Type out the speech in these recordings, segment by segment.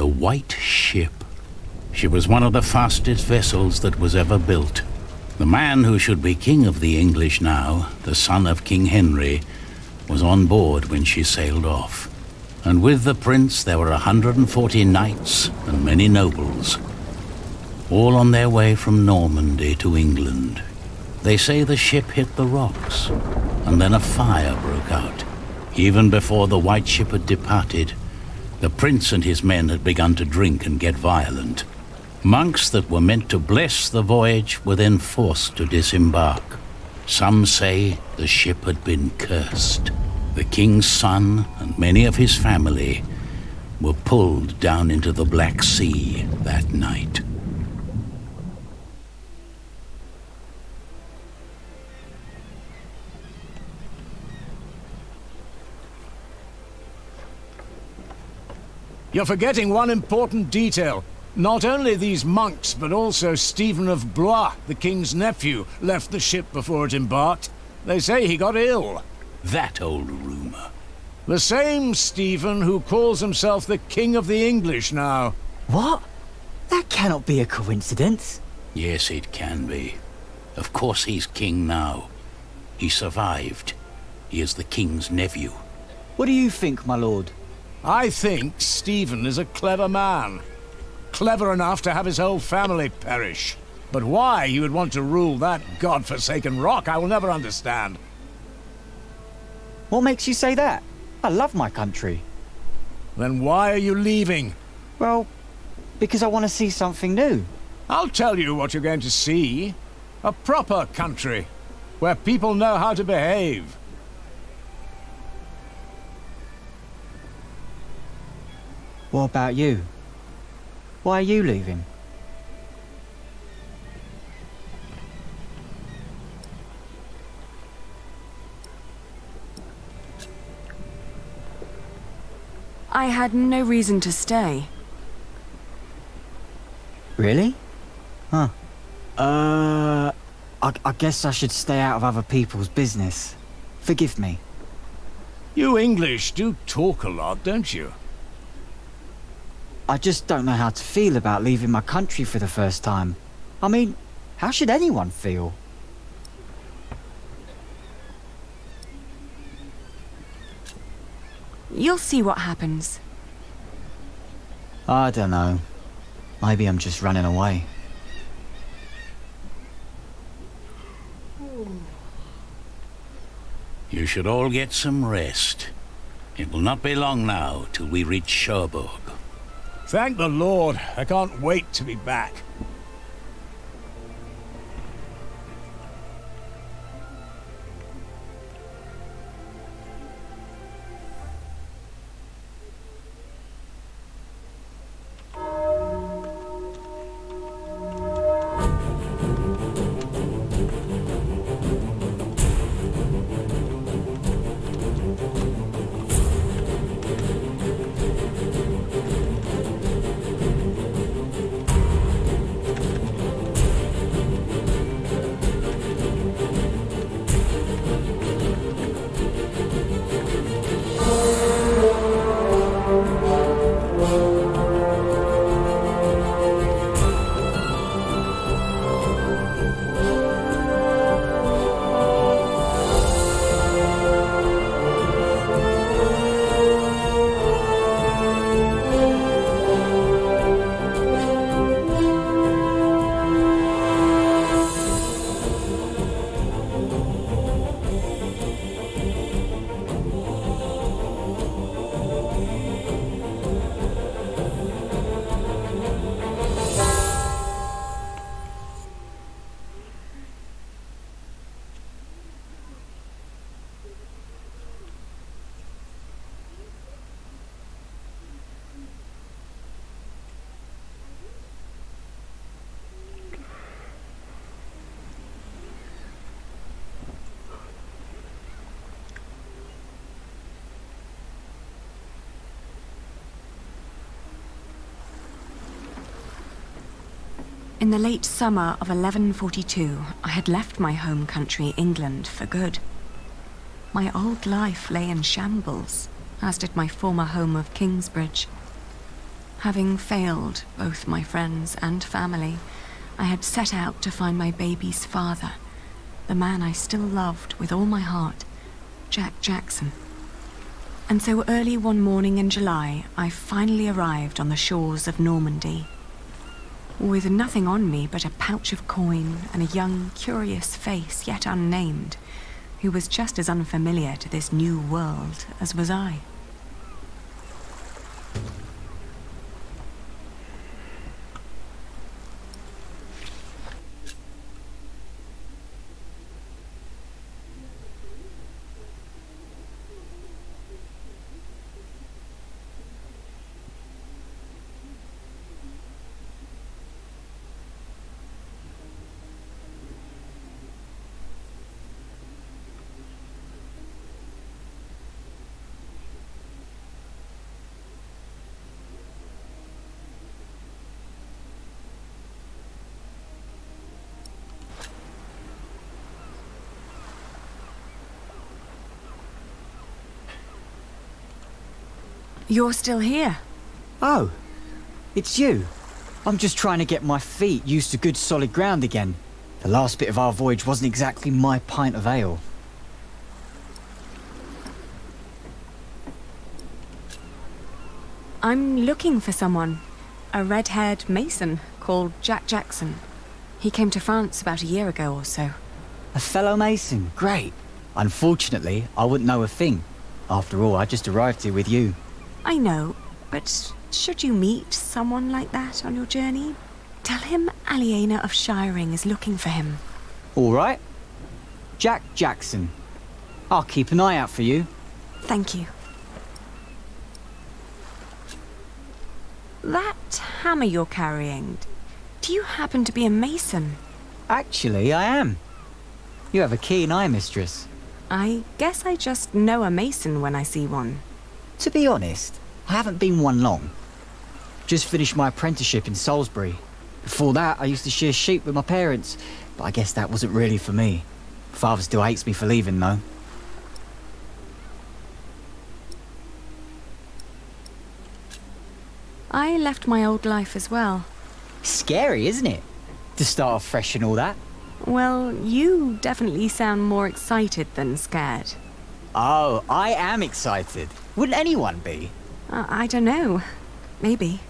the White Ship. She was one of the fastest vessels that was ever built. The man who should be king of the English now, the son of King Henry, was on board when she sailed off. And with the prince there were 140 knights and many nobles, all on their way from Normandy to England. They say the ship hit the rocks, and then a fire broke out. Even before the White Ship had departed, the prince and his men had begun to drink and get violent. Monks that were meant to bless the voyage were then forced to disembark. Some say the ship had been cursed. The king's son and many of his family were pulled down into the Black Sea that night. You're forgetting one important detail. Not only these monks, but also Stephen of Blois, the king's nephew, left the ship before it embarked. They say he got ill. That old rumor. The same Stephen who calls himself the King of the English now. What? That cannot be a coincidence. Yes, it can be. Of course he's king now. He survived. He is the king's nephew. What do you think, my lord? I think Stephen is a clever man. Clever enough to have his whole family perish. But why he would want to rule that god-forsaken rock, I will never understand. What makes you say that? I love my country. Then why are you leaving? Well, because I want to see something new. I'll tell you what you're going to see. A proper country, where people know how to behave. What about you? Why are you leaving? I had no reason to stay. Really? Huh. I guess I should stay out of other people's business. Forgive me. You English do talk a lot, don't you? I just don't know how to feel about leaving my country for the first time. I mean, how should anyone feel? You'll see what happens. I don't know. Maybe I'm just running away. You should all get some rest. It will not be long now till we reach Cherbourg. Thank the Lord. I can't wait to be back. In the late summer of 1142, I had left my home country, England, for good. My old life lay in shambles, as did my former home of Kingsbridge. Having failed both my friends and family, I had set out to find my baby's father, the man I still loved with all my heart, Jack Jackson. And so early one morning in July, I finally arrived on the shores of Normandy. With nothing on me but a pouch of coin and a young, curious face yet unnamed, who was just as unfamiliar to this new world as was I. You're still here? Oh, it's you. I'm just trying to get my feet used to good solid ground again. The last bit of our voyage wasn't exactly my pint of ale. I'm looking for someone. A red-haired mason called Jack Jackson. He came to France about a year ago or so. A fellow mason, great. Unfortunately, I wouldn't know a thing. After all, I just arrived here with you. I know, but should you meet someone like that on your journey, tell him Aliena of Shiring is looking for him. All right. Jack Jackson. I'll keep an eye out for you. Thank you. That hammer you're carrying, do you happen to be a mason? Actually, I am. You have a keen eye, mistress. I guess I just know a mason when I see one. To be honest, I haven't been one long. Just finished my apprenticeship in Salisbury. Before that, I used to shear sheep with my parents, but I guess that wasn't really for me. Father still hates me for leaving, though. I left my old life as well. Scary, isn't it? To start off fresh and all that. Well, you definitely sound more excited than scared. Oh, I am excited. Wouldn't anyone be? I don't know. Maybe.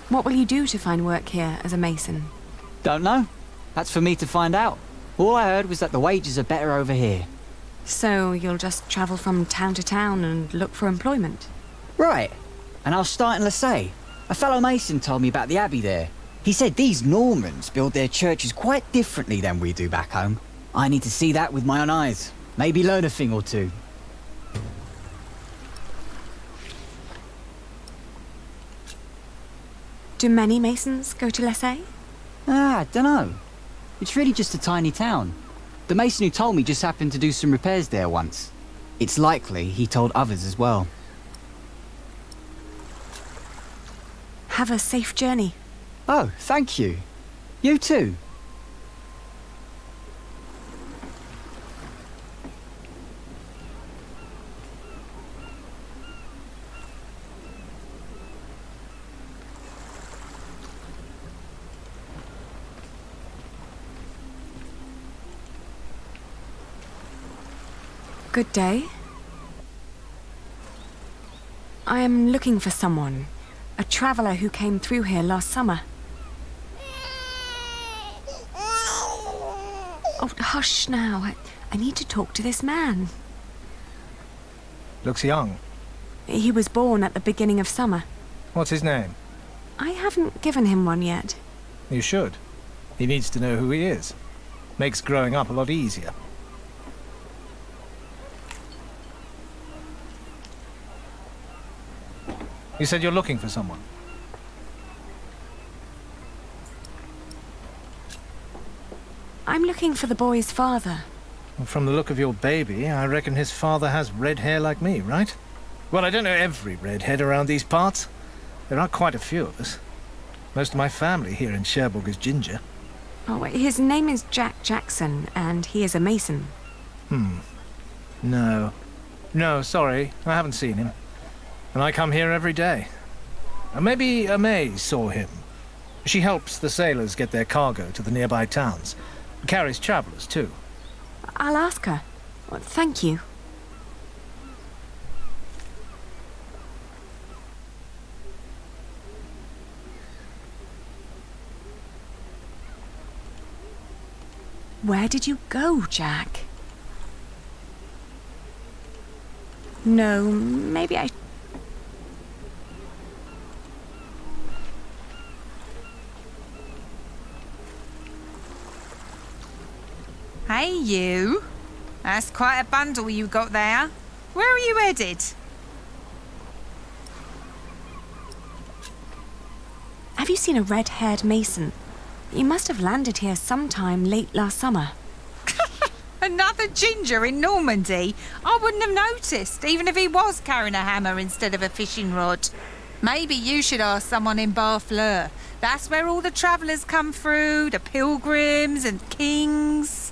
What will you do to find work here as a mason? Don't know. That's for me to find out. All I heard was that the wages are better over here. So you'll just travel from town to town and look for employment? Right. And I'll start in Marseille. A fellow mason told me about the abbey there. He said these Normans build their churches quite differently than we do back home. I need to see that with my own eyes. Maybe learn a thing or two. Do many masons go to Marseille? I dunno. It's really just a tiny town. The mason who told me just happened to do some repairs there once. It's likely he told others as well. Have a safe journey. Oh, thank you. You too. Good day. I am looking for someone. A traveller who came through here last summer. Oh, hush now. I need to talk to this man. Looks young. He was born at the beginning of summer. What's his name? I haven't given him one yet. You should. He needs to know who he is. Makes growing up a lot easier. You said you're looking for someone. I'm looking for the boy's father. Well, from the look of your baby, I reckon his father has red hair like me, right? Well, I don't know every redhead around these parts. There are quite a few of us. Most of my family here in Cherbourg is ginger. Oh, his name is Jack Jackson, and he is a mason. No. No, sorry, I haven't seen him. and I come here every day. Maybe May saw him. She helps the sailors get their cargo to the nearby towns. Carries travellers, too. I'll ask her. Well, thank you. Where did you go, Jack? No, maybe I... Hey, you. That's quite a bundle you got there. Where are you headed? Have you seen a red-haired mason? You must have landed here sometime late last summer. Another ginger in Normandy? I wouldn't have noticed, even if he was carrying a hammer instead of a fishing rod. Maybe you should ask someone in Barfleur. That's where all the travellers come through, the pilgrims and kings.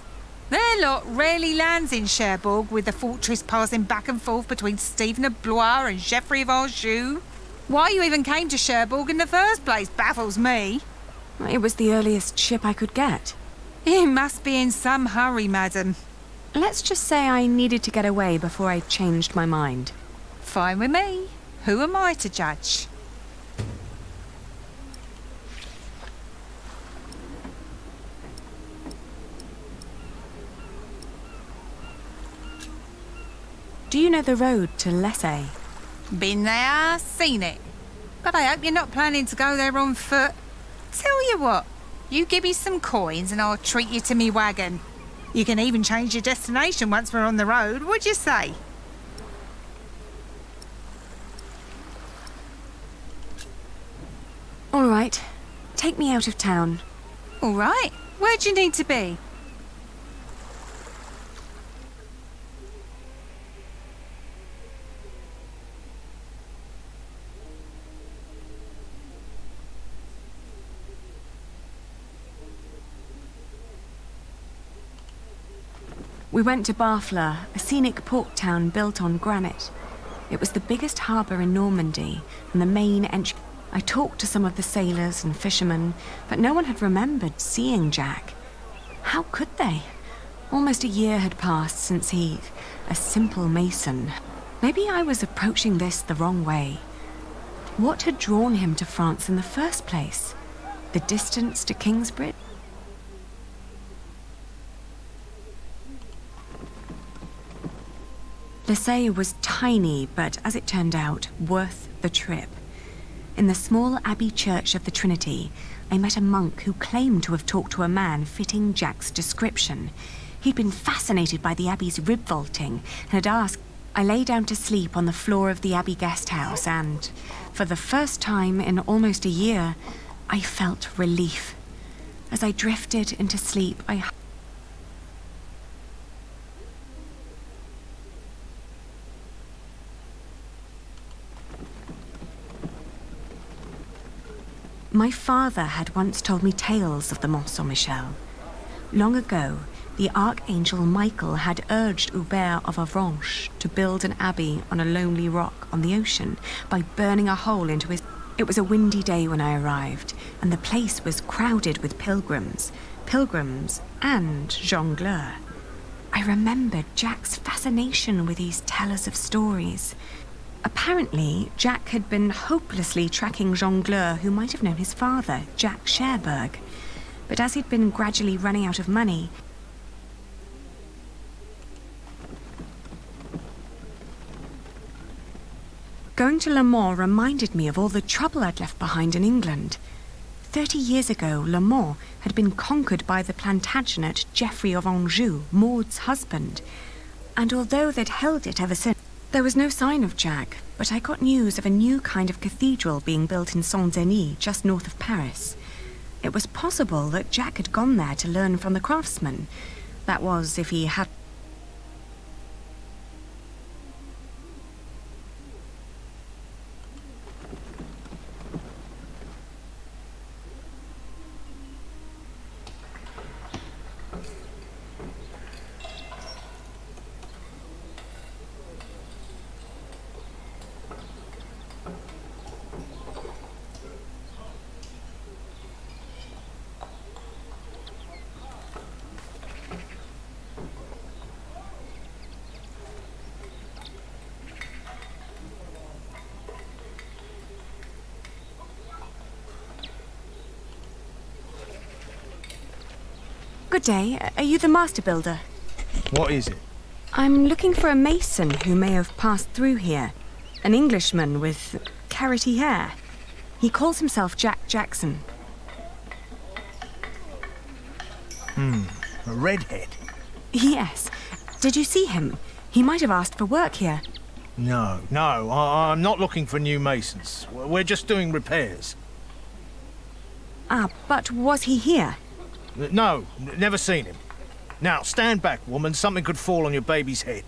Their lot rarely lands in Cherbourg, with the fortress passing back and forth between Stephen of Blois and Geoffrey of Anjou. Why you even came to Cherbourg in the first place baffles me. It was the earliest ship I could get. You must be in some hurry, madam. Let's just say I needed to get away before I changed my mind. Fine with me. Who am I to judge? Do you know the road to Lessay? Been there, seen it. But I hope you're not planning to go there on foot. Tell you what, you give me some coins and I'll treat you to me wagon. You can even change your destination once we're on the road, what'd you say? All right, take me out of town. All right, where'd you need to be? We went to Barfleur, a scenic port town built on granite. It was the biggest harbour in Normandy and the main entry. I talked to some of the sailors and fishermen, but no one had remembered seeing Jack. How could they? Almost a year had passed since he, a simple mason. Maybe I was approaching this the wrong way. What had drawn him to France in the first place? The distance to Kingsbridge? Lessay was tiny, but as it turned out, worth the trip. In the small abbey church of the Trinity, I met a monk who claimed to have talked to a man fitting Jack's description. He'd been fascinated by the abbey's rib vaulting and had asked. I lay down to sleep on the floor of the abbey guest house and, for the first time in almost a year, I felt relief. As I drifted into sleep, My father had once told me tales of the Mont Saint-Michel. Long ago, the Archangel Michael had urged Hubert of Avranches to build an abbey on a lonely rock on the ocean by burning a hole into his... It was a windy day when I arrived, and the place was crowded with pilgrims and jongleurs. I remembered Jack's fascination with these tellers of stories. Apparently, Jack had been hopelessly tracking jongleurs who might have known his father, Jack Cherbourg. But as he'd been gradually running out of money, going to Le Mans reminded me of all the trouble I'd left behind in England. 30 years ago, Le Mans had been conquered by the Plantagenet Geoffrey of Anjou, Maud's husband. And although they'd held it ever since, there was no sign of Jack, but I got news of a new kind of cathedral being built in Saint-Denis, just north of Paris. It was possible that Jack had gone there to learn from the craftsmen. That was, if he had... Good day. Are you the master builder? What is it? I'm looking for a mason who may have passed through here. An Englishman with carroty hair. He calls himself Jack Jackson. A redhead? Yes. Did you see him? He might have asked for work here. No, I'm not looking for new masons. We're just doing repairs. Ah, but was he here? No, never seen him. Now, stand back, woman. Something could fall on your baby's head.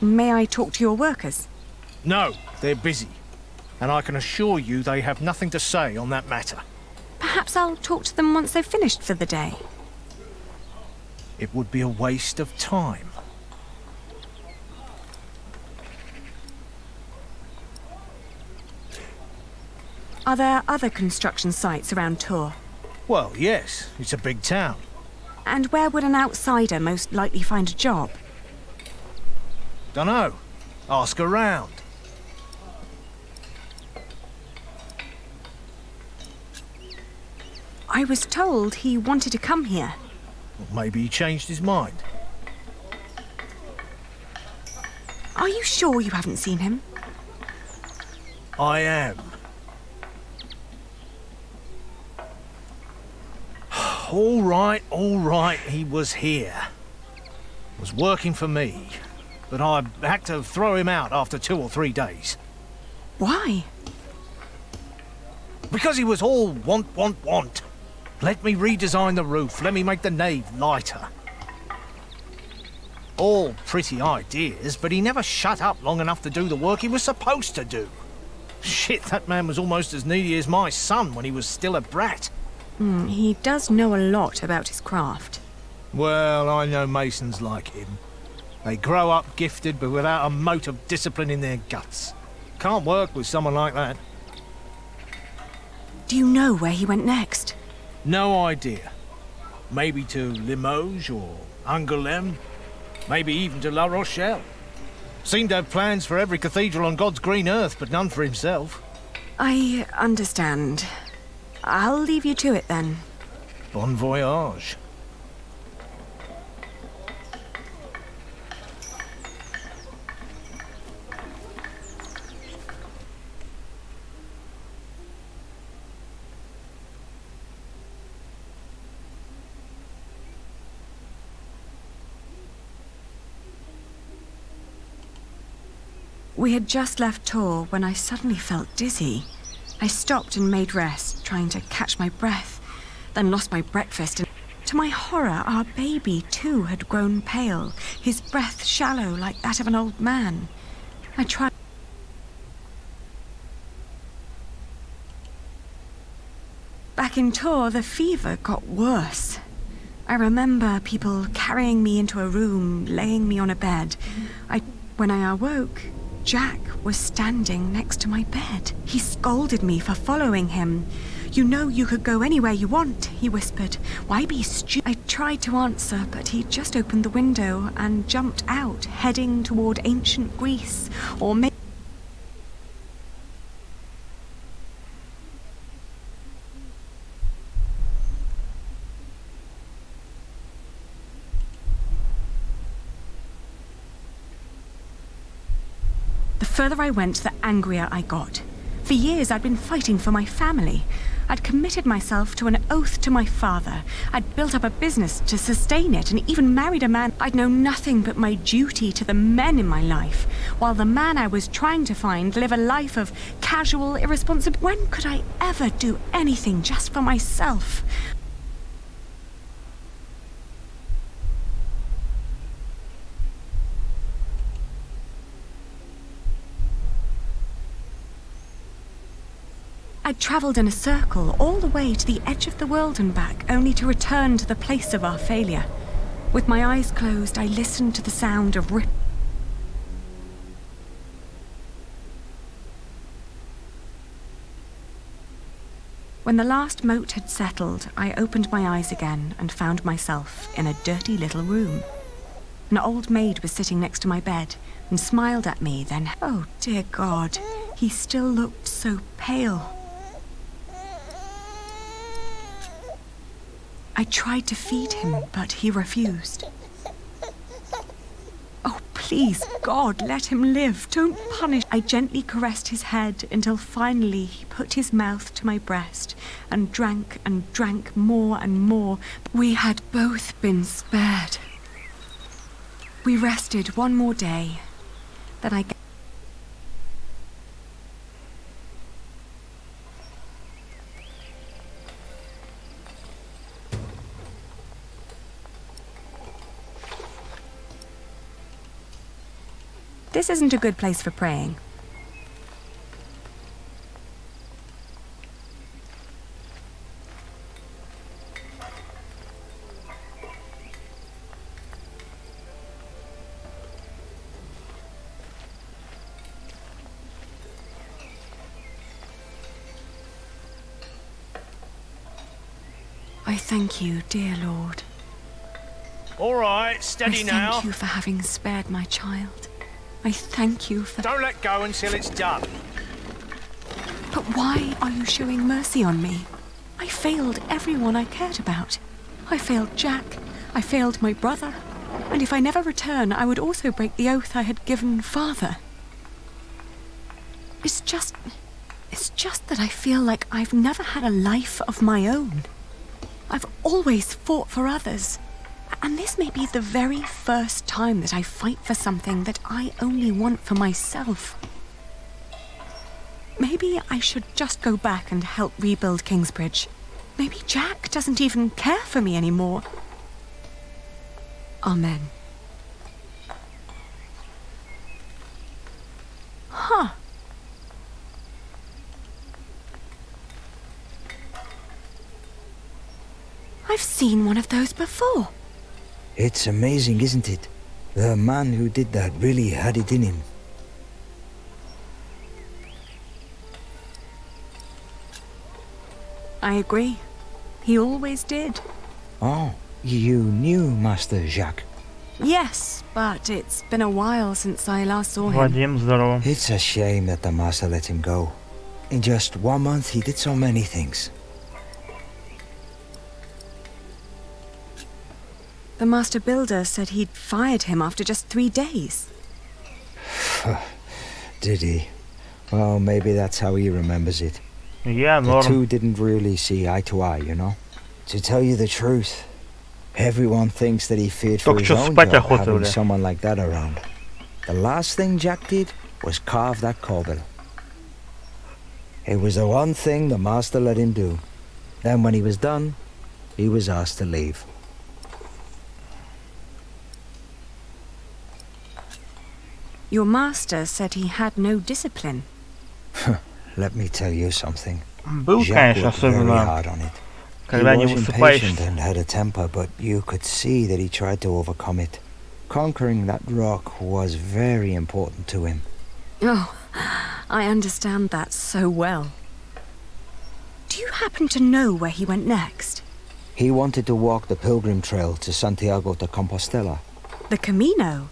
May I talk to your workers? No, they're busy. And I can assure you they have nothing to say on that matter. Perhaps I'll talk to them once they've finished for the day. It would be a waste of time. Are there other construction sites around Tours? Well, yes, it's a big town. And where would an outsider most likely find a job? Dunno. Ask around. I was told he wanted to come here. Well, maybe he changed his mind. Are you sure you haven't seen him? I am. All right, he was here. Was working for me. But I had to throw him out after 2 or 3 days. Why? Because he was all want. Let me redesign the roof, let me make the nave lighter. All pretty ideas, but he never shut up long enough to do the work he was supposed to do. Shit, that man was almost as needy as my son when he was still a brat. He does know a lot about his craft. Well, I know masons like him. They grow up gifted, but without a mote of discipline in their guts. Can't work with someone like that. Do you know where he went next? No idea. Maybe to Limoges or Angoulême. Maybe even to La Rochelle. Seemed to have plans for every cathedral on God's green earth, but none for himself. I understand. I'll leave you to it then. Bon voyage. We had just left Tours when I suddenly felt dizzy. I stopped and made rest, trying to catch my breath, then lost my breakfast, and to my horror, our baby too had grown pale, his breath shallow like that of an old man. I tried. Back in Tours, the fever got worse. I remember people carrying me into a room, laying me on a bed. When I awoke, Jack was standing next to my bed. He scolded me for following him. "You know you could go anywhere you want," he whispered. "Why be stupid?" I tried to answer, but he just opened the window and jumped out, heading toward ancient Greece, or maybe... The further I went, the angrier I got. For years I'd been fighting for my family. I'd committed myself to an oath to my father. I'd built up a business to sustain it and even married a man. I'd known nothing but my duty to the men in my life, while the man I was trying to find lived a life of casual irresponsibility. When could I ever do anything just for myself? I'd travelled in a circle all the way to the edge of the world and back, only to return to the place of our failure. With my eyes closed, I listened to the sound of rip. When the last moat had settled, I opened my eyes again and found myself in a dirty little room. An old maid was sitting next to my bed and smiled at me then. Oh, dear God. He still looked so pale. I tried to feed him, but he refused. Oh, please, God, let him live. Don't punish. I gently caressed his head until finally he put his mouth to my breast and drank more and more. We had both been spared. We rested one more day. Then I... This isn't a good place for praying. I thank you, dear Lord. All right, steady now. I thank you for having spared my child. I thank you for... Don't let go until it's done. But why are you showing mercy on me? I failed everyone I cared about. I failed Jack. I failed my brother. And if I never return, I would also break the oath I had given Father. It's just that I feel like I've never had a life of my own. I've always fought for others. And this may be the very first time that I fight for something that I only want for myself. Maybe I should just go back and help rebuild Kingsbridge. Maybe Jack doesn't even care for me anymore. Amen. Huh. I've seen one of those before. It's amazing, isn't it? The man who did that really had it in him. I agree. He always did. Oh, you knew Master Jacques? Yes, but it's been a while since I last saw him. Вадим, здорово. It's a shame that the Master let him go. In just 1 month, he did so many things. The Master Builder said he'd fired him after just 3 days. Did he? Well, maybe that's how he remembers it. Yeah, The норм. two didn't really see eye to eye, you know? To tell you the truth, everyone thinks that he feared for Только his чё own спать job охота, having бля. someone like that around. The last thing Jack did was carve that corbel. It was the one thing the Master let him do. Then when he was done, he was asked to leave. Your master said he had no discipline. Let me tell you something. Был, Jacques конечно, worked very особенно hard on it. когда не He was impatient высыпаешься. and had a temper, but you could see that he tried to overcome it. Conquering that rock was very important to him. Oh, I understand that so well. Do you happen to know where he went next? He wanted to walk the pilgrim trail to Santiago de Compostela. The Camino?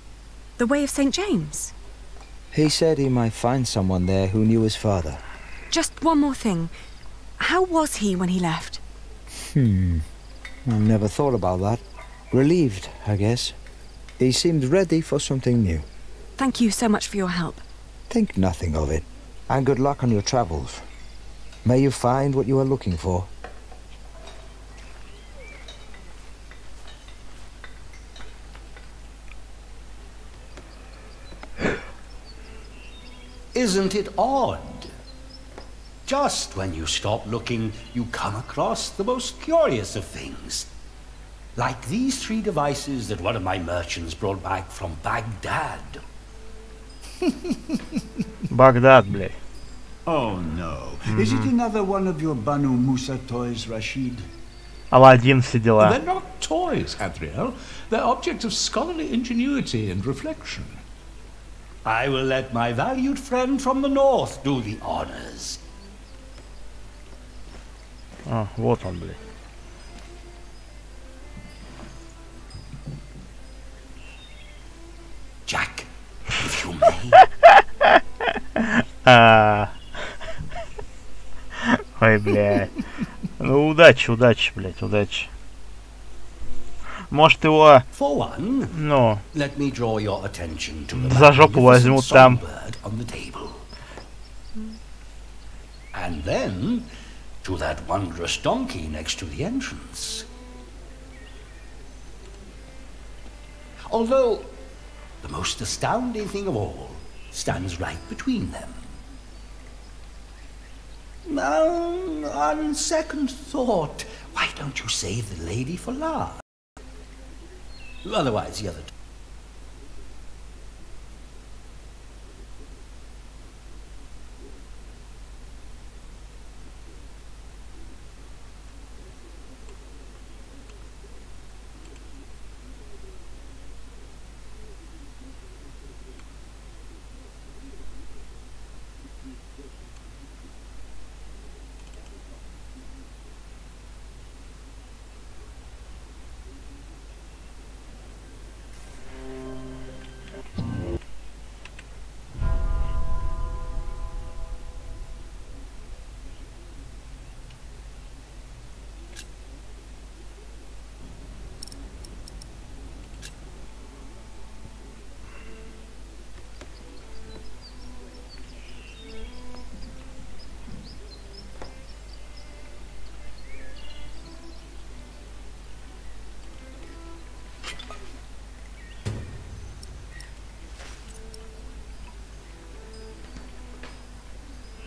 The Way of St. James? He said he might find someone there who knew his father. Just one more thing. How was he when he left? I never thought about that. Relieved, I guess. He seemed ready for something new. Thank you so much for your help. Think nothing of it. And good luck on your travels. May you find what you are looking for. Isn't it odd? Just when you stop looking, you come across the most curious of things. Like these 3 devices that one of my merchants brought back from Baghdad. Багдад, блядь. Oh no. Is it another one of your Banu Musa toys, Rashid? Аладдин, все дела. They're not toys, Adriel. They're objects of scholarly ingenuity and reflection. I will let my valued friend from the north do the honors. А, вот он, блядь. you may. Ой, блядь. Ну, удачи, удачи, блядь, удачи. Может его, ну, за жопу возьмут там. And then to that wondrous donkey next to the entrance. Although the most astounding thing of all stands right between them. Now, on second thought, why don't you save the lady for last? Otherwise, the other two.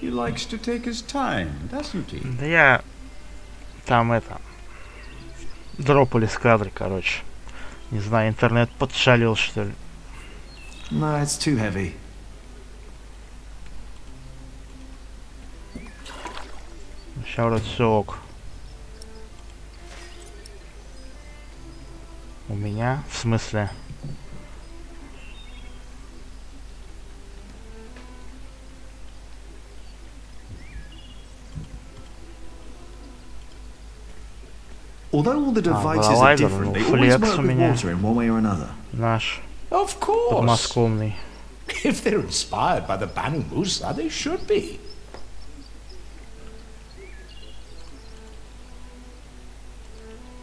He likes to take his time, doesn't he? Да я там это дропали с кадра, короче. Не знаю, интернет подшалил, что ли. No, it's too heavy. Сейчас вроде все ок. У меня? В смысле? Although all the devices are different, they always work with water in one way or another. Наш. Of course. Подмосковный. If they're inspired by the Banu Musa, they should be.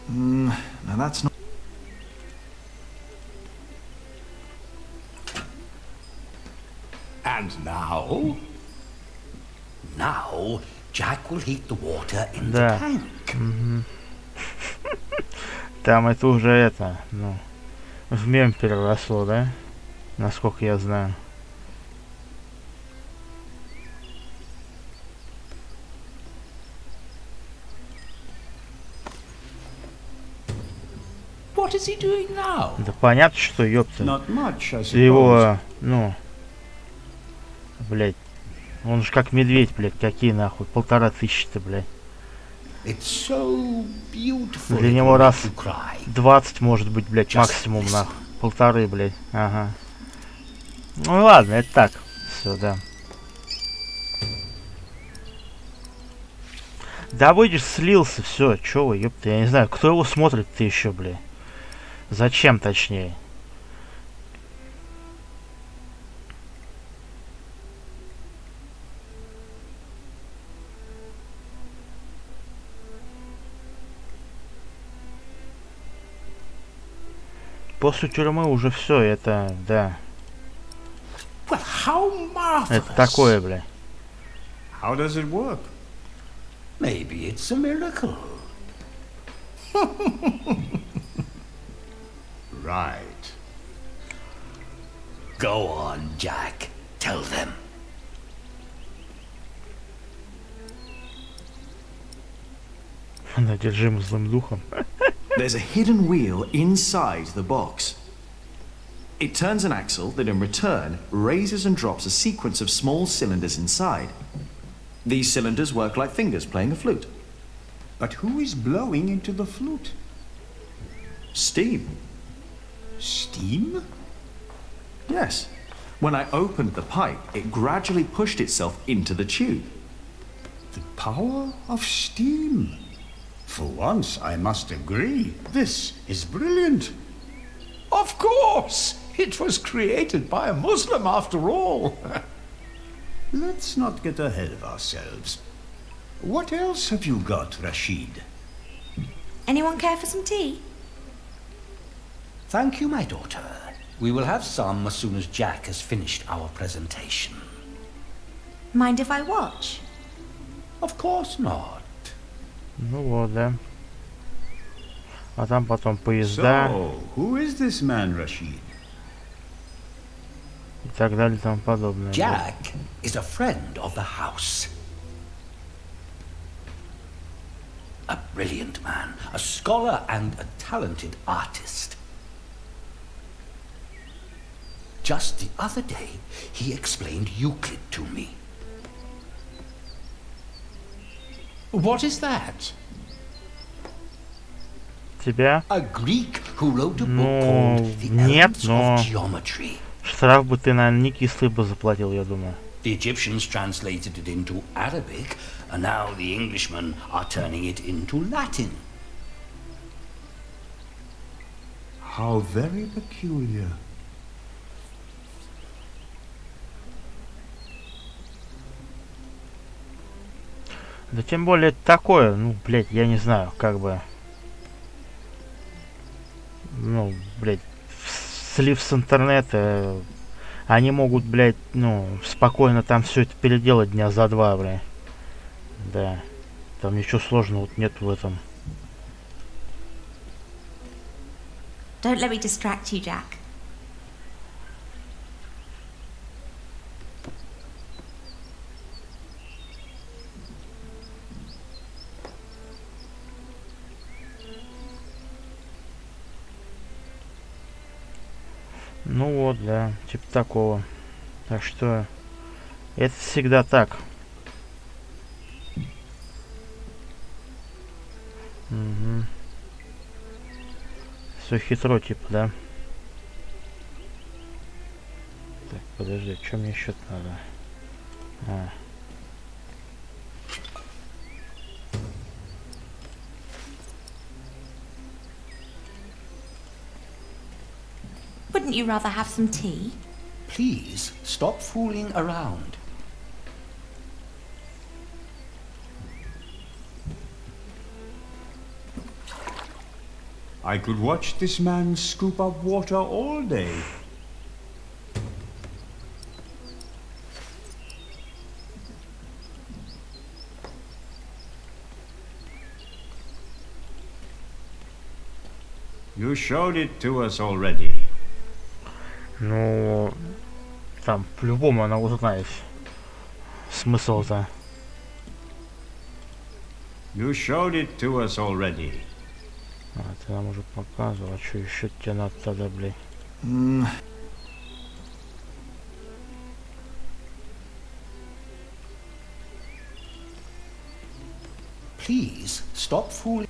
Now that's not. And now? Now, Jack will heat the water in the tank. Там это уже это, ну, в мем переросло, да? Насколько я знаю. What is he doing now? Да понятно, что ёпта. Not much, I suppose. Его, ну, блять, он же как медведь, блять, какие нахуй, 1500-то, блять. So для него раз 20 может быть, блять, максимум, нахуй. 1,5, блять, ага. Ну ладно, это так, все, да. Да выйдешь, слился, все, чё вы, ёпта, я не знаю, кто его смотрит-то еще, блядь. Зачем, точнее? После тюрьмы уже все, это, да. Это такое, бля. How does it work? Maybe it's a miracle. Right. Go on, Jack. Tell them. Одержим злым духом. There's a hidden wheel inside the box. It turns an axle that in return raises and drops a sequence of small cylinders inside. These cylinders work like fingers playing a flute. But who is blowing into the flute? Steam. Steam? Yes. When I opened the pipe, it gradually pushed itself into the tube. The power of steam. For once, I must agree, this is brilliant. Of course! It was created by a Muslim after all. Let's not get ahead of ourselves. What else have you got, Rashid? Anyone care for some tea? Thank you, my daughter. We will have some as soon as Jack has finished our presentation. Mind if I watch? Of course not. Ну вот, да. А там потом поезда. So, who is this man, Rashid? И так далее и тому подобное. Jack is a friend of the house. A brilliant man, a scholar and a talented artist. Just the other day, he explained Euclid to me. What is that? Тебя? A Greek who wrote a book called The Нет, Elements но of Geometry. штраф бы ты, наверное, не кислый бы заплатил, я думаю. The Egyptians translated it into Arabic, and now the Englishmen are turning it into Latin. How very peculiar. Да тем более такое, ну, блядь, я не знаю, как бы... Ну, блядь, слив с интернета... Они могут, блядь, ну, спокойно там все это переделать дня за два, блядь. Да. Там ничего сложного вот нет в этом. Don't let me distract you, Jack. Ну вот, да, типа такого. Так что это всегда так. Угу. Все хитро, типа, да. Так, подожди, что мне еще надо? Wouldn't you rather have some tea? Please stop fooling around. I could watch this man scoop up water all day. You showed it to us already. Ну, там, по-любому она узнает смысл-то. You showed it to us already. А, ты нам уже показывал, а что еще тебе надо тогда, блядь? Please stop fooling.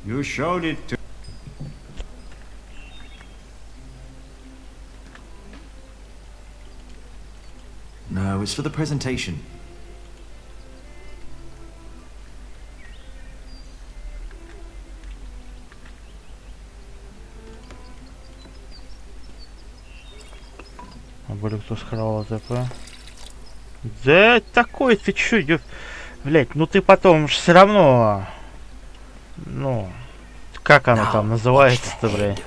You showed it to... No, it's for the presentation. А были кто скрывал АТП? Да такой ты чё, блять, ну ты потом все равно, ну, как оно там называется-то, блядь?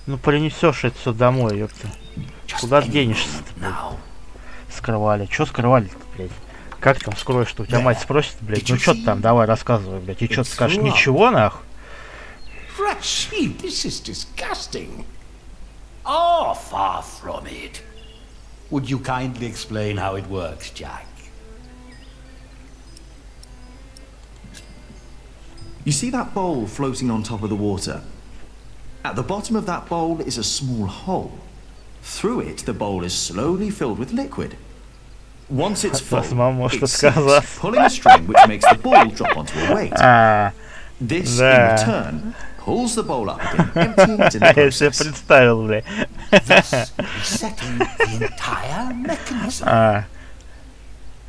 Ну принесешь это все домой, ёпта. Куда денешься-то, блядь? Скрывали. Чё скрывали-то, блядь? Как там скроешь, что у тебя мать спросит, блядь? Ну чё ты там, давай рассказывай, блядь. И чё ты скажешь, ничего, нахуй? Rashid, this is disgusting. Oh, far from it. Would you kindly explain how it works, Jack? You see that bowl floating on top of the water? At the bottom of that bowl is a small hole. Through it, the bowl is slowly filled with liquid. Once it's full, it sinks, pulling a string which makes the ball drop onto a weight. This, in return, pulls the bowl up again, emptying it in the process. Thus, resetting the entire mechanism.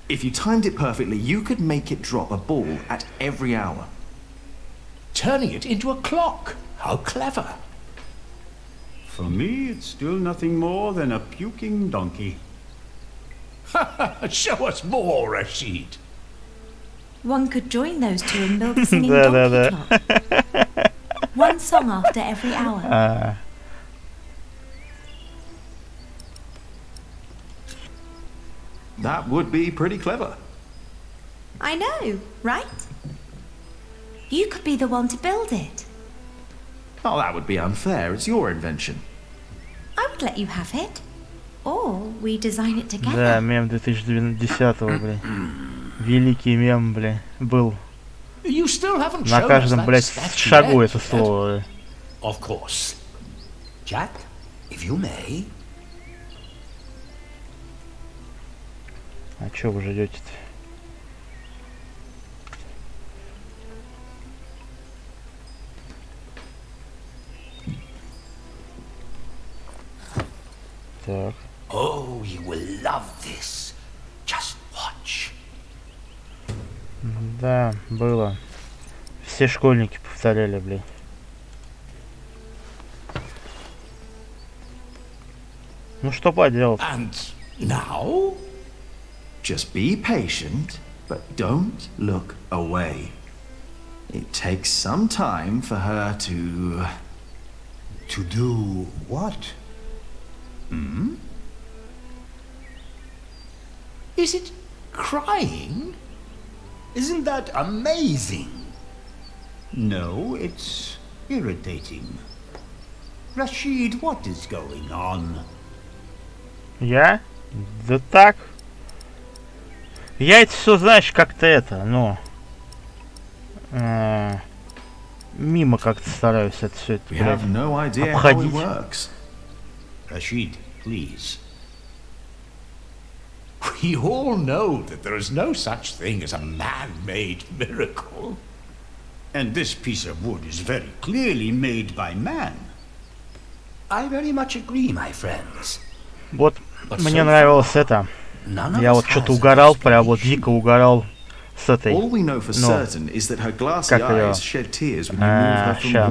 If you timed it perfectly, you could make it drop a ball at every hour. Turning it into a clock. How clever. For me, it's still nothing more than a puking donkey. Show us more, Rashid. One could join those two and build a singing donkey clock. One song after every hour. That would be pretty clever. I know, right? You could be the one to build it. Oh, that would be unfair. It's your invention. I would let you have it. Or we design it together. Да, мем 2010-го, бля. Великий мем, бля, был. На каждом, блядь, шагу это слово. Of course. Jack, if you may. А чё вы ждёте-то? Так. Oh, you will love this. Just watch. Да, было. Все школьники повторяли, блядь. Ну что поделать? And now? Just be patient, but don't look away. It takes some time for her to... To do what? Hmm? Is it crying? Isn't that amazing? No, it's irritating. Rashid, what is going on? Я? Да так. Я это все, знаешь, как-то это, ну... мимо как-то стараюсь это все это, блядь, обходить. Rashid, please. We all know that there is no such thing as a man-made miracle. And this piece of wood is very clearly made by man. I very much agree, my friends. Вот мне нравилось это. Я вот что-то угорал, прям вот дико угорал с этой. Ну, как ее? Ща.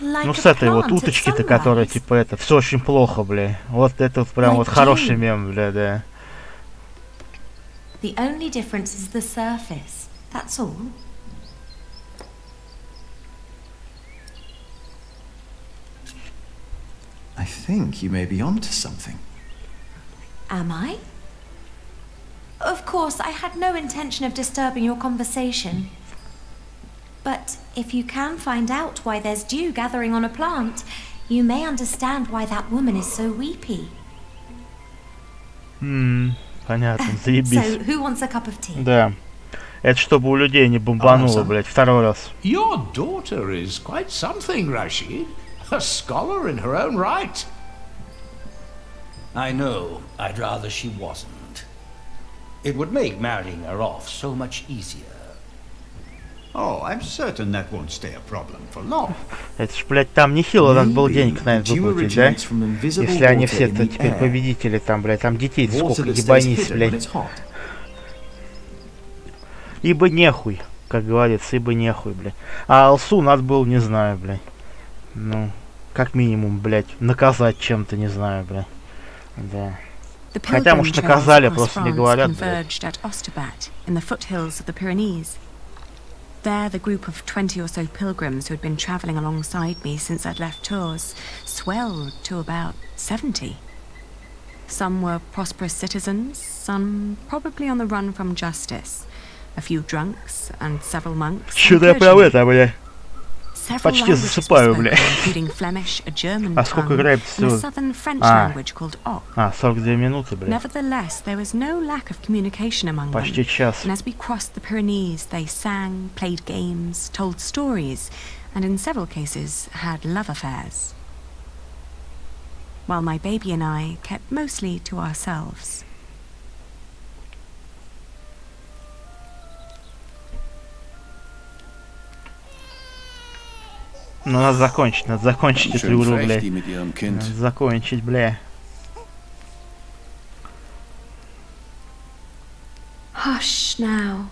Ну с этой вот уточки-то, которая типа это, все очень плохо, бля. Вот это вот прям вот хороший мем, бля, да. The only difference is the surface. That's all. I think you may be onto something. Am I? Of course, I had no intention of disturbing your conversation. But if you can find out why there's dew gathering on a plant, you may understand why that woman is so weepy. Понятно, заебись. So, who wants a cup of tea? Да. Это чтобы у людей не бомбануло, блядь, второй раз. Your daughter is quite something, Rashid. A scholar in her own right. I know. I'd rather she wasn't. It would make marrying her off so much easier. Oh, I'm certain that won't stay a problem for long. Это ж, блядь, там нехило надо было денег, наверное, выплатить, да? Если они все-то теперь победители там, блядь, там детей сколько, ебанись, блядь. Ибо нехуй, как говорится, ибо нехуй, блядь. А Алсу надо было, не знаю, блядь. Ну, как минимум, блядь, наказать чем-то, не знаю, блядь. Да. Хотя, может, наказали, просто не говорят, блядь. There, the group of 20 or so pilgrims who had been travelling alongside me since I'd left Tours swelled to about 70. Some were prosperous citizens, some probably on the run from justice. A few drunks and several monks. Что-то я прям это, бля. Почти засыпаю, бля. А сколько играет всего? 42 минуты, бля. Почти час. And as we crossed the Pyrenees, they sang, played games, told stories, and in several cases had love affairs. While my baby and I kept mostly to ourselves. Ну, надо закончить эту игру, бля. Надо закончить, бля. Hush now,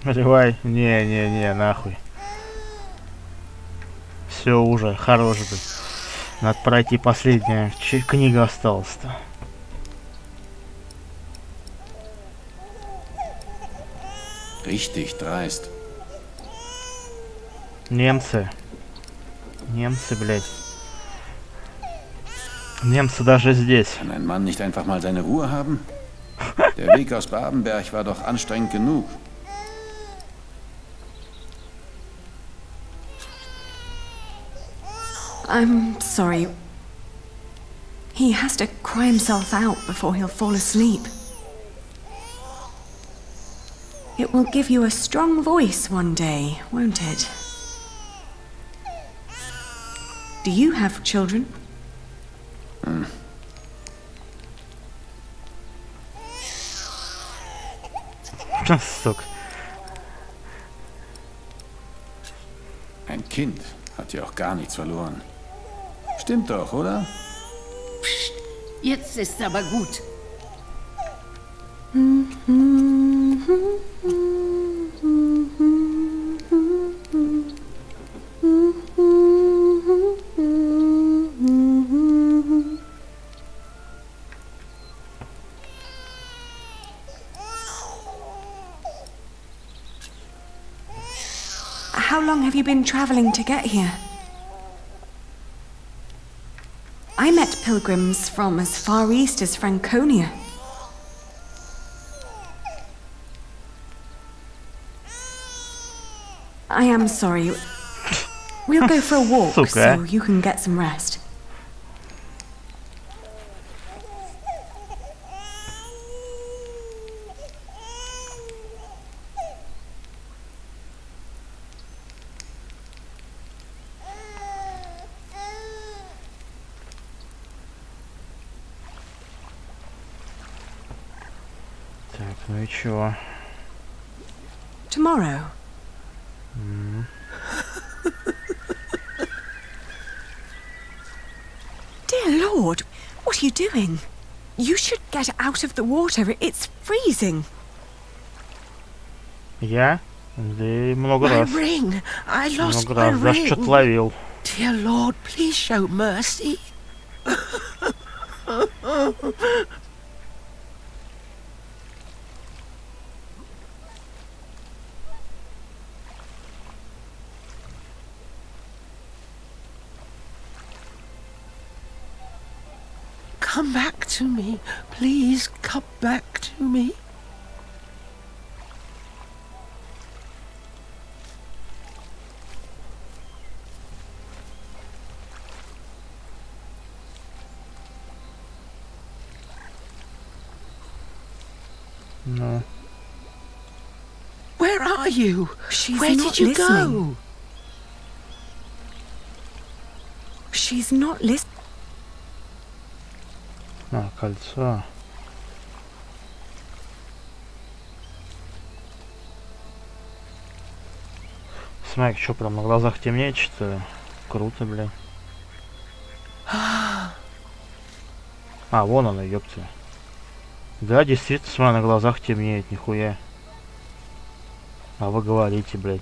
Наливай. Не, нахуй. Все уже, хорош быть. Надо пройти последняя книга осталась-то. Richtig dreist. Немцы, блядь. Немцы даже здесь. Kann ein Mann nicht einfach mal seine Ruhe haben? Der Weg aus Babenberg war doch anstrengend genug. I'm sorry. He has to cry himself out before he'll fall asleep. It will give you a strong voice one day, won't it? Do you have children? Suck. Ein Kind hat ja auch gar nichts verloren. Stimmt doch, oder? Psst, jetzt ist's aber gut. How long have you been traveling to get here? I met pilgrims from as far east as Franconia. I am sorry. We'll go for a walk so you can get some rest. Так, ну и чего? Tomorrow. Dear Lord, what are you doing? You should get out of the water. It's freezing. Я? Да и много раз. My ring. I lost Много my раз. Даже ring. что-то ловил. Dear Lord, please show mercy. Come back to me. Please come back to me. No. Where are you? She's Where not did you listening. go? She's not listening. А, кольцо. Смотри, что прям на глазах темнеет, что ли? Круто, блядь. А, вон она, ёпта. Да, действительно, смотри, на глазах темнеет, нихуя. А вы говорите, блядь.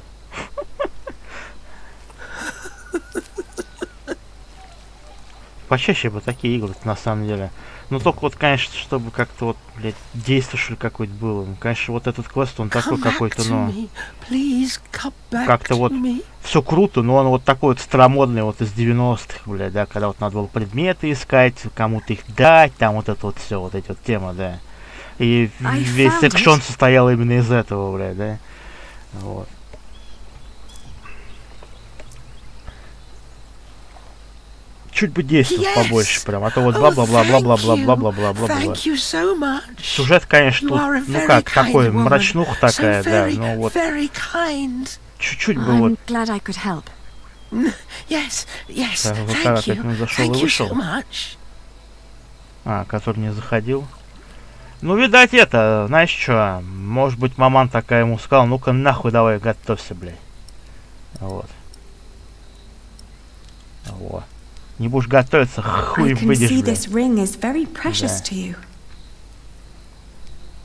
Почаще бы такие игры, на самом деле. Ну только вот, конечно, чтобы как-то вот, блядь, действие что ли какое-то было. Ну, конечно, вот этот квест, он такой какой-то, ну... Как-то вот все круто, но он вот такой вот старомодный, вот из 90-х, блядь, да, когда вот надо было предметы искать, кому-то их дать, там вот это вот все, вот эти вот темы, да. И весь экшон состоял именно из этого, блядь, да. Вот. Чуть бы действовал побольше прям, а то вот бла-бла-бла-бла-бла-бла-бла-бла-бла-бла. Сюжет, конечно, тут, ну как, такой, мрачнуха такая, да, но вот чуть-чуть бы вот. Вот так опять он зашел и вышел. А, который не заходил. Ну, видать, это, знаешь что, может быть, маман такая ему сказала, ну-ка нахуй давай готовься, блядь. Вот. Вот. Не будешь готовиться, хуй выйдешь, блядь. This ring is very precious to you.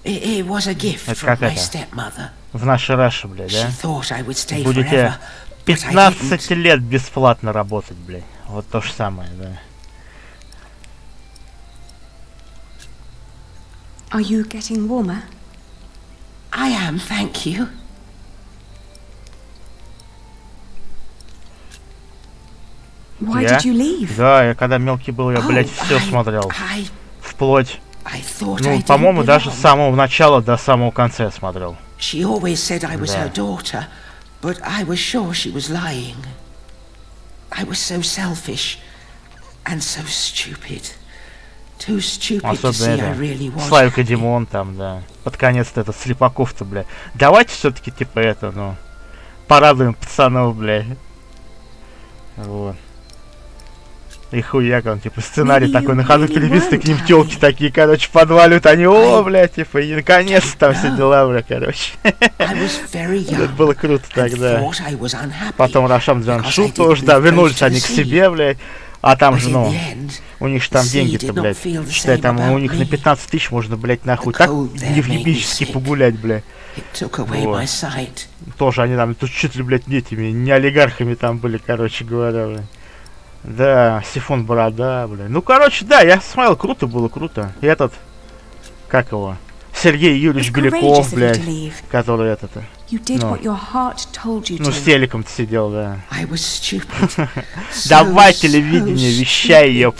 It was a gift from my stepmother. В нашей Раше, блядь, да? Будете 15 лет бесплатно работать, блядь. Вот то же самое, да. Are you getting warmer? I am, thank you. Why did you leave? Да, я когда мелкий был, я, блядь, все смотрел. Вплоть. Ну, по-моему, даже с самого начала до самого конца я смотрел. She always said I was her daughter, but I was sure she was lying. I was so selfish and so stupid. Too stupid to see I really was. Славик и Димон там, да. Под конец-то этот Слепаков-то, бля. Давайте все-таки, типа, это, ну, порадуем пацанов, бля. Вот. И хуяк, он, типа, сценарий такой на ходу переписывает, к ним тёлки такие, короче, подваливают, они, о, бля, типа, и наконец-то там все дела, бля, короче. Это было круто тогда. Потом Рашам Джаншу тоже, да, вернулись они к себе, блядь. А там же, ну, у них же там деньги-то, блядь, считай, там у них на 15 тысяч можно, блядь, нахуй так евгенически погулять, блядь. Вот. Тоже они там тут чуть ли, блядь, не этими, не олигархами там были, короче говоря, блядь. Да, сифон борода, блядь. Ну, короче, да, я смотрел, круто было, круто. И этот, как его, Сергей Юрьевич Беляков, блядь, который этот, ну, с телеком-то сидел, да. Давай телевидение, вещай, ёп.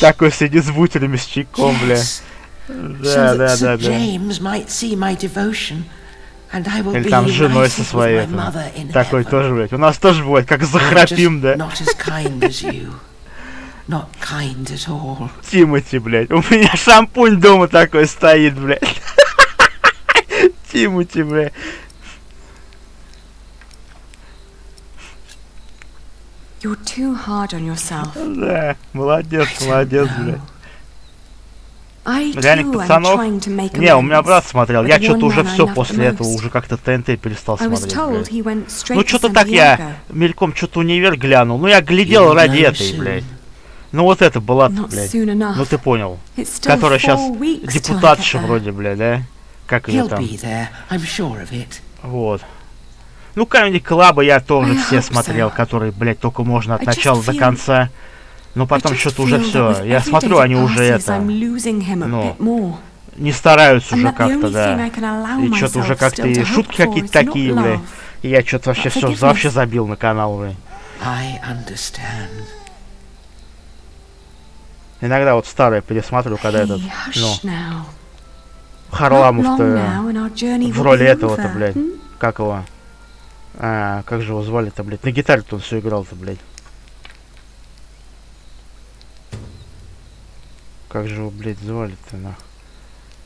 Такой сидит с бутерами, с чайком, блядь. Да, да, да, да. Или там с женой со своей. Такой тоже, блядь. У нас тоже бывает, как захрапим, да. Тимати, блядь. У меня шампунь дома такой стоит, блядь. Тимати, блядь. You're too hard on yourself. Да, молодец, молодец, блядь. Реальных пацанов. Не, у меня брат смотрел. Я что-то уже все после этого уже как-то ТНТ перестал смотреть. Блядь. Ну что-то так я мельком что-то универ глянул. Ну я глядел ради этой, блядь. Ну вот это была, блядь. Ну ты понял. Которая сейчас депутатша вроде, блядь, да? Как ее там? Вот. Ну Comedy Club я тоже все смотрел, которые, блядь, только можно от начала до конца. Но потом что-то уже все. Я смотрю, они уже это, ну, не стараются уже как-то, да. И что-то уже как-то и шутки какие-то такие, бля. И я что-то вообще все вообще забил на канал, бля. Иногда вот старые пересматриваю, когда этот, ну, Харламов-то в роли этого-то, блядь. Как его? А, как же его звали-то, блядь? На гитаре-то он все играл-то, блядь. Как же его, блядь, звали-то, нах?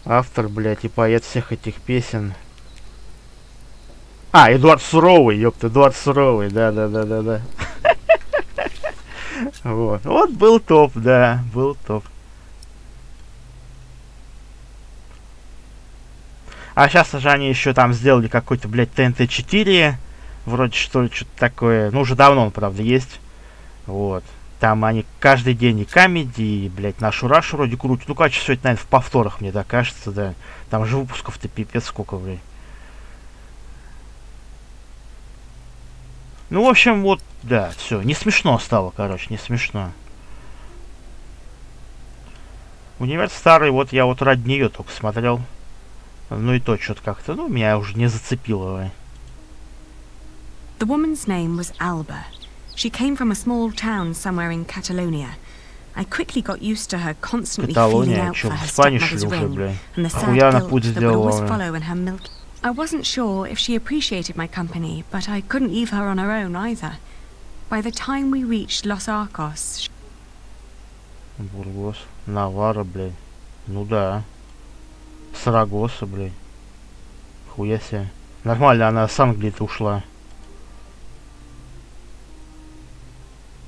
Автор, блядь, и поэт всех этих песен. А, Эдуард Суровый, ёпта, Эдуард Суровый, да-да-да-да-да. Вот. Вот был топ, да, был топ. А сейчас же они еще там сделали какой-то, блядь, ТНТ-4. Вроде что ли, что-то такое. Ну, уже давно он, правда, есть. Вот. Там они каждый день и комедии, и, блядь, нашу Рашу вроде крутят. Ну, короче, все это, наверное, в повторах, мне так кажется, да. Там же выпусков-то пипец сколько, блядь. Ну, в общем, вот, да, все. Не смешно стало, короче, не смешно. Универ старый, вот я вот ради нее только смотрел. Ну и то что-то как-то, ну, меня уже не зацепило. The woman's name was Alba. She came from a small town somewhere in Catalonia. I quickly got used to her constantly feeling out for her stepmother's ring and the sad guilt that would always follow in her milk. I wasn't sure if she appreciated my company, but I couldn't leave her on her own either. By the time we reached Los Arcos... Бургос, Навара, блядь. Ну да. Сарагоса, блядь. Хуя себе. Нормально, она с Англии-то ушла.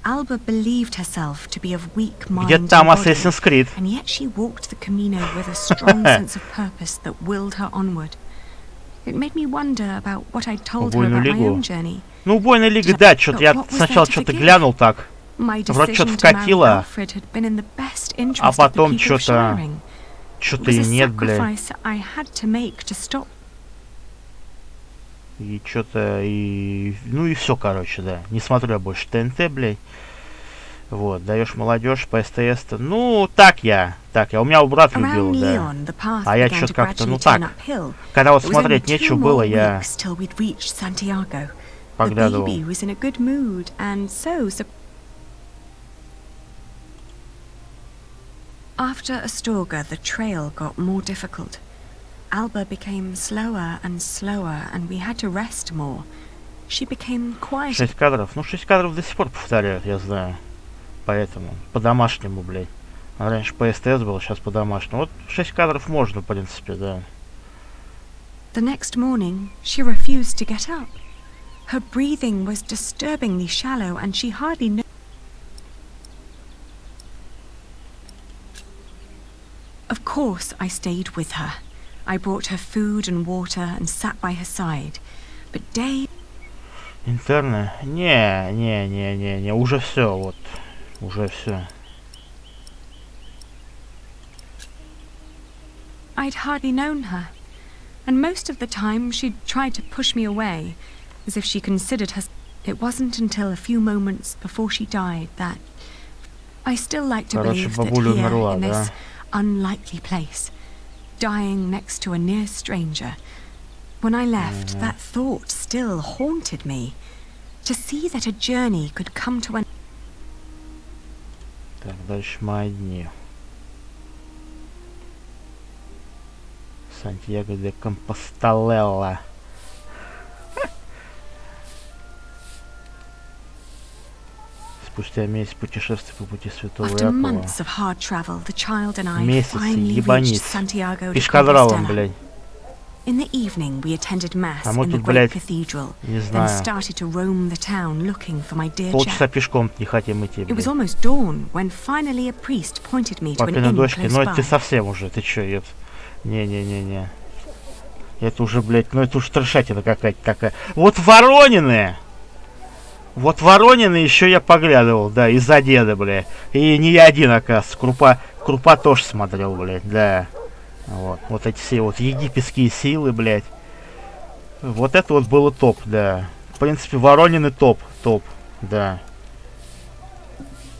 Alba believed herself to be of weak mind Где там Assassin's Creed? And yet she walked the Camino with a strong sense of purpose that willed her onward. It made me wonder about what I'd told her about my own journey. Ну, убойная лига, да, что-то я сначала что-то глянул так. Вроде что-то вкатило, а потом что-то что-то и нет, блядь. И что-то и... Ну и все, короче, да. Не смотрю я больше ТНТ, блядь. Вот, даешь молодежь по СТС-то. Ну, так я. У меня у брата любил, да. А я что-то как-то, ну так. Когда вот смотреть нечего было, я поглядывал. After Astorga, the trail got more difficult. Alba became slower and slower, and we had to rest more. She became quiet. 6 кадров. Ну, 6 кадров до сих пор повторяют, я знаю. Поэтому. По-домашнему, блядь. А раньше по СТС было, сейчас по-домашнему. Вот 6 кадров можно, в принципе, да. The next morning, she refused to get up. Her breathing was disturbingly shallow, and she hardly knew. Of course, I stayed with her. I brought her food and water and sat by her side. But day... Интерны? Не, уже все, вот. Уже все. I'd hardly known her. And most of the time she'd tried to push me away, as if she considered her... It wasn't until a few moments before she died that... I still like to believe that here, in this unlikely place, dying next to a near stranger, when I left, that thought still haunted me. To see that a journey could come to an... Так, дальше мы одни. Сантьяго де Компостелла. Спустя месяц путешествия по пути Святого Якова. Месяц, ебанись. Пешкадралом, блядь. In the evening, we attended mass in the great cathedral, then started to roam the town looking for my dear Jack. Пешком не хотим идти, It was almost dawn when finally a priest pointed me to an inn close by. Ну ты совсем уже, ты чё, еб? Не. Это уже, блядь, ну это уж трешатина какая-то такая. Вот Воронины еще я поглядывал, да, из-за деда, блядь. И не я один, оказывается. Крупа тоже смотрел, блядь, да. Вот эти все вот египетские силы, блядь. Вот это вот было топ, да. В принципе, Воронины топ, да.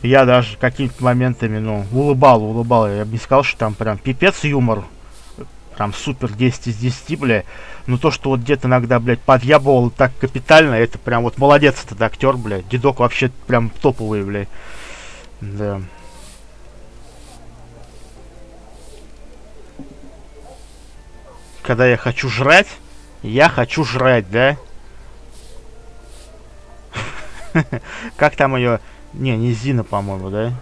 Я даже какими-то моментами, ну, улыбал. Я бы не сказал, что там прям пипец юмор. Прям супер 10 из 10, блядь. Но то, что вот где-то иногда, блядь, подъебывал так капитально, это прям вот молодец этот актер, блядь. Дедок вообще прям топовый, блядь. Да. Когда я хочу жрать, да? Как там ее... Не Зина, по-моему, да?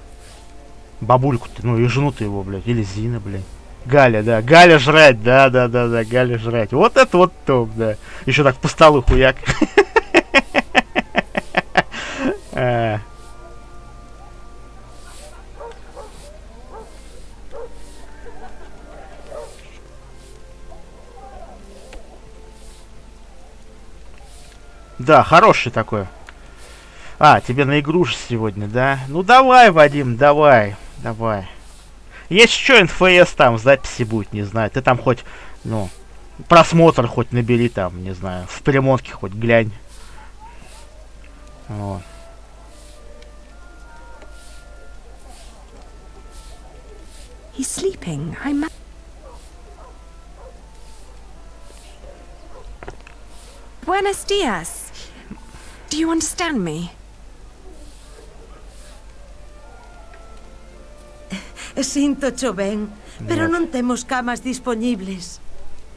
Бабульку-то, ну и жену-то его, блядь. Или Зина, блядь. Галя, да. Галя жрать, да, Галя жрать. Вот это вот топ, да. Еще так по столу хуяк. Да, хороший такой. А, тебе на игру же сегодня, да? Ну давай, Вадим, давай. Есть что, НФС там, записи будет, не знаю. Ты там хоть, ну, просмотр хоть набери там, не знаю. В перемотке хоть глянь. Вот. He's sleeping. I'm... Buenos dias. Do you understand me? Sinto ben, pero non temos camas disponibles.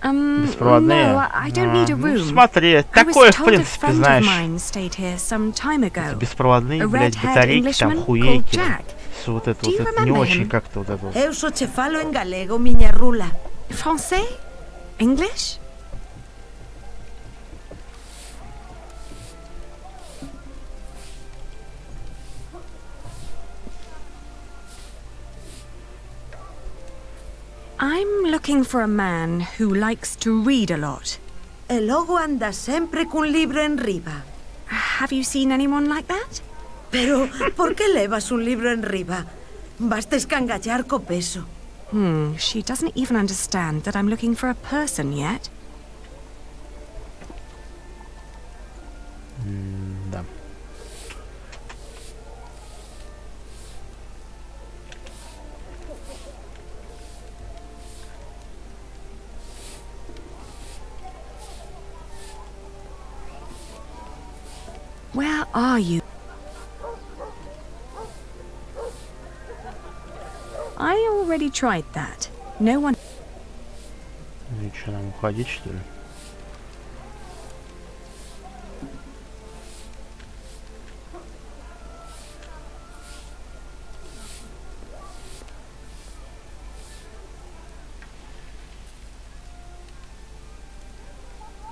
Беспроводные? No, I don't need a room. Ну, смотри, такое, в принципе, знаешь. Беспроводные, блядь, батарейки, там, хуейки. Вот это вот, это не очень как-то вот это вот. Eu só che falo en galego, miña rula. Français? English? I'm looking for a man who likes to read a lot. E logo anda sempre cun libro en riba. Have you seen anyone like that? Pero, por que levas un libro en riba? Basta escangallar co peso. She doesn't even understand that I'm looking for a person yet. Да. Where are you? I already tried that. No one... И что, нам уходить, что ли?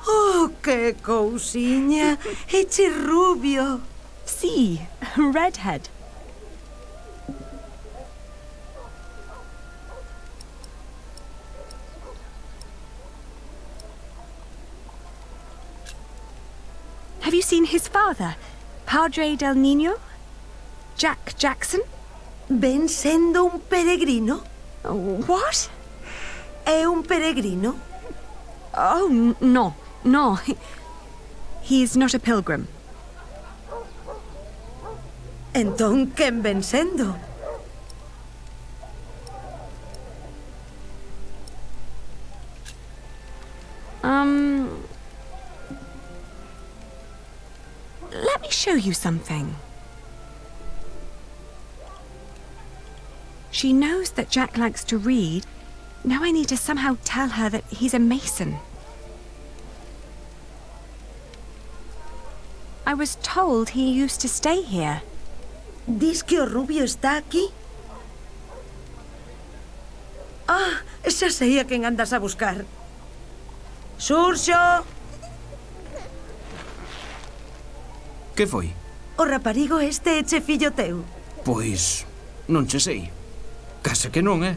Oh, qué cousiña. Eche rubio. Sí, redhead. Have you seen his father, Padre del Niño? Jack Jackson? Ven sendo un peregrino? What? É un peregrino? Oh, no, no. He's not a pilgrim. Entón, quen ven sendo? Let me show you something. She knows that Jack likes to read. Now I need to somehow tell her that he's a mason. I was told he used to stay here. ¿Dis que o rubio está aquí? Ah, xa sei a quen andas a buscar. Xurxo! Que foi? O raparigo este é che fillo teu? Pois... non che sei. Casa que non, eh?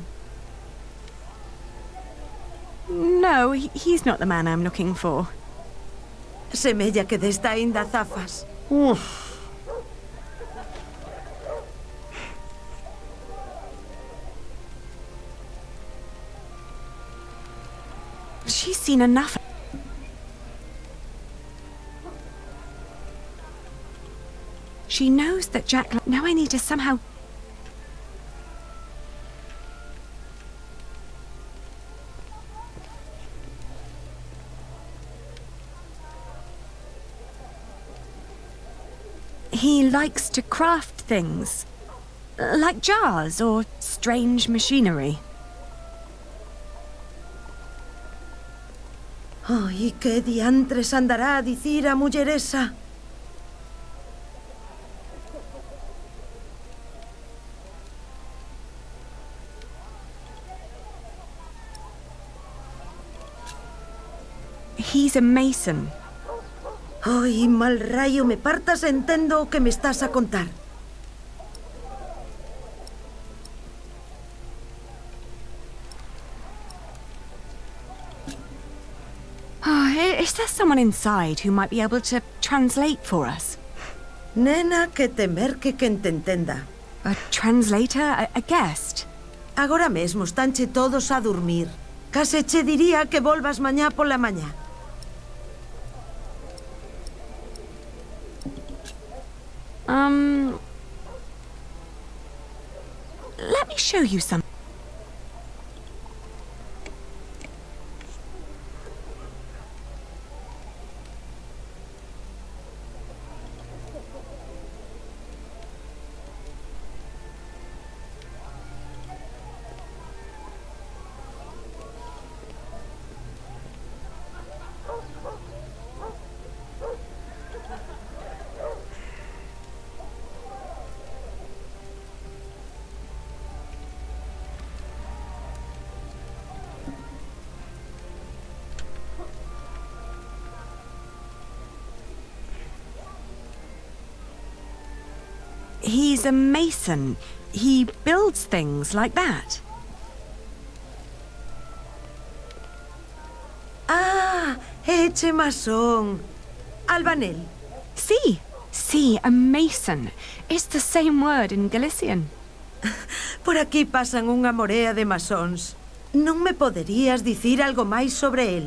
No, he's not the man I'm looking for. Semella que desta aínda zafas. Uf. She's seen enough. She knows that Jack... Now I need to somehow... He likes to craft things. Like jars or strange machinery. Ai, que diantres andará a dicir a muller esa? He's a mason. Ai, mal rayo me partas, entendo o que me estás a contar. Oh, is there someone inside who might be able to translate for us? Nena, que temer que te entenda. A translator? A guest? Agora mesmo estanche todos a dormir. Case che diría que volvas mañá pola mañá. Let me show you something. He's a mason. He builds things like that. Ah, eche masón. Albanel. Sí, a mason. It's the same word in Galician. Por aquí pasan unha morea de masóns. Non me poderías dicir algo máis sobre el?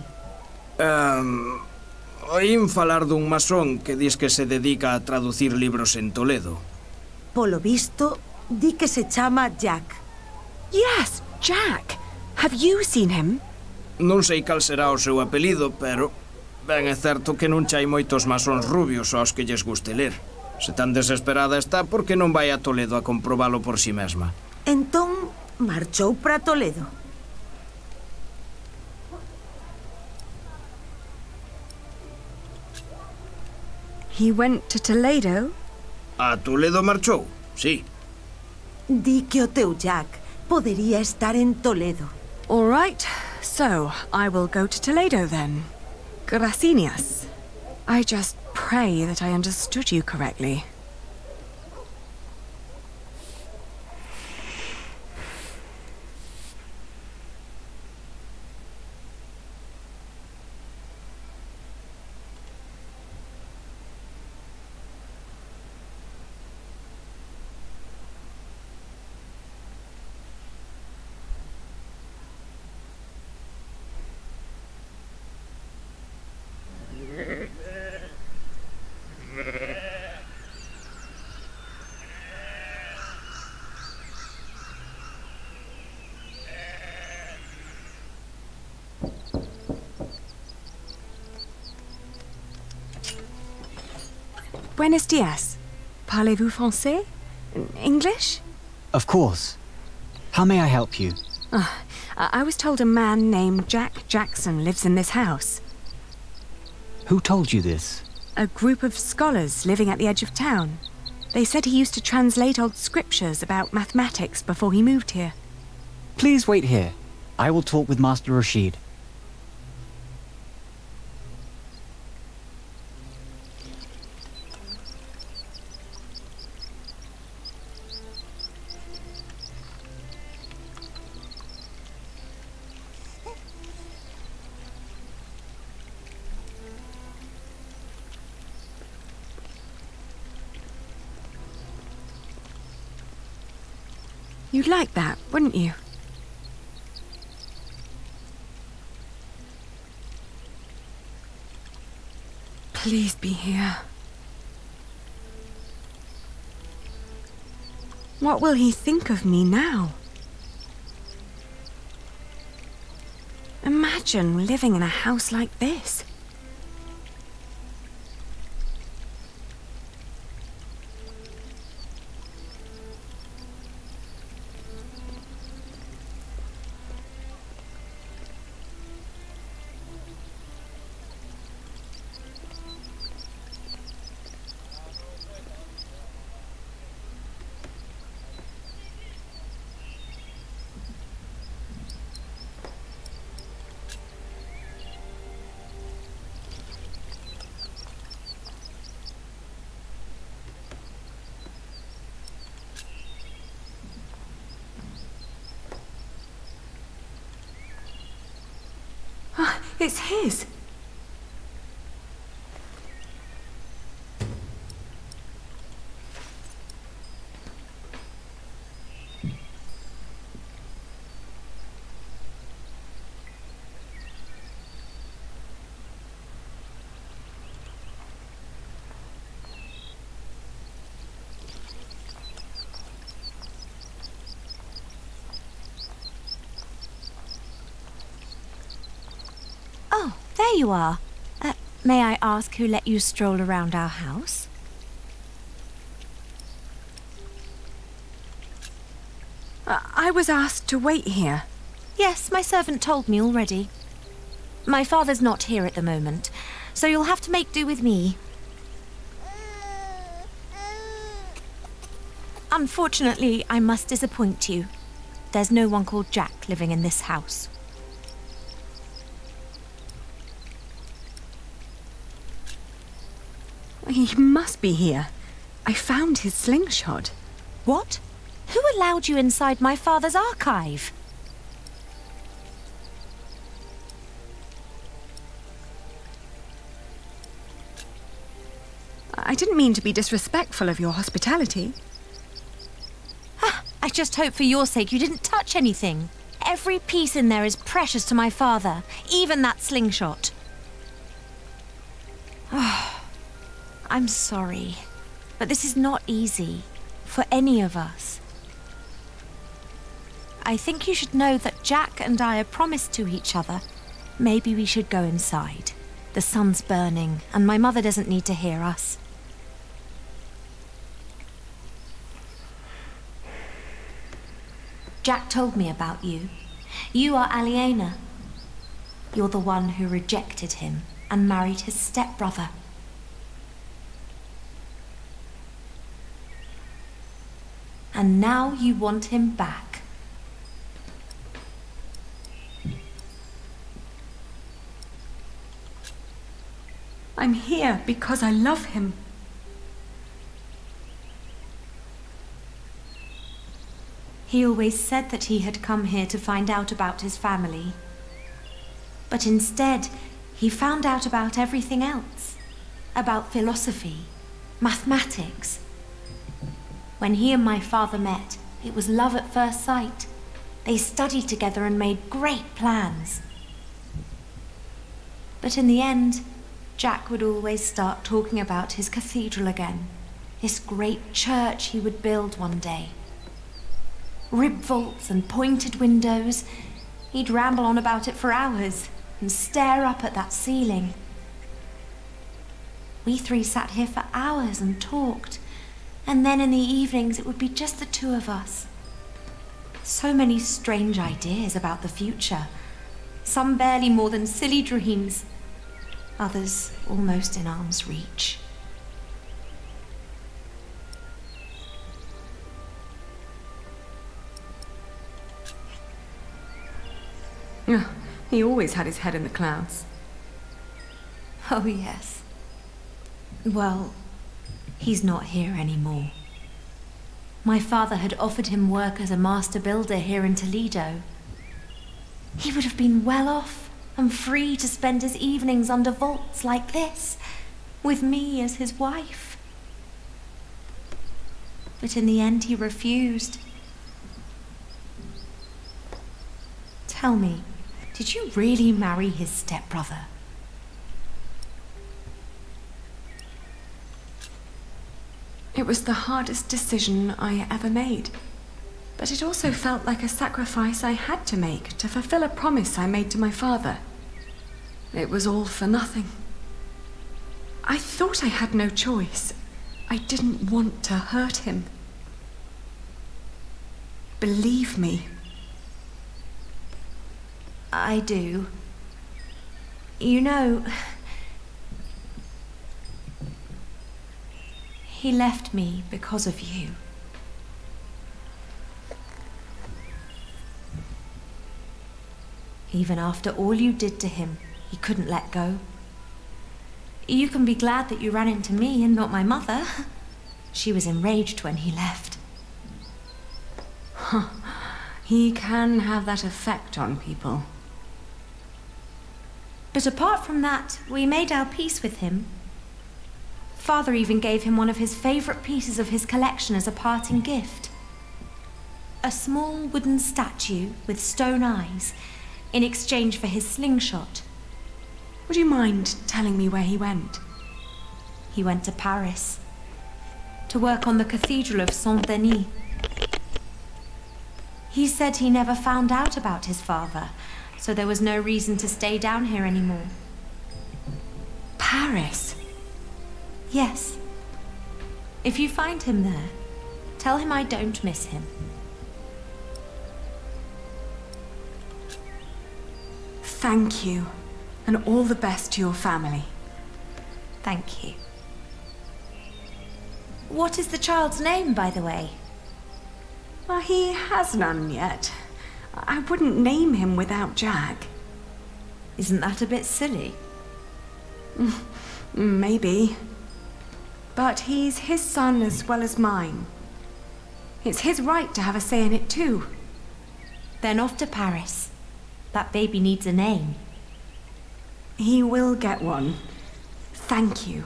Oín falar dun masón que dis que se dedica a traducir libros en Toledo. Polo visto, di que se chama Jack. Yes, Jack. Have you seen him? Non sei cal será o seu apelido, pero ben é certo que non chai moitos masóns rubios aos que lles guste ler. Se tan desesperada está, por que non vai a Toledo a comprobalo por si mesma? Entón, marchou para Toledo. He went to Toledo? A Toledo marchou, sí. Di que o teu Jack podería estar en Toledo. All right, so I will go to Toledo then. Gracias. I just pray that I understood you correctly. Buenos dias. Parlez-vous français? English? Of course. How may I help you? I was told a man named Jack Jackson lives in this house. Who told you this? A group of scholars living at the edge of town. They said he used to translate old scriptures about mathematics before he moved here. Please wait here. I will talk with Master Rashid. You'd like that, wouldn't you? Please be here. What will he think of me now? Imagine living in a house like this. It's his. Oh, there you are. May I ask who let you stroll around our house? I was asked to wait here. Yes, my servant told me already. My father's not here at the moment, so you'll have to make do with me. Unfortunately, I must disappoint you. There's no one called Jack living in this house. He must be here. I found his slingshot. What? Who allowed you inside my father's archive? I didn't mean to be disrespectful of your hospitality. I just hope for your sake you didn't touch anything. Every piece in there is precious to my father, even that slingshot. Oh, I'm sorry, but this is not easy for any of us. I think you should know that Jack and I are promised to each other. Maybe we should go inside. The sun's burning, and my mother doesn't need to hear us. Jack told me about you. You are Aliena. You're the one who rejected him and married his stepbrother. And now you want him back. I'm here because I love him. He always said that he had come here to find out about his family. But instead, he found out about everything else. About philosophy, mathematics. When he and my father met, it was love at first sight. They studied together and made great plans. But in the end, Jack would always start talking about his cathedral again. This great church he would build one day. Rib vaults and pointed windows. He'd ramble on about it for hours and stare up at that ceiling. We three sat here for hours and talked, and then in the evenings it would be just the two of us. So many strange ideas about the future. Some barely more than silly dreams. Others almost in arm's reach. He always had his head in the clouds. Oh, yes. Well, he's not here anymore. My father had offered him work as a master builder here in Toledo. He would have been well off and free to spend his evenings under vaults like this, with me as his wife. But in the end, he refused. Tell me, did you really marry his stepbrother? It was the hardest decision I ever made. But it also felt like a sacrifice I had to make to fulfill a promise I made to my father. It was all for nothing. I thought I had no choice. I didn't want to hurt him. Believe me. I do. You know, he left me because of you. Even after all you did to him, he couldn't let go. You can be glad that you ran into me and not my mother. She was enraged when he left. Huh. He can have that effect on people. But apart from that, we made our peace with him. Father even gave him one of his favorite pieces of his collection as a parting gift. A small wooden statue with stone eyes in exchange for his slingshot. Would you mind telling me where he went? He went to Paris to work on the Cathedral of Saint-Denis. He said he never found out about his father, so there was no reason to stay down here anymore. Paris? Yes. If you find him there, tell him I don't miss him. Thank you, and all the best to your family. Thank you. What is the child's name, by the way? Well, he has none yet. I wouldn't name him without Jack. Isn't that a bit silly? Maybe. But he's his son as well as mine. It's his right to have a say in it too. Then off to Paris. That baby needs a name. He will get one. Thank you.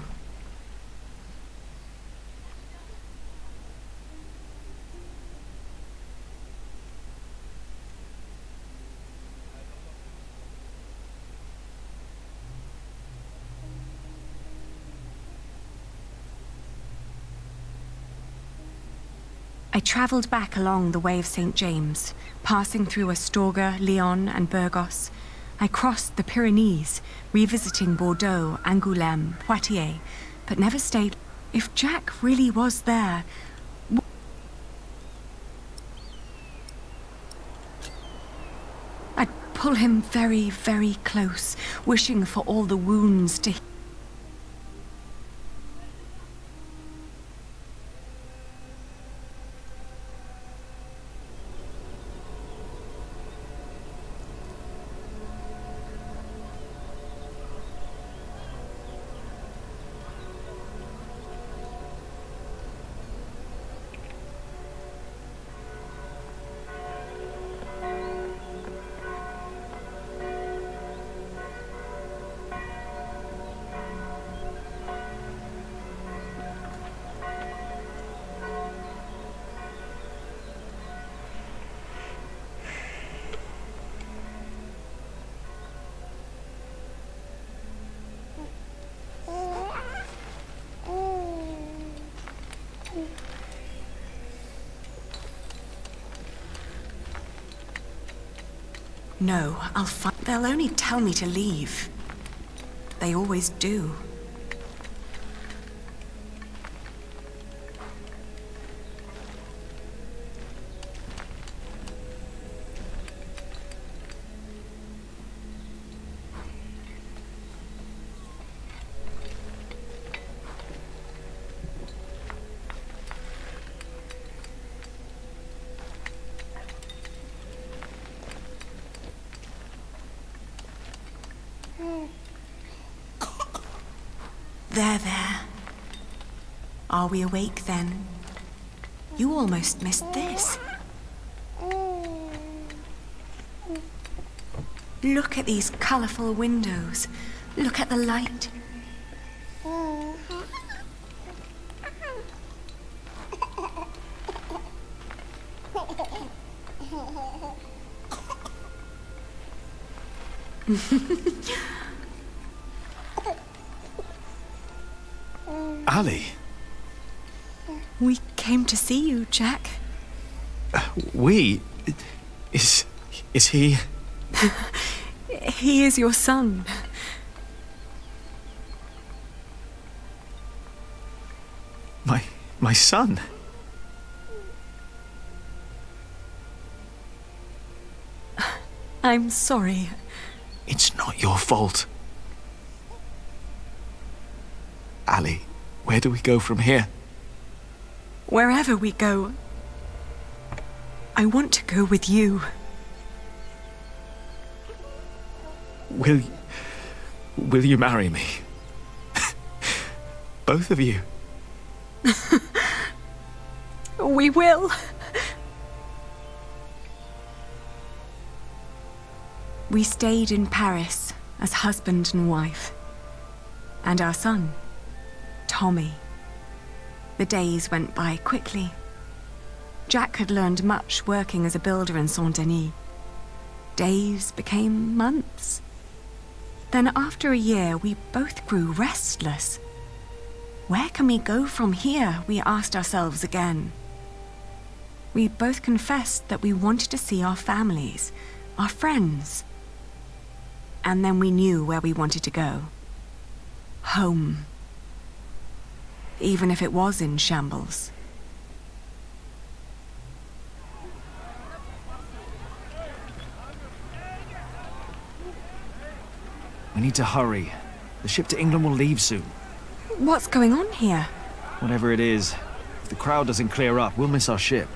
I travelled back along the Way of St. James, passing through Astorga, Lyon and Burgos. I crossed the Pyrenees, revisiting Bordeaux, Angoulême, Poitiers, but never stayed. If Jack really was there... I'd pull him very, very close, wishing for all the wounds to heal. No, I'll find... They'll only tell me to leave. They always do. There. Are we awake then? You almost missed this. Look at these colourful windows. Look at the light. Ali. We came to see you, Jack. We? Is he? He is your son. My son? I'm sorry. It's not your fault. Ali, where do we go from here? Wherever we go, I want to go with you. Will you marry me? Both of you. We will. We stayed in Paris as husband and wife. And our son, Tommy. The days went by quickly. Jack had learned much working as a builder in Saint-Denis. Days became months. Then after a year, we both grew restless. Where can we go from here? We asked ourselves again. We both confessed that we wanted to see our families, our friends. And then we knew where we wanted to go. Home. Even if it was in shambles. We need to hurry. The ship to England will leave soon. What's going on here? Whatever it is, if the crowd doesn't clear up, we'll miss our ship.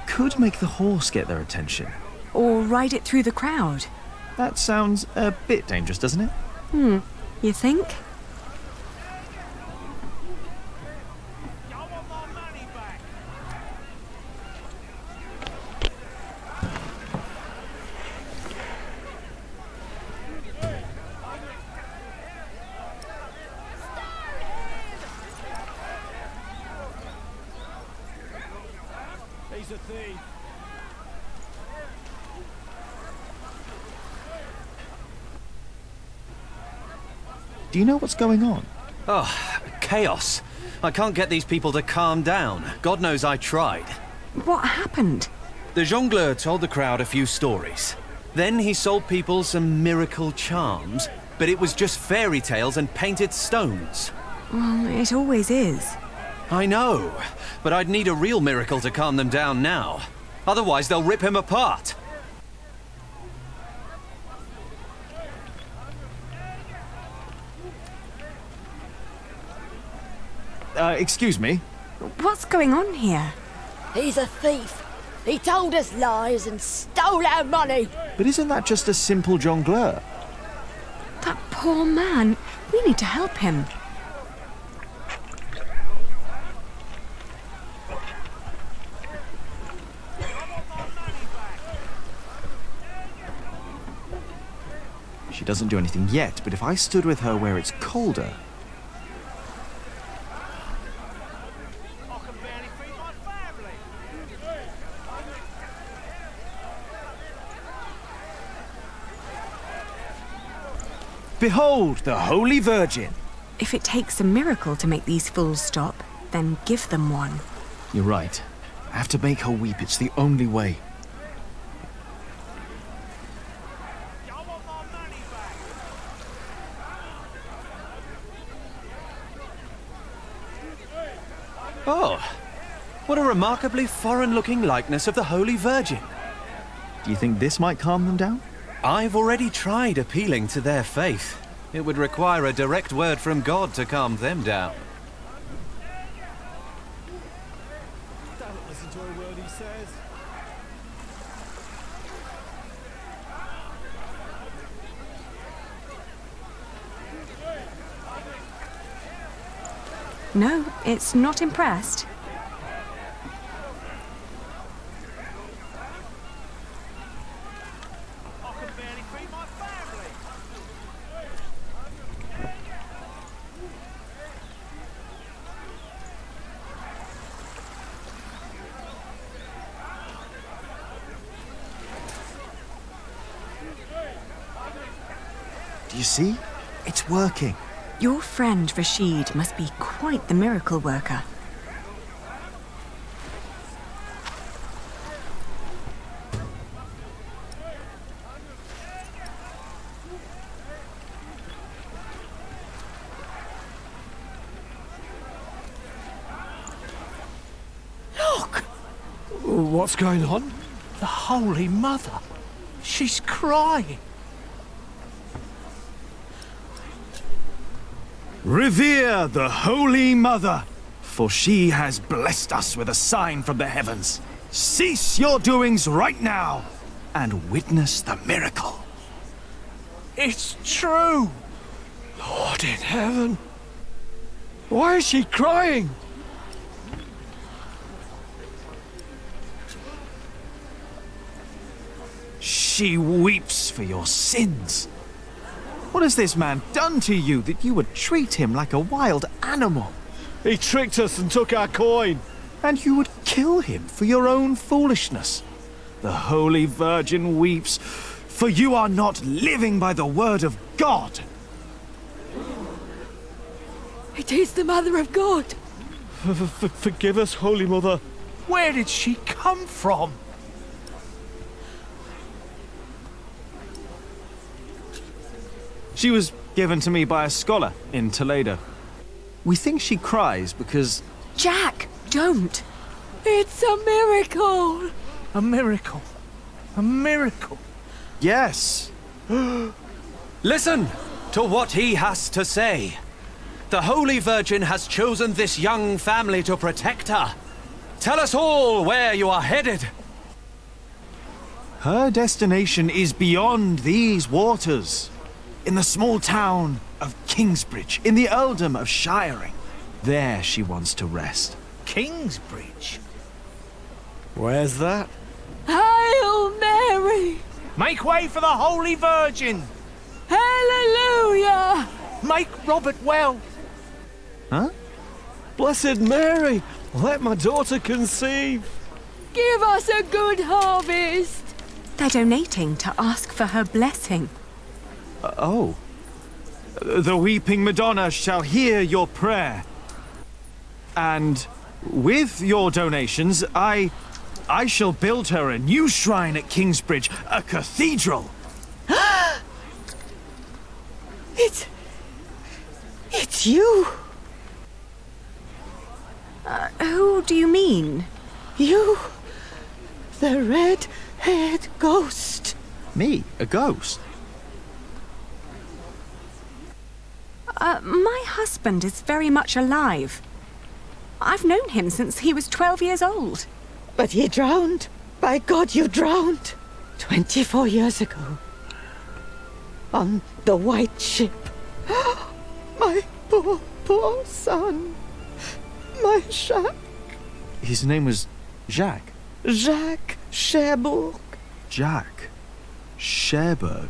Could make the horse get their attention. Or ride it through the crowd. That sounds a bit dangerous, doesn't it? You think? He's a thief. Do you know what's going on? Oh, chaos. I can't get these people to calm down. God knows I tried. What happened? The jongleur told the crowd a few stories. Then he sold people some miracle charms, but it was just fairy tales and painted stones. Well, it always is. I know, but I'd need a real miracle to calm them down now. Otherwise, they'll rip him apart. Excuse me? What's going on here? He's a thief. He told us lies and stole our money. But isn't that just a simple jongleur? That poor man. We need to help him. She doesn't do anything yet, but if I stood with her where it's colder... Behold, the Holy Virgin! If it takes a miracle to make these fools stop, then give them one. You're right. I have to make her weep. It's the only way. Oh, what a remarkably foreign-looking likeness of the Holy Virgin. Do you think this might calm them down? I've already tried appealing to their faith. It would require a direct word from God to calm them down. Don't listen to a word he says. No, it's not impressed. Do you see? It's working. Your friend Rashid must be quite the miracle worker. Look! What's going on? The Holy Mother. She's crying. Revere the Holy Mother, for she has blessed us with a sign from the heavens. Cease your doings right now and witness the miracle. It's true! Lord in heaven. Why is she crying? She weeps for your sins. What has this man done to you that you would treat him like a wild animal? He tricked us and took our coin. And you would kill him for your own foolishness. The Holy Virgin weeps, for you are not living by the word of God. It is the Mother of God. Forgive us, Holy Mother. Where did she come from? She was given to me by a scholar in Toledo. We think she cries because... Jack, don't! It's a miracle! A miracle. A miracle. Yes. Listen to what he has to say. The Holy Virgin has chosen this young family to protect her. Tell us all where you are headed. Her destination is beyond these waters. In the small town of Kingsbridge, in the earldom of Shiring. There she wants to rest. Kingsbridge? Where's that? Hail Mary! Make way for the Holy Virgin! Hallelujah! Make Robert well! Huh? Blessed Mary, let my daughter conceive! Give us a good harvest! They're donating to ask for her blessing. Oh. The weeping Madonna shall hear your prayer. And with your donations, I shall build her a new shrine at Kingsbridge, a cathedral. It's you. Who do you mean? You. The red-haired ghost. Me? A ghost? My husband is very much alive. I've known him since he was 12 years old. But he drowned. By God, you drowned. 24 years ago. On the white ship. My poor, poor son. My Jacques. His name was Jacques? Jacques Cherbourg. Jacques Cherbourg.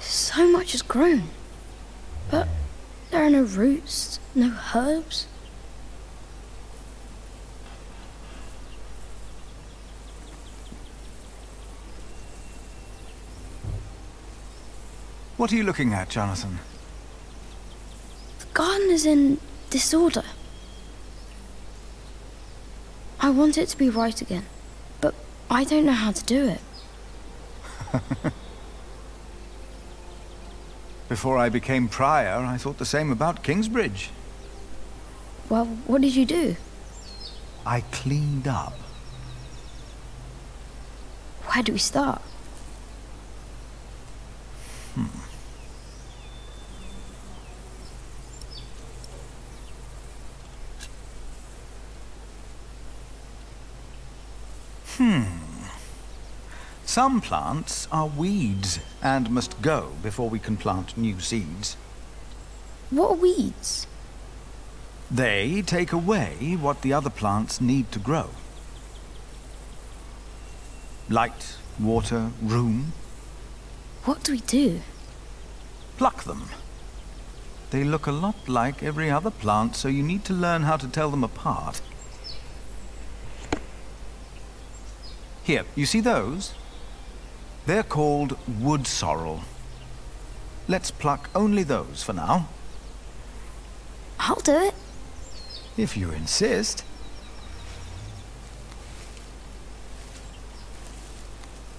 So much has grown. But there are no roots, no herbs. What are you looking at, Jonathan? The garden is in disorder. I want it to be right again, but I don't know how to do it. Before I became prior, I thought the same about Kingsbridge. Well, what did you do? I cleaned up. Where do we start? Some plants are weeds and must go before we can plant new seeds. What are weeds? They take away what the other plants need to grow. Light, water, room. What do we do? Pluck them. They look a lot like every other plant, so you need to learn how to tell them apart. Here, you see those? They're called wood sorrel. Let's pluck only those for now. I'll do it. If you insist.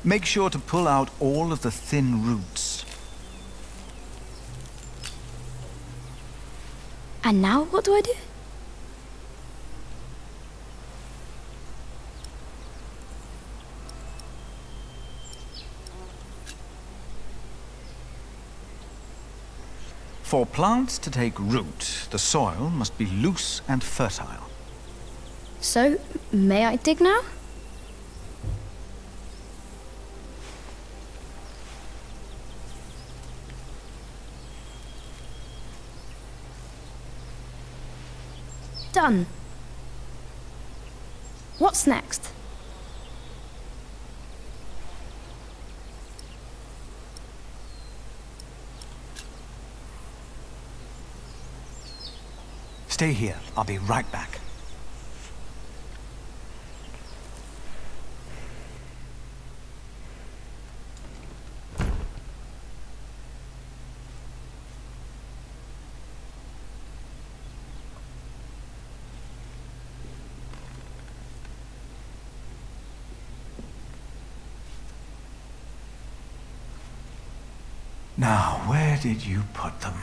Make sure to pull out all of the thin roots. And now what do I do? For plants to take root, the soil must be loose and fertile. So, may I dig now? Done. What's next? Stay here. I'll be right back. Now, where did you put them?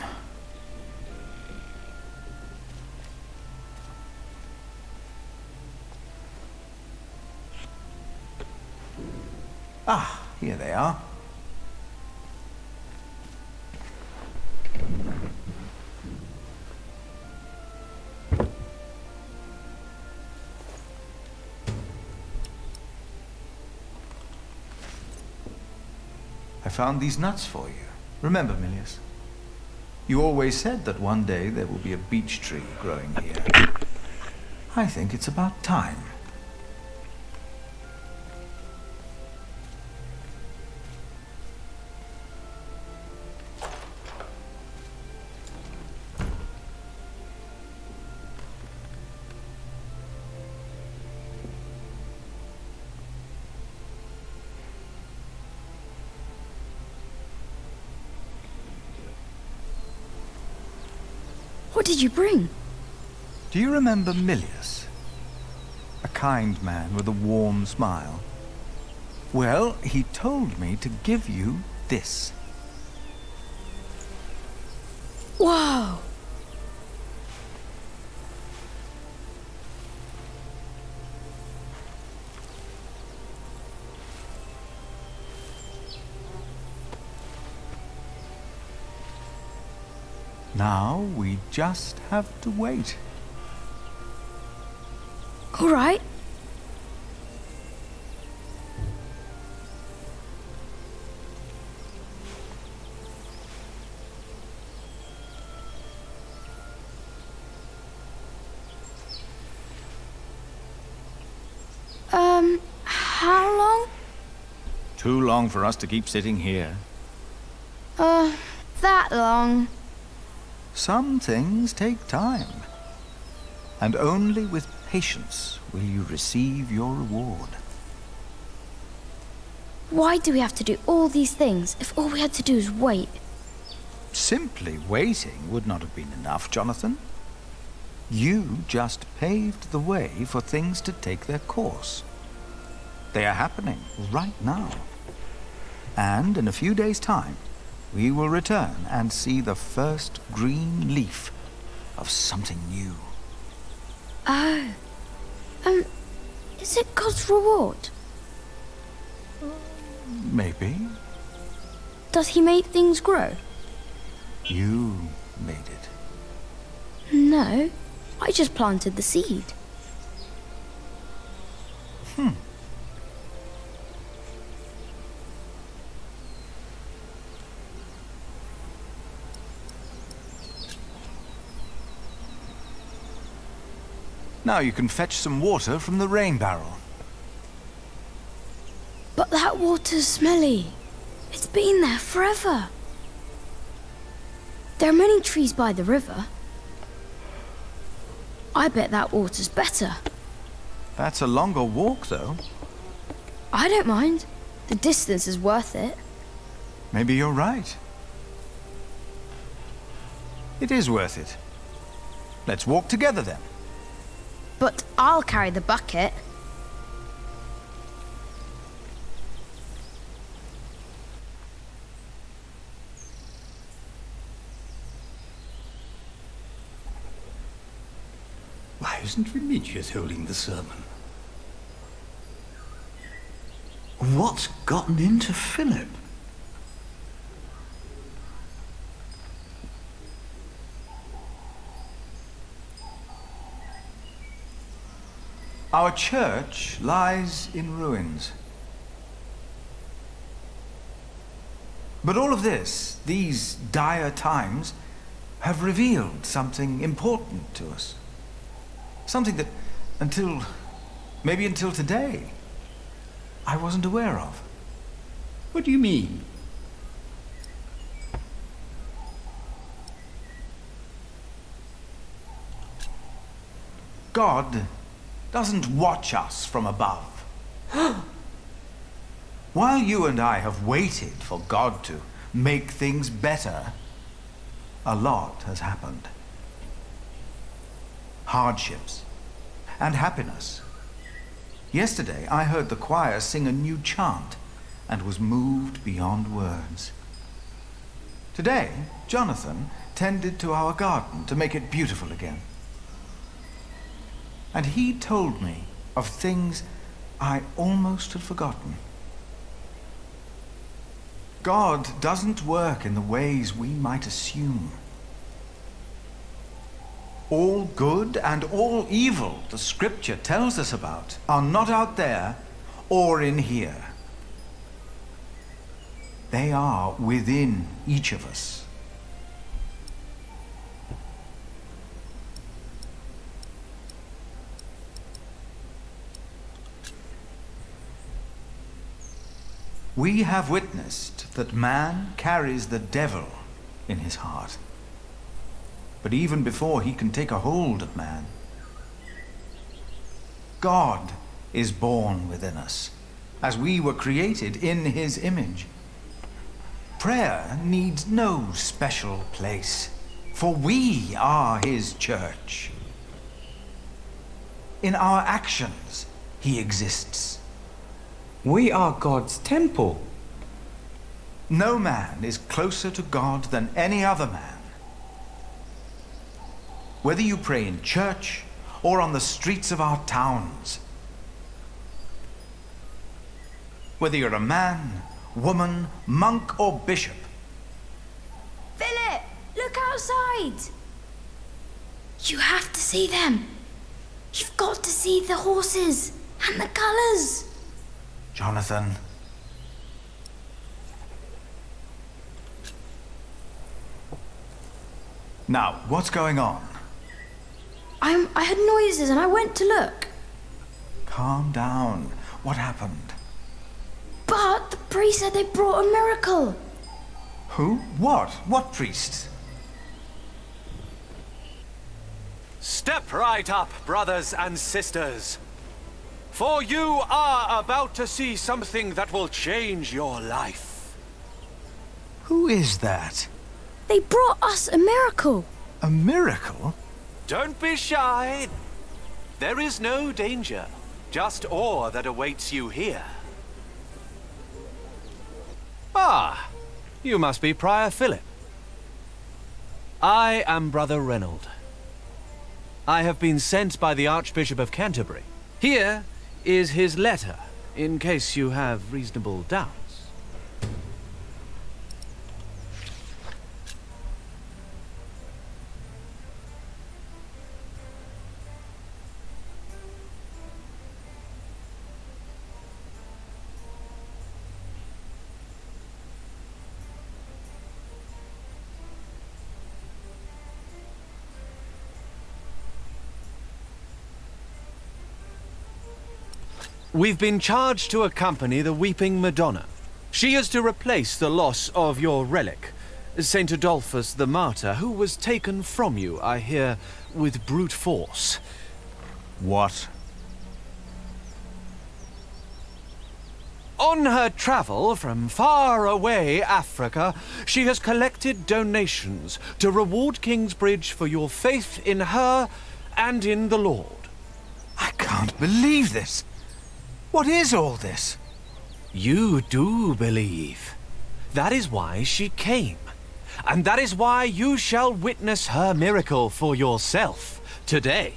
Ah, here they are. I found these nuts for you. Remember, Milius, you always said that one day there will be a beech tree growing here. I think it's about time. What did you bring? Do you remember Milius? A kind man with a warm smile. Well, he told me to give you this. Wow! Now we just have to wait. All right. How long? Too long for us to keep sitting here. That long. Some things take time. And only with patience will you receive your reward. Why do we have to do all these things if all we had to do is wait? Simply waiting would not have been enough, Jonathan. You just paved the way for things to take their course. They are happening right now. And in a few days' time, we will return and see the first green leaf of something new. Oh. Is it God's reward? Maybe. Does he make things grow? You made it. No, I just planted the seed. Now you can fetch some water from the rain barrel. But that water's smelly. It's been there forever. There are many trees by the river. I bet that water's better. That's a longer walk, though. I don't mind. The distance is worth it. Maybe you're right. It is worth it. Let's walk together then. But I'll carry the bucket. Why isn't Remedius holding the sermon? What's gotten into Philip? Our church lies in ruins. But all of this, these dire times, have revealed something important to us. Something that, maybe until today, I wasn't aware of. What do you mean? God doesn't watch us from above. While you and I have waited for God to make things better, a lot has happened. Hardships and happiness. Yesterday, I heard the choir sing a new chant and was moved beyond words. Today, Jonathan tended to our garden to make it beautiful again. And he told me of things I almost had forgotten. God doesn't work in the ways we might assume. All good and all evil the scripture tells us about are not out there or in here. They are within each of us. We have witnessed that man carries the devil in his heart. But even before he can take a hold of man, God is born within us, as we were created in his image. Prayer needs no special place, for we are his church. In our actions, he exists. We are God's temple. No man is closer to God than any other man. Whether you pray in church or on the streets of our towns, whether you're a man, woman, monk, or bishop. Philip, look outside. You have to see them. You've got to see the horses and the colors. Jonathan. Now, what's going on? I heard noises and I went to look. Calm down. What happened? But the priest said they brought a miracle. Who? What? What priest? Step right up, brothers and sisters. For you are about to see something that will change your life. Who is that? They brought us a miracle. A miracle? Don't be shy. There is no danger, just awe that awaits you here. Ah, you must be Prior Philip. I am Brother Reynold. I have been sent by the Archbishop of Canterbury. Here is his letter, in case you have reasonable doubts. We've been charged to accompany the Weeping Madonna. She is to replace the loss of your relic, Saint Adolphus the Martyr, who was taken from you, I hear, with brute force. What? On her travel from far away Africa, she has collected donations to reward Kingsbridge for your faith in her and in the Lord. I can't believe this. What is all this? You do believe. That is why she came. And that is why you shall witness her miracle for yourself today.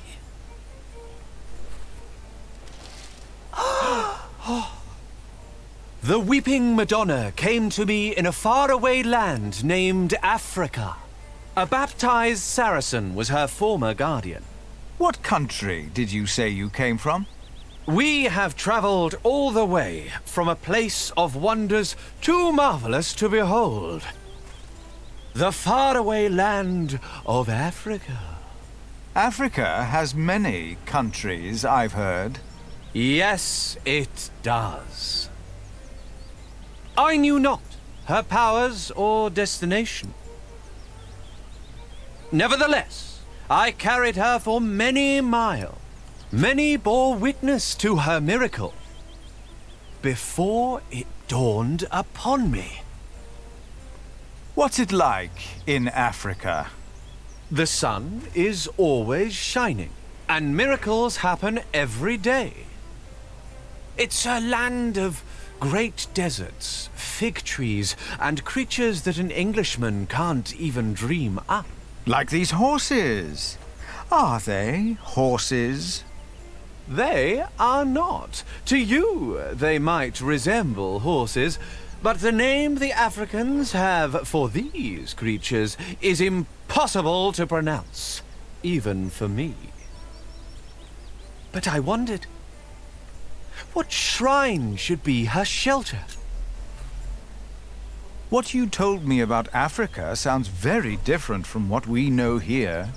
The Weeping Madonna came to me in a faraway land named Africa. A baptized Saracen was her former guardian. What country did you say you came from? We have traveled all the way from a place of wonders too marvelous to behold. The faraway land of Africa. Africa has many countries, I've heard. Yes, it does. I knew not her powers or destination. Nevertheless, I carried her for many miles. Many bore witness to her miracle before it dawned upon me. What's it like in Africa? The sun is always shining, and miracles happen every day. It's a land of great deserts, fig trees, and creatures that an Englishman can't even dream up. Like these horses. Are they horses? They are not. To you, they might resemble horses, but the name the Africans have for these creatures is impossible to pronounce, even for me. But I wondered, what shrine should be her shelter? What you told me about Africa sounds very different from what we know here.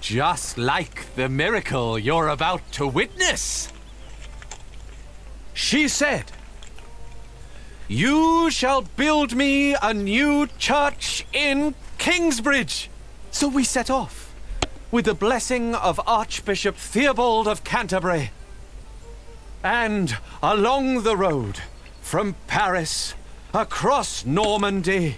Just like the miracle you're about to witness. She said, "You shall build me a new church in Kingsbridge." So we set off, with the blessing of Archbishop Theobald of Canterbury. And along the road, from Paris, across Normandy,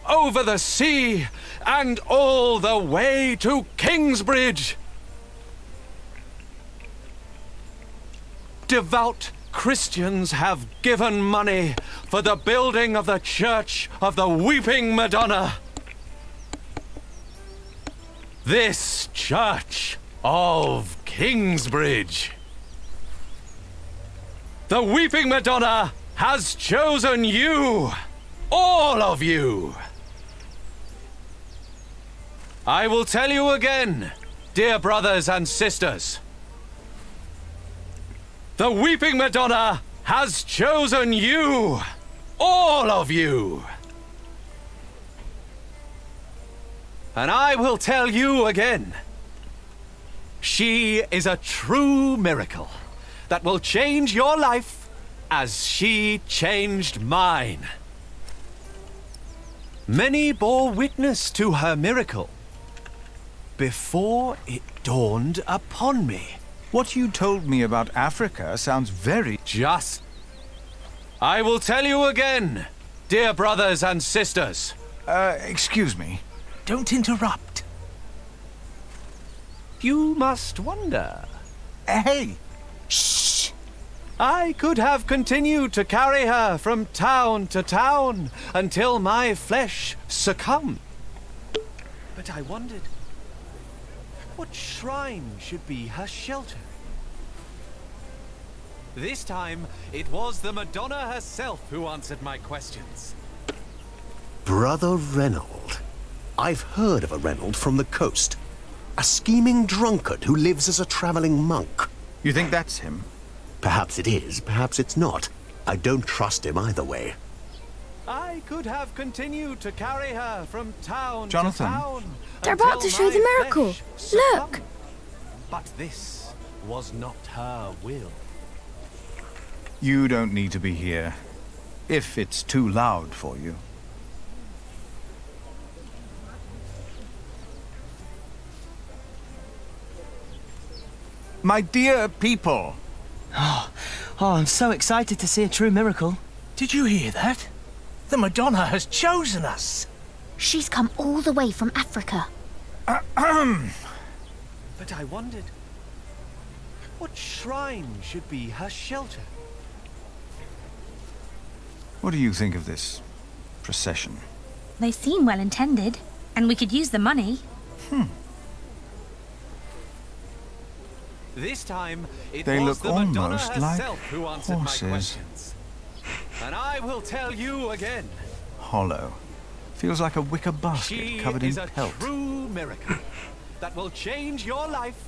over the sea, and all the way to Kingsbridge. Devout Christians have given money for the building of the Church of the Weeping Madonna. This Church of Kingsbridge. The Weeping Madonna has chosen you, all of you. I will tell you again, dear brothers and sisters. The Weeping Madonna has chosen you, all of you. And I will tell you again, she is a true miracle that will change your life as she changed mine. Many bore witness to her miracle before it dawned upon me. What you told me about Africa sounds very... Just. I will tell you again, dear brothers and sisters. Excuse me. Don't interrupt. You must wonder. Hey! Shh! I could have continued to carry her from town to town until my flesh succumbed. But I wondered, what shrine should be her shelter? This time, it was the Madonna herself who answered my questions. Brother Reynold. I've heard of a Reynold from the coast. A scheming drunkard who lives as a traveling monk. You think that's him? Perhaps it is, perhaps it's not. I don't trust him either way. I could have continued to carry her from town Jonathan. to town. They're about to show the miracle. Look! But this was not her will. You don't need to be here, if it's too loud for you. My dear people. Oh, I'm so excited to see a true miracle. Did you hear that? The Madonna has chosen us. She's come all the way from Africa. But I wondered, what shrine should be her shelter? What do you think of this procession? They seem well intended, and we could use the money. This time, it They was look the Madonna almost like herself who answered horses. my questions. And I will tell you again. Hollow. Feels like a wicker basket She covered in is a pelt. true miracle that will change your life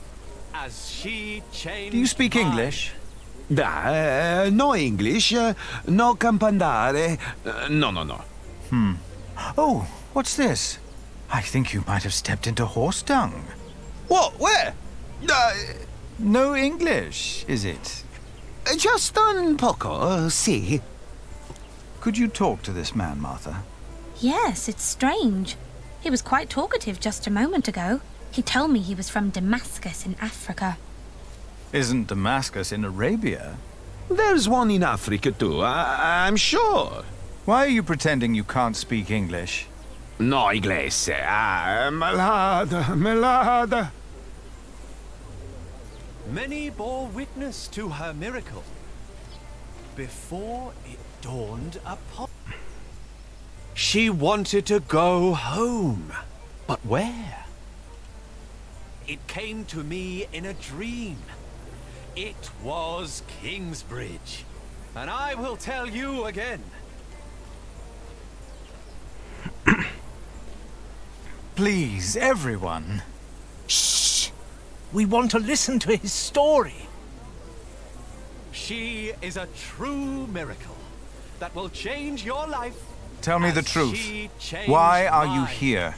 as she changed Do you speak mine. English? No English, no campandare, no. Oh, what's this? I think you might have stepped into horse dung. What? Where? No English, is it? Just un poco, si. Could you talk to this man, Martha? Yes, it's strange. He was quite talkative just a moment ago. He told me he was from Damascus in Africa. Isn't Damascus in Arabia? There's one in Africa too, I'm sure. Why are you pretending you can't speak English? No inglese, malada. Many bore witness to her miracle before it dawned upon. She wanted to go home, but where? It came to me in a dream. It was Kingsbridge, and I will tell you again. Please, everyone. Shh! We want to listen to his story. She is a true miracle that will change your life. Tell me the as truth. she changed Why are you mine. here?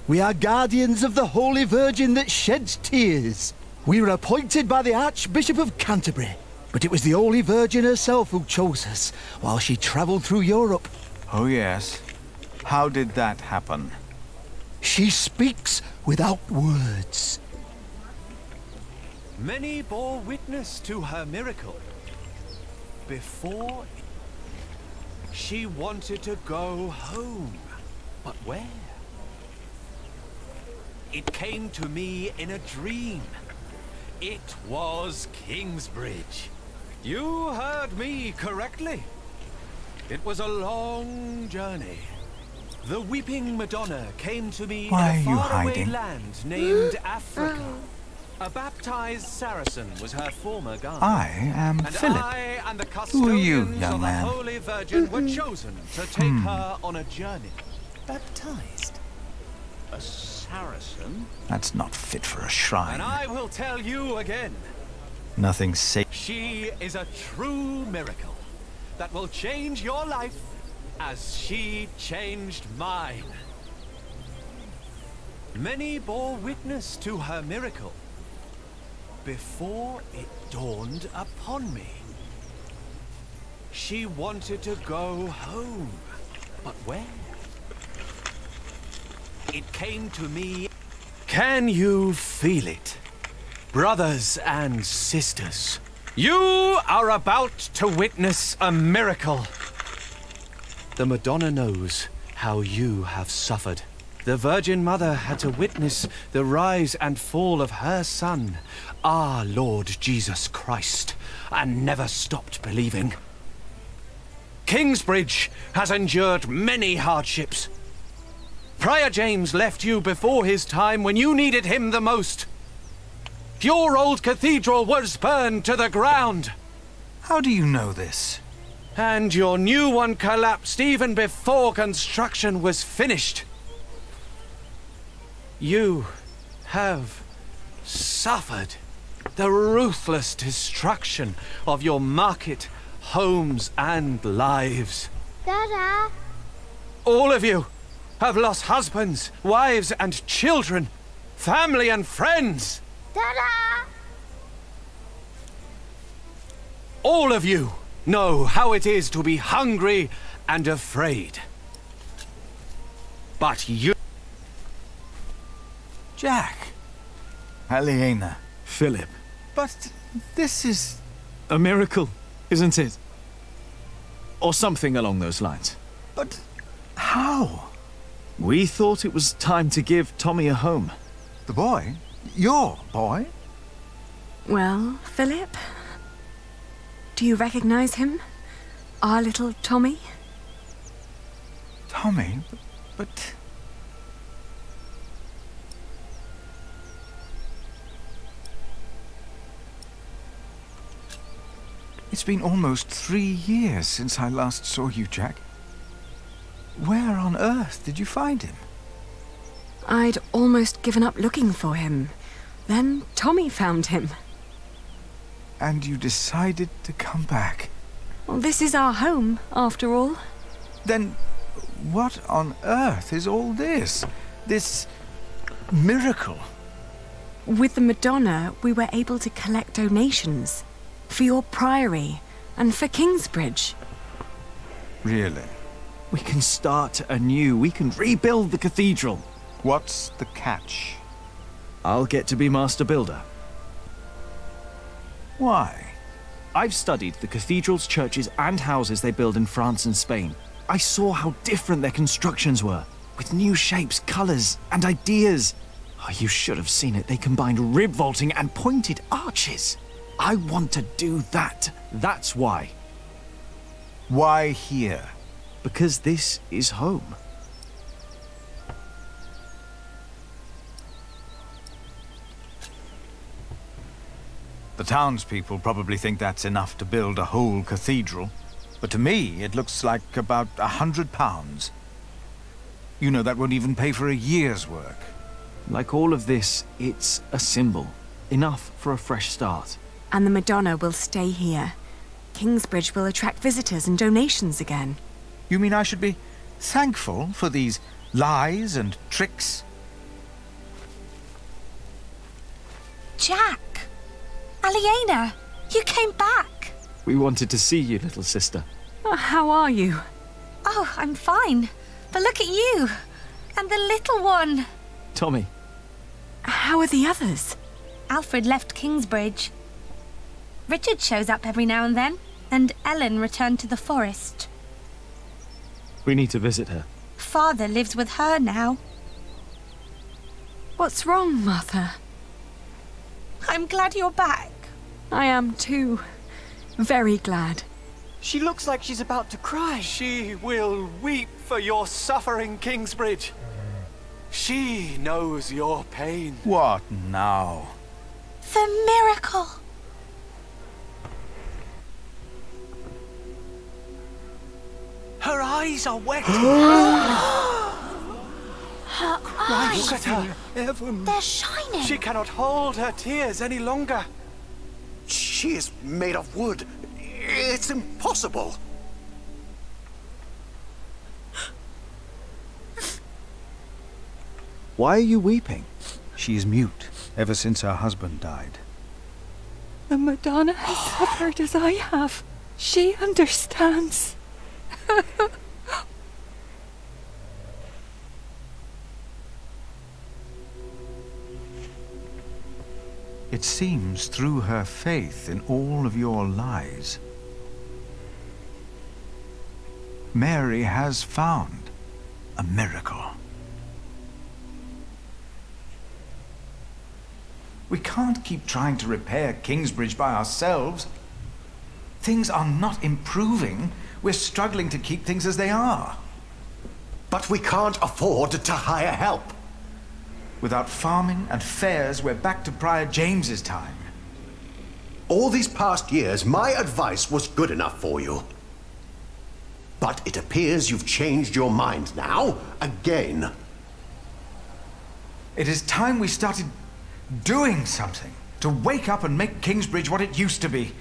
We are guardians of the Holy Virgin that sheds tears. We were appointed by the Archbishop of Canterbury, but it was the Holy Virgin herself who chose us while she travelled through Europe. Oh, yes. How did that happen? She speaks without words. Many bore witness to her miracle before she wanted to go home. But where? It came to me in a dream. It was Kingsbridge. You heard me correctly. It was a long journey. The Weeping Madonna came to me Why in are a you faraway hiding? land named Africa. A baptized Saracen was her former guide. I am And Philip. I and the Who are you, custodians young of man? the Holy Virgin were chosen to take her on a journey. Baptized? A Saracen? That's not fit for a shrine. And I will tell you again. Nothing safe. She is a true miracle that will change your life as she changed mine. Many bore witness to her miracle before it dawned upon me. She wanted to go home, but where? It came to me. Can you feel it? Brothers and sisters, you are about to witness a miracle. The Madonna knows how you have suffered. The Virgin Mother had to witness the rise and fall of her Son, our Lord Jesus Christ, and never stopped believing. Kingsbridge has endured many hardships. Prior James left you before his time when you needed him the most. Your old cathedral was burned to the ground. How do you know this? And your new one collapsed even before construction was finished. You have suffered the ruthless destruction of your market, homes, and lives. Dada! All of you have lost husbands, wives, and children, family and friends. Dada! All of you know how it is to be hungry and afraid. But you... Jack. Aliena. Philip, But this is a miracle, isn't it? Or something along those lines. But how? We thought it was time to give Tommy a home. The boy? Your boy? Well, Philip? Do you recognize him? Our little Tommy? Tommy? But... It's been almost 3 years since I last saw you, Jack. Where on earth did you find him? I'd almost given up looking for him. Then Tommy found him. And you decided to come back? Well, this is our home, after all. Then what on earth is all this? This miracle? With the Madonna, we were able to collect donations. For your priory, and for Kingsbridge. Really? We can start anew. We can rebuild the cathedral. What's the catch? I'll get to be master builder. Why? I've studied the cathedrals, churches, and houses they build in France and Spain. I saw how different their constructions were, with new shapes, colors, and ideas. Oh, you should have seen it. They combined rib vaulting and pointed arches. I want to do that. That's why. Why here? Because this is home. The townspeople probably think that's enough to build a whole cathedral. But to me, it looks like about £100. You know, that won't even pay for a year's work. Like all of this, it's a symbol. Enough for a fresh start. And the Madonna will stay here. Kingsbridge will attract visitors and donations again. You mean I should be thankful for these lies and tricks? Jack! Aliena! You came back! We wanted to see you, little sister. How are you? Oh, I'm fine. But look at you! And the little one! Tommy. How are the others? Alfred left Kingsbridge. Richard shows up every now and then, and Ellen returned to the forest. We need to visit her. Father lives with her now. What's wrong, Mother? I'm glad you're back. I am too. Very glad. She looks like she's about to cry. She will weep for your suffering, Kingsbridge. She knows your pain. What now? The miracle! Her eyes are wet. Her eyes! Look at her. Heaven. They're shining. She cannot hold her tears any longer. She is made of wood. It's impossible. Why are you weeping? She is mute ever since her husband died. The Madonna has suffered as I have. She understands. It seems through her faith in all of your lies, Mary has found a miracle. We can't keep trying to repair Kingsbridge by ourselves. Things are not improving. We're struggling to keep things as they are. But we can't afford to hire help. Without farming and fairs, we're back to Prior James's time. All these past years, my advice was good enough for you. But it appears you've changed your mind now, again. It is time we started doing something to wake up and make Kingsbridge what it used to be.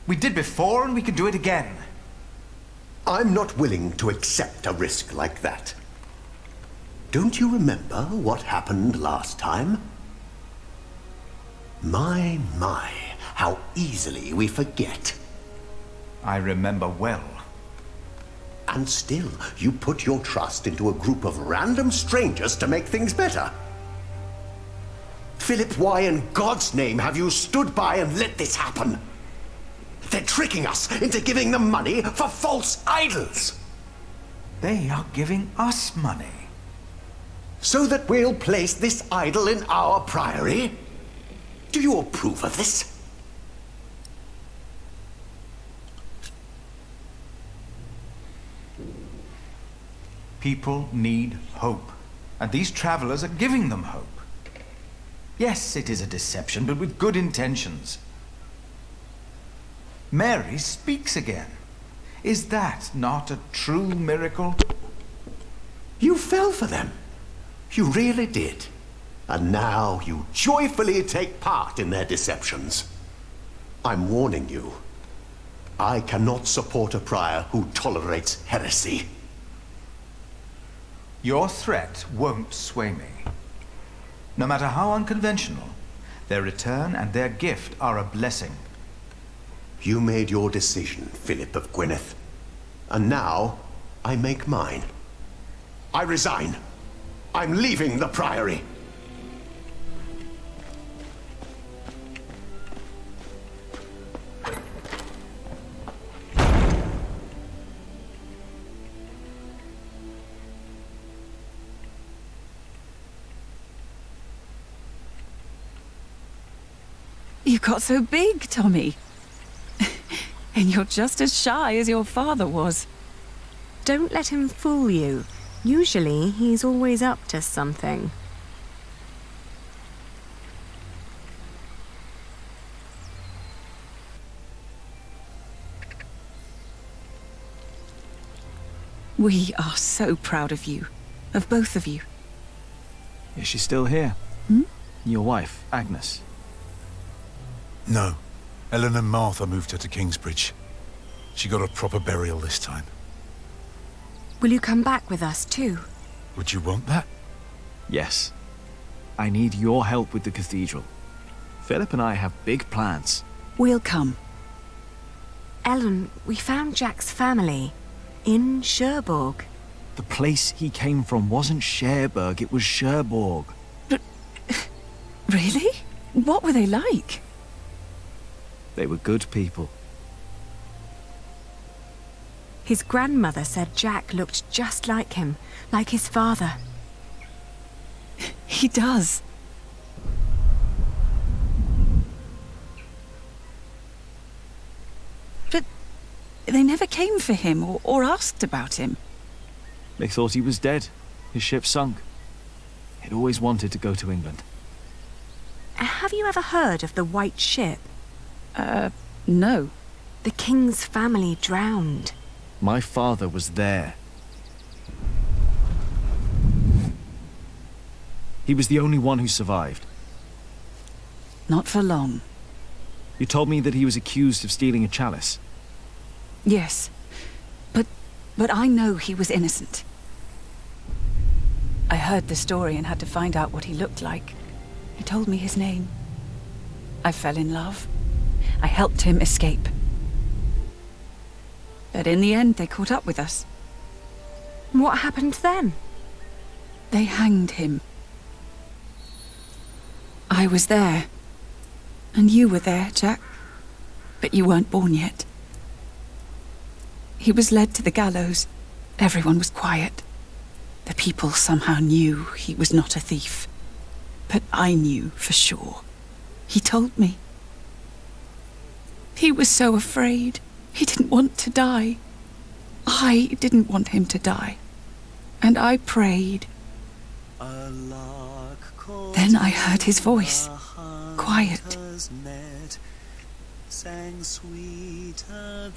We did before, and we can do it again. I'm not willing to accept a risk like that. Don't you remember what happened last time? My, how easily we forget. I remember well. And still, you put your trust into a group of random strangers to make things better. Philip, why in God's name have you stood by and let this happen? They're tricking us into giving them money for false idols. They are giving us money. So that we'll place this idol in our priory? Do you approve of this? People need hope, and these travelers are giving them hope. Yes, it is a deception, but with good intentions. Mary speaks again. Is that not a true miracle? You fell for them. You really did. And now you joyfully take part in their deceptions. I'm warning you. I cannot support a prior who tolerates heresy. Your threat won't sway me. No matter how unconventional, their return and their gift are a blessing. You made your decision, Philip of Gwynedd. And now, I make mine. I resign. I'm leaving the Priory. You got so big, Tommy. And you're just as shy as your father was. Don't let him fool you. Usually, he's always up to something. We are so proud of you. Of both of you. Is she still here? Hmm? Your wife, Agnes? No. Ellen and Martha moved her to Kingsbridge. She got a proper burial this time. Will you come back with us too? Would you want that? Yes. I need your help with the cathedral. Philip and I have big plans. We'll come. Ellen, we found Jack's family in Cherbourg. The place he came from wasn't Cherbourg, it was Cherbourg. But... really? What were they like? They were good people. His grandmother said Jack looked just like him, like his father. He does. But they never came for him or asked about him. They thought he was dead. His ship sunk. He'd always wanted to go to England. Have you ever heard of the White Ship? No. The king's family drowned. My father was there. He was the only one who survived. Not for long. You told me that he was accused of stealing a chalice. Yes. But I know he was innocent. I heard the story and had to find out what he looked like. He told me his name. I fell in love. I helped him escape. But in the end, they caught up with us. What happened then? They hanged him. I was there. And you were there, Jack. But you weren't born yet. He was led to the gallows. Everyone was quiet. The people somehow knew he was not a thief. But I knew for sure. He told me. He was so afraid. He didn't want to die. I didn't want him to die. And I prayed. Then I heard his voice. Quiet. Sang sweeter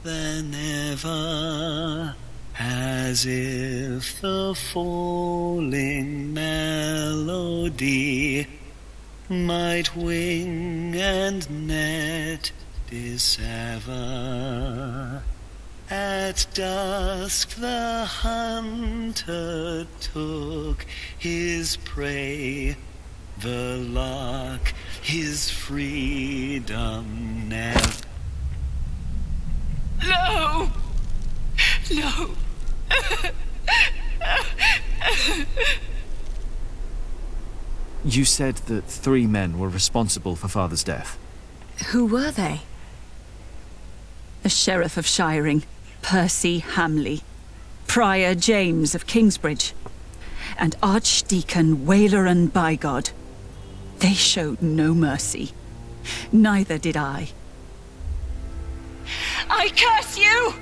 than ever, as if the falling melody might wing and net dissever. At dusk the hunter took his prey, the lark his freedom never. No! No! You said that 3 men were responsible for Father's death. Who were they? The Sheriff of Shiring, Percy Hamley, Prior James of Kingsbridge, and Archdeacon Waileran Bygod. They showed no mercy. Neither did I. I curse you!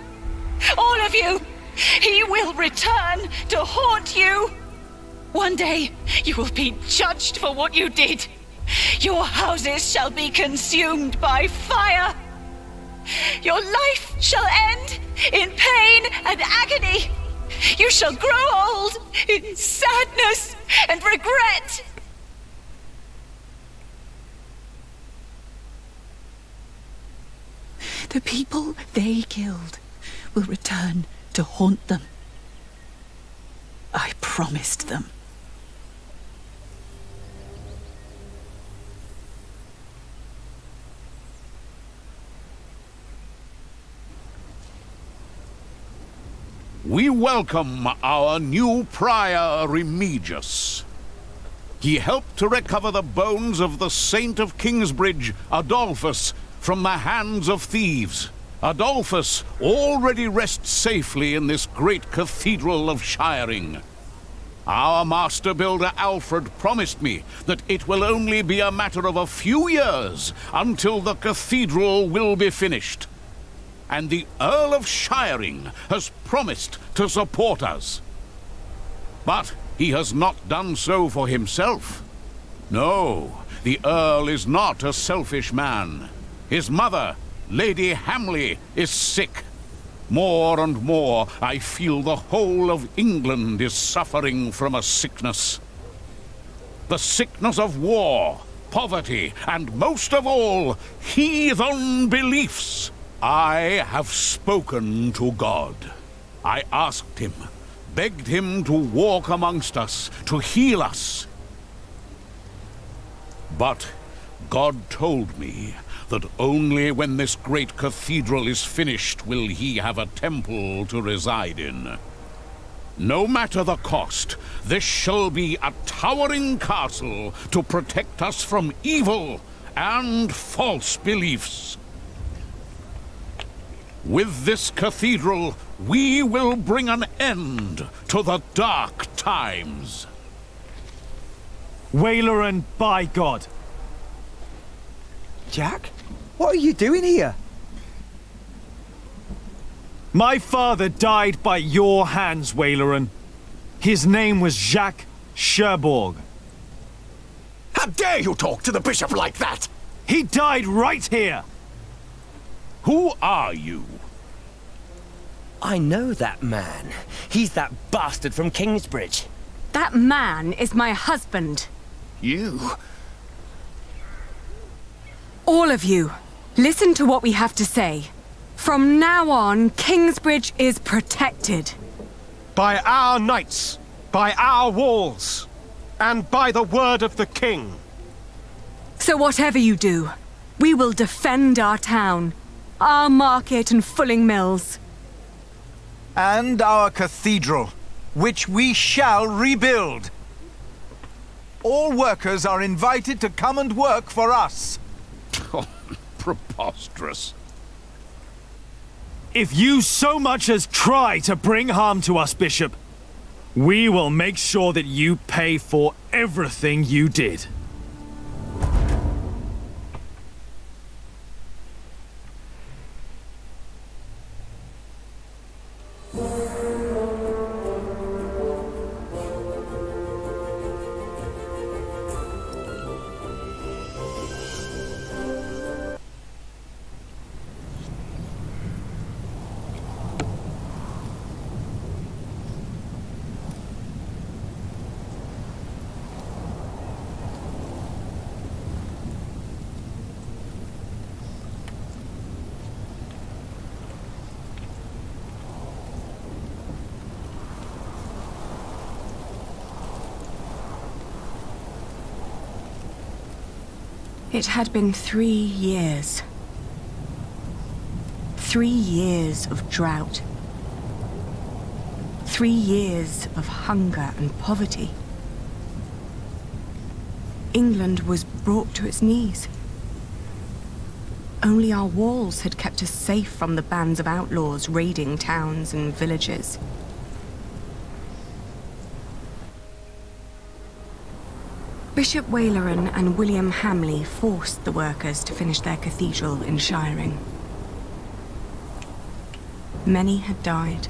All of you! He will return to haunt you! One day, you will be judged for what you did. Your houses shall be consumed by fire. Your life shall end in pain and agony. You shall grow old in sadness and regret. The people they killed will return to haunt them. I promised them. We welcome our new Prior Remigius. He helped to recover the bones of the Saint of Kingsbridge, Adolphus, from the hands of thieves. Adolphus already rests safely in this great cathedral of Shiring. Our master builder Alfred promised me that it will only be a matter of a few years until the cathedral will be finished. And the Earl of Shiring has promised to support us. But he has not done so for himself. No, the Earl is not a selfish man. His mother, Lady Hamley, is sick. More and more, I feel the whole of England is suffering from a sickness. The sickness of war, poverty, and most of all, heathen beliefs. I have spoken to God. I asked him, begged him to walk amongst us, to heal us. But God told me that only when this great cathedral is finished will he have a temple to reside in. No matter the cost, this shall be a towering castle to protect us from evil and false beliefs. With this cathedral, we will bring an end to the dark times. Waileran Bygod. Jack? What are you doing here? My father died by your hands, Waileran. His name was Jacques Cherbourg. How dare you talk to the bishop like that? He died right here! Who are you? I know that man. He's that bastard from Kingsbridge. That man is my husband. You? All of you, listen to what we have to say. From now on, Kingsbridge is protected. By our knights, by our walls, and by the word of the king. So whatever you do, we will defend our town, our market and fulling mills. And our cathedral, which we shall rebuild. All workers are invited to come and work for us. Oh, preposterous. If you so much as try to bring harm to us, Bishop, we will make sure that you pay for everything you did. It had been 3 years. 3 years of drought. 3 years of hunger and poverty. England was brought to its knees. Only our walls had kept us safe from the bands of outlaws raiding towns and villages. Bishop Waleran and William Hamley forced the workers to finish their cathedral in Shiring. Many had died.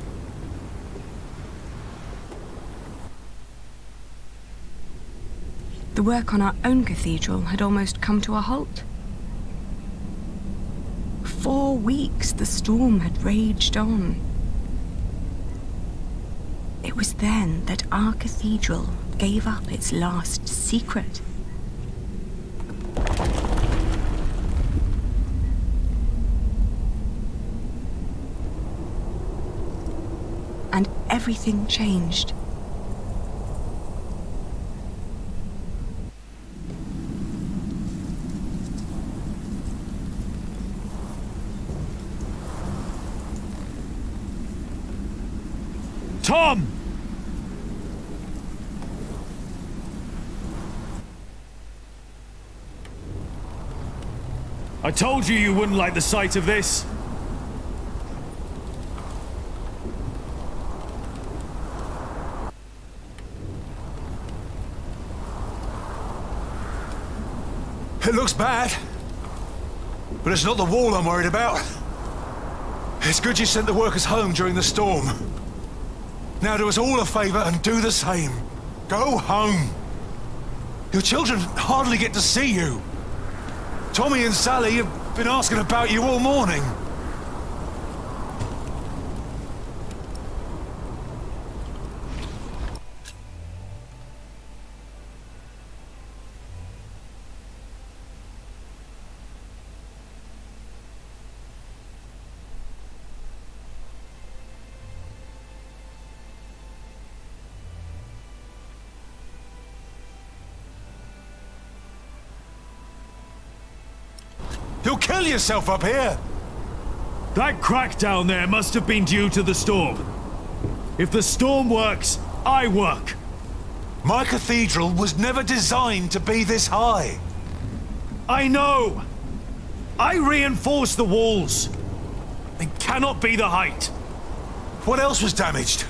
The work on our own cathedral had almost come to a halt. 4 weeks the storm had raged on. It was then that our cathedral gave up its last secret. And everything changed. Tom! I told you you wouldn't like the sight of this. It looks bad, but it's not the wall I'm worried about. It's good you sent the workers home during the storm. Now do us all a favor and do the same. Go home. Your children hardly get to see you. Tommy and Sally have been asking about you all morning. You'll kill yourself up here! That crack down there must have been due to the storm. If the storm works, I work. My cathedral was never designed to be this high. I know! I reinforced the walls. It cannot be the height. What else was damaged?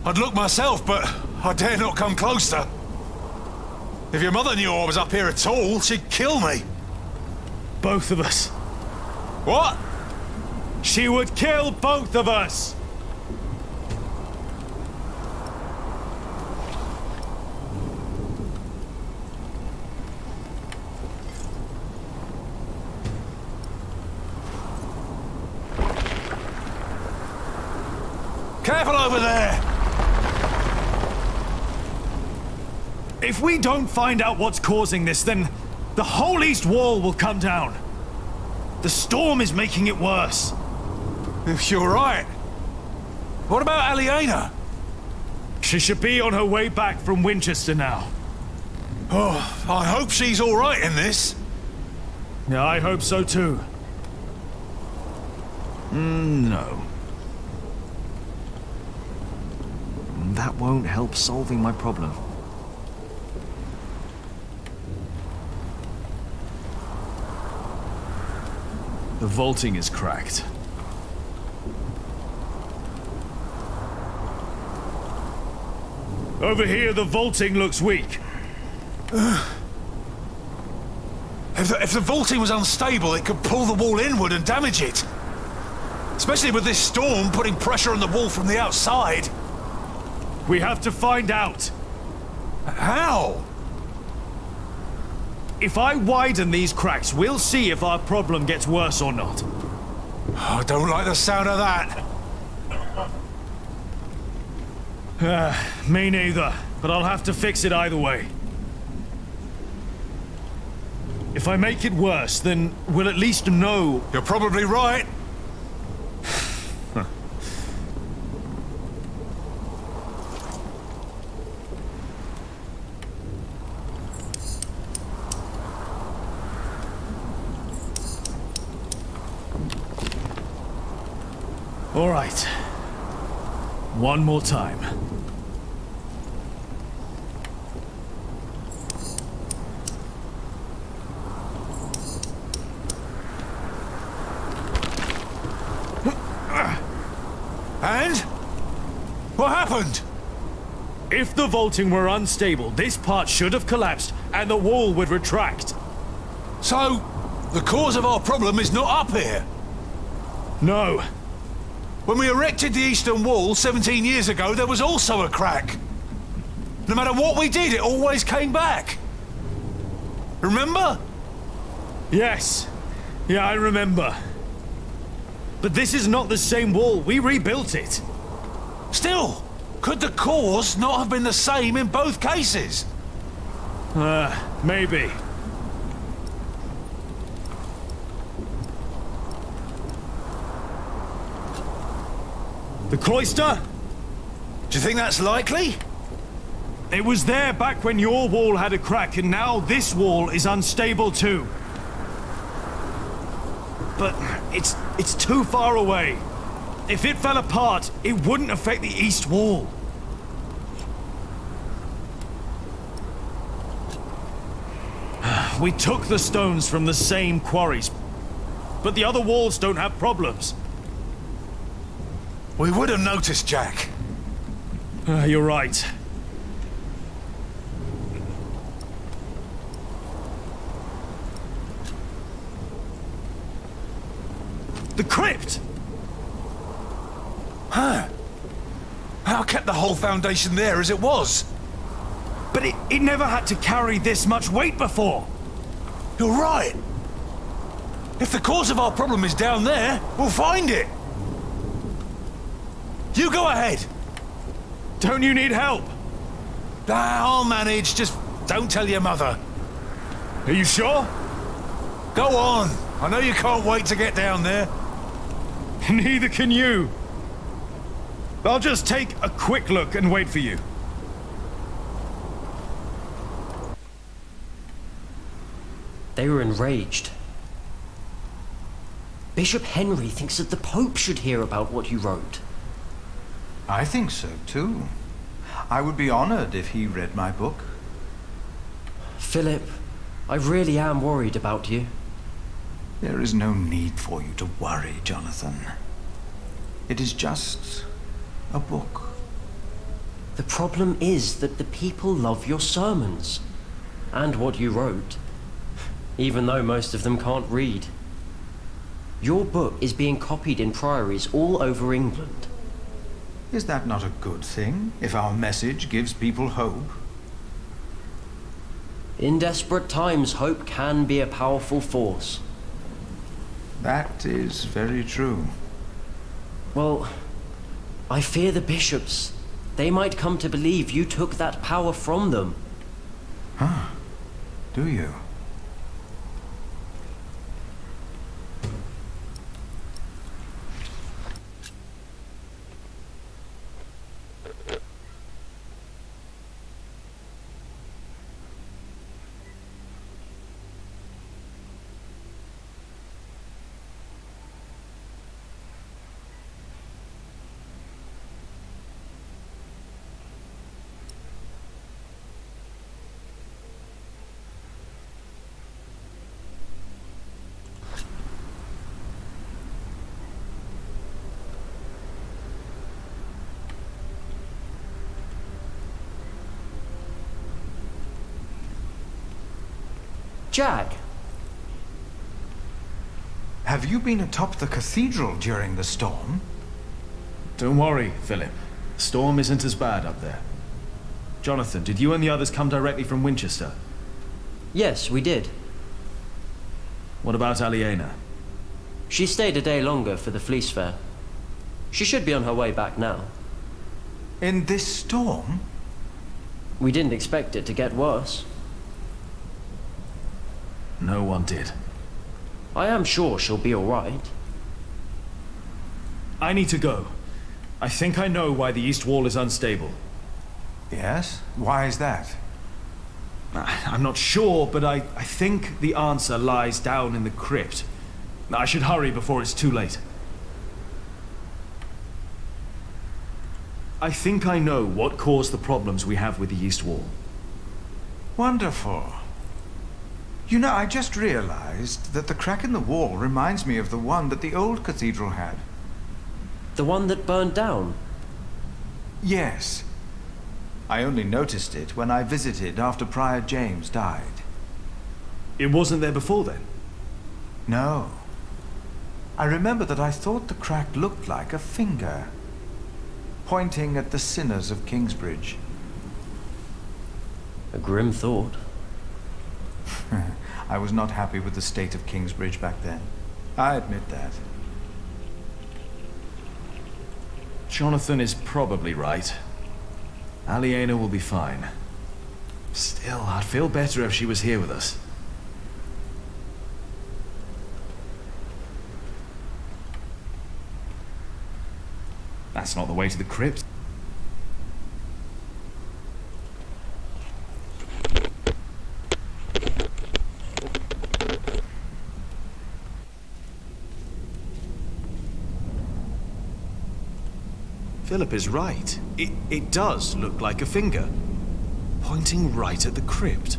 I'd look myself, but I dare not come closer. If your mother knew I was up here at all, she'd kill me. Both of us. What? She would kill both of us! Careful over there! If we don't find out what's causing this, then the whole east wall will come down. The storm is making it worse. You're right. What about Aliena? She should be on her way back from Winchester now. Oh, I hope she's all right in this. Yeah, I hope so too. No. That won't help solving my problem. The vaulting is cracked. Over here, the vaulting looks weak. If the vaulting was unstable, it could pull the wall inward and damage it. Especially with this storm putting pressure on the wall from the outside. We have to find out. How? If I widen these cracks, we'll see if our problem gets worse or not. I don't like the sound of that. Me neither, but I'll have to fix it either way. If I make it worse, then we'll at least know... You're probably right. All right. One more time. happened? If the vaulting were unstable, this part should have collapsed and the wall would retract. So, the cause of our problem is not up here? No. When we erected the eastern wall 17 years ago, there was also a crack. No matter what we did, it always came back. Remember? Yes. Yeah, I remember. But this is not the same wall. We rebuilt it. Still, could the cause not have been the same in both cases? Maybe. The cloister? Do you think that's likely? It was there back when your wall had a crack, and now this wall is unstable too. But it's too far away. If it fell apart, it wouldn't affect the east wall. We took the stones from the same quarries, but the other walls don't have problems. We would have noticed, Jack. You're right. The crypt! Huh. How kept the whole foundation there as it was? But it never had to carry this much weight before. You're right. If the cause of our problem is down there, we'll find it. You go ahead. Don't you need help? I'll manage. Just don't tell your mother. Are you sure? Go on. I know you can't wait to get down there. Neither can you. I'll just take a quick look and wait for you. They were enraged. Bishop Henry thinks that the Pope should hear about what you wrote. I think so, too. I would be honored if he read my book. Philip, I really am worried about you. There is no need for you to worry, Jonathan. It is just a book. The problem is that the people love your sermons and what you wrote, even though most of them can't read. Your book is being copied in priories all over England. Is that not a good thing, if our message gives people hope? In desperate times, hope can be a powerful force. That is very true. Well, I fear the bishops. They might come to believe you took that power from them. Huh? Do you? Jack! Have you been atop the cathedral during the storm? Don't worry, Philip. The storm isn't as bad up there. Jonathan, did you and the others come directly from Winchester? Yes, we did. What about Aliena? She stayed a day longer for the Fleece Fair. She should be on her way back now. In this storm? We didn't expect it to get worse. No one did. I am sure she'll be all right. I need to go. I think I know why the east wall is unstable. Yes? Why is that? I'm not sure, but I think the answer lies down in the crypt. I should hurry before it's too late. I think I know what caused the problems we have with the east wall. Wonderful. You know, I just realized that the crack in the wall reminds me of the one that the old cathedral had. The one that burned down? Yes. I only noticed it when I visited after Prior James died. It wasn't there before then? No. I remember that I thought the crack looked like a finger, pointing at the sinners of Kingsbridge. A grim thought. I was not happy with the state of Kingsbridge back then. I admit that. Jonathan is probably right. Aliena will be fine. Still, I'd feel better if she was here with us. That's not the way to the crypt. Philip is right. It does look like a finger, pointing right at the crypt.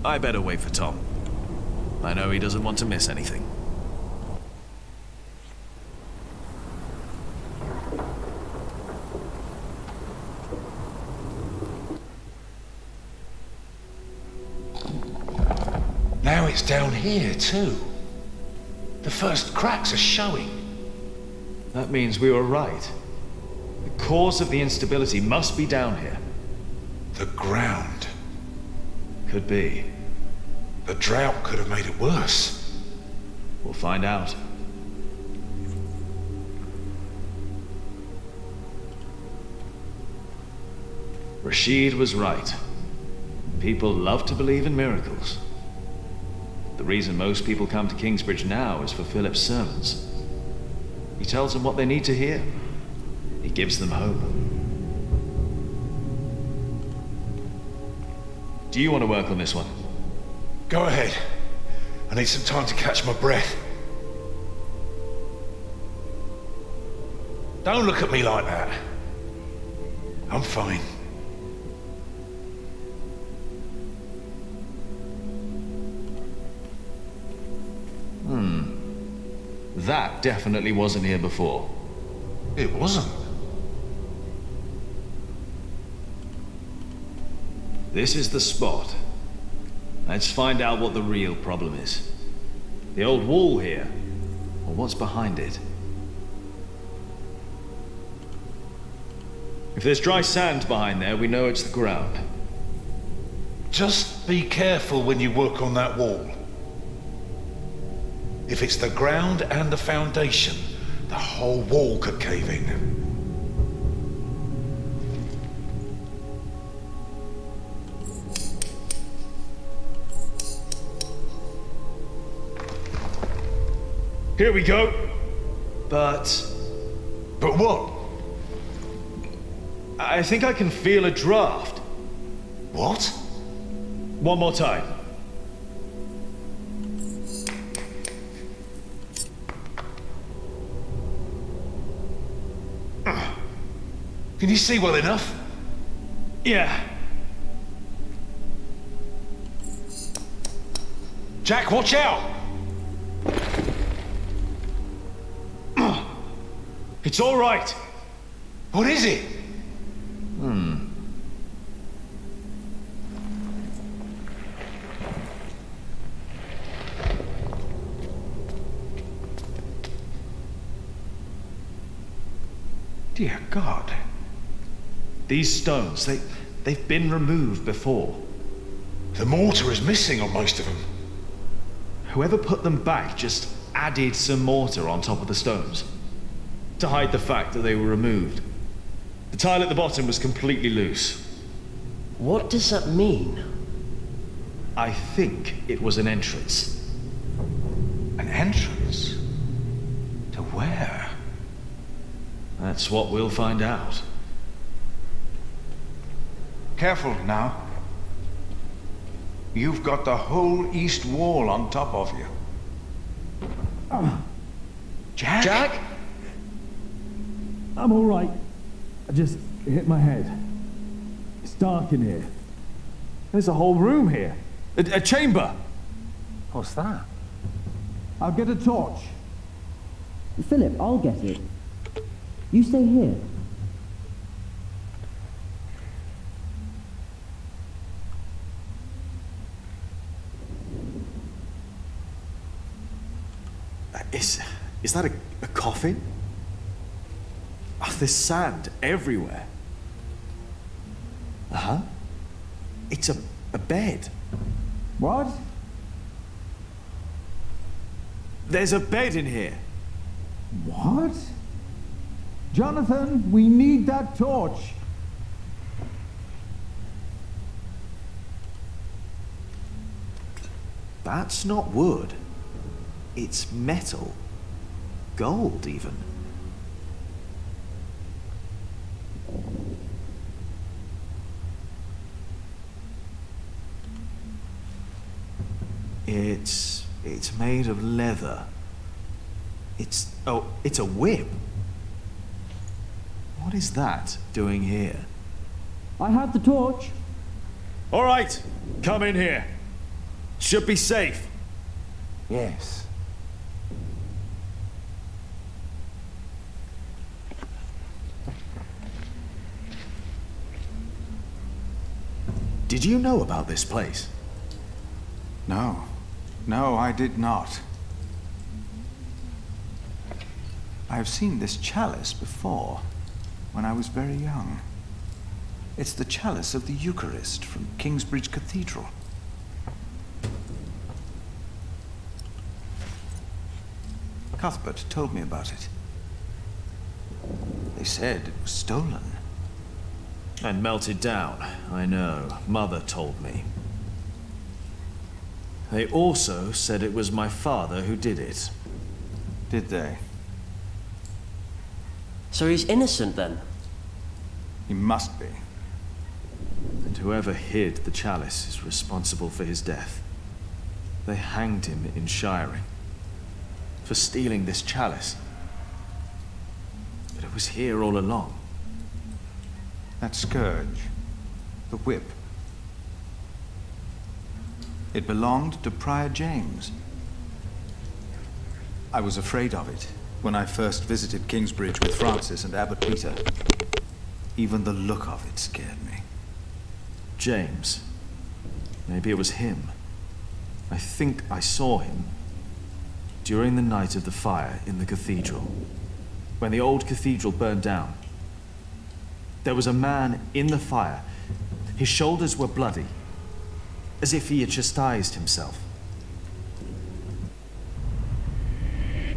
I better wait for Tom. I know he doesn't want to miss anything. Now it's down here, too. The first cracks are showing. That means we were right. The cause of the instability must be down here. The ground. Could be. The drought could have made it worse. We'll find out. Rashid was right. People love to believe in miracles. The reason most people come to Kingsbridge now is for Philip's sermons. He tells them what they need to hear. He gives them hope. Do you want to work on this one? Go ahead. I need some time to catch my breath. Don't look at me like that. I'm fine. That definitely wasn't here before. It wasn't. This is the spot. Let's find out what the real problem is. The old wall here, or what's behind it. If there's dry sand behind there, we know it's the ground. Just be careful when you work on that wall. If it's the ground and the foundation, the whole wall could cave in. Here we go. But what? I think I can feel a draft. What? One more time. Can you see well enough? Yeah. Jack, watch out! It's all right. What is it? Dear God. These stones, they've been removed before. The mortar is missing on most of them. Whoever put them back just added some mortar on top of the stones to hide the fact that they were removed. The tile at the bottom was completely loose. What does that mean? I think it was an entrance. An entrance? To where? That's what we'll find out. Careful now. You've got the whole east wall on top of you. Jack? Jack? I'm all right. I just hit my head. It's dark in here. There's a whole room here. A chamber. What's that? I'll get a torch. Philip, I'll get it. You stay here. Is that a coffin? Oh, there's sand everywhere. Uh-huh. It's a bed. What? There's a bed in here. What? Jonathan, we need that torch. That's not wood. It's metal. Gold, even. It's made of leather. It's a whip. What is that doing here? I have the torch. All right, come in here. Should be safe. Yes. Did you know about this place? No. No, I did not. I have seen this chalice before, when I was very young. It's the chalice of the Eucharist from Kingsbridge Cathedral. Cuthbert told me about it. They said it was stolen. And melted down, I know. Mother told me. They also said it was my father who did it. Did they? So he's innocent then? He must be. And whoever hid the chalice is responsible for his death. They hanged him in Shiring for stealing this chalice. But it was here all along. That scourge, the whip. It belonged to Prior James. I was afraid of it when I first visited Kingsbridge with Francis and Abbot Peter. Even the look of it scared me. James. Maybe it was him. I think I saw him during the night of the fire in the cathedral. When the old cathedral burned down. There was a man in the fire. His shoulders were bloody, as if he had chastised himself.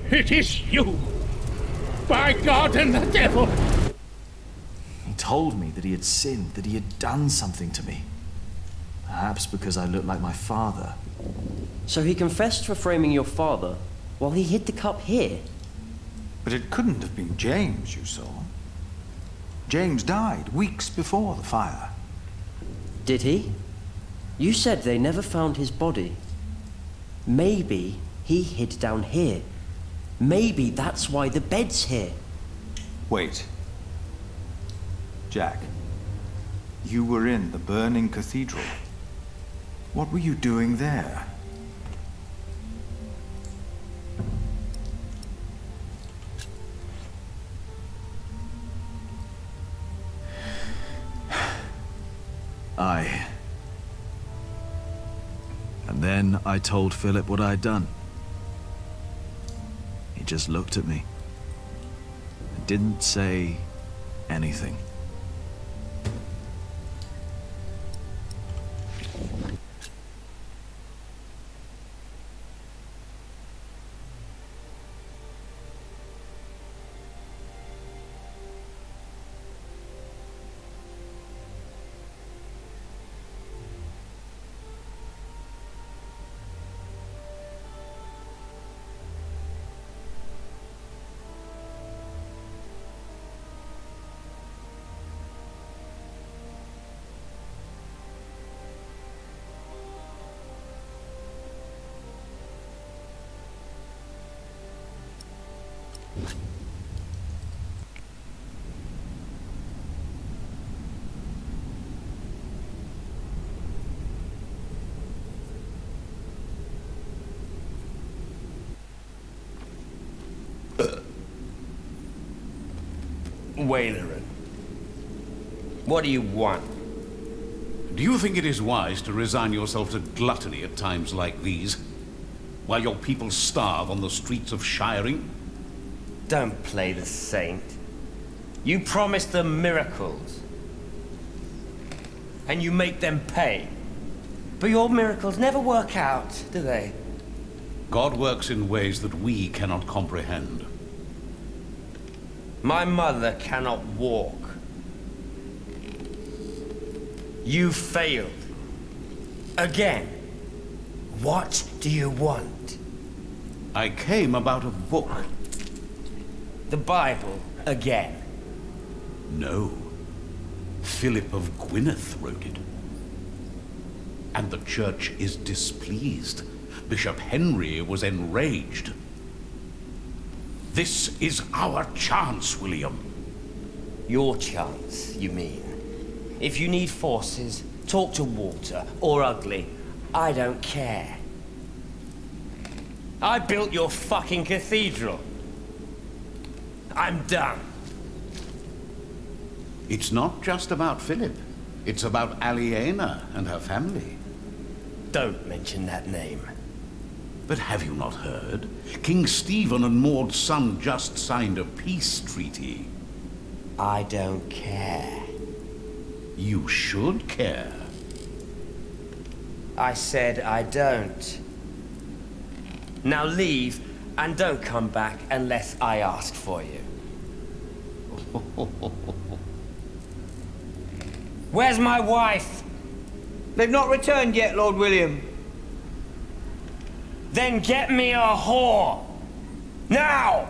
It is you! By God and the devil! He told me that he had sinned, that he had done something to me. Perhaps because I looked like my father. So he confessed for framing your father while he hid the cup here? But it couldn't have been James you saw. James died weeks before the fire. Did he? You said they never found his body. Maybe he hid down here. Maybe that's why the bed's here. Wait. Jack, you were in the burning cathedral. What were you doing there? And then I told Philip what I'd done. He just looked at me and didn't say anything. Waileran, what do you want? Do you think it is wise to resign yourself to gluttony at times like these, while your people starve on the streets of Shiring? Don't play the saint. You promise them miracles, and you make them pay. But your miracles never work out, do they? God works in ways that we cannot comprehend. My mother cannot walk. You failed. Again. What do you want? I came about a book. The Bible again? No. Philip of Gwynedd wrote it. And the church is displeased. Bishop Henry was enraged. This is our chance, William. Your chance, you mean? If you need forces, talk to Walter, or Ugly. I don't care. I built your fucking cathedral. I'm done. It's not just about Philip. It's about Aliena and her family. Don't mention that name. But have you not heard? King Stephen and Maud's son just signed a peace treaty. I don't care. You should care. I said I don't. Now leave, and don't come back unless I ask for you. Where's my wife? They've not returned yet, Lord William. Then get me a whore! Now!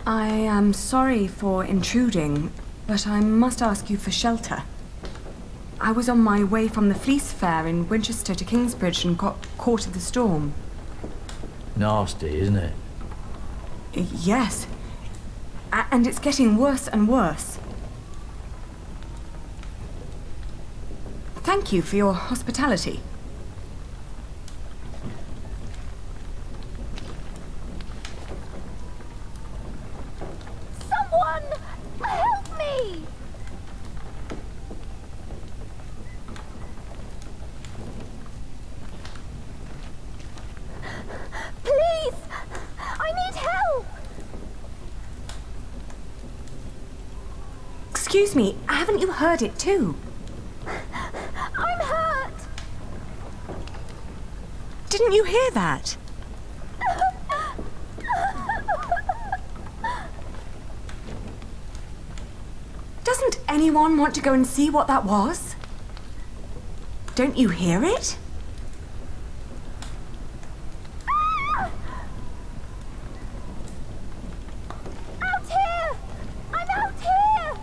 I am sorry for intruding, but I must ask you for shelter. I was on my way from the Fleece Fair in Winchester to Kingsbridge and got caught in the storm. Nasty, isn't it? Yes. And it's getting worse and worse. Thank you for your hospitality. Someone! Help me! Please! I need help! Excuse me, haven't you heard it too? I'm hurt! Didn't you hear that? anyone want to go and see what that was? Don't you hear it? Out here! I'm out here!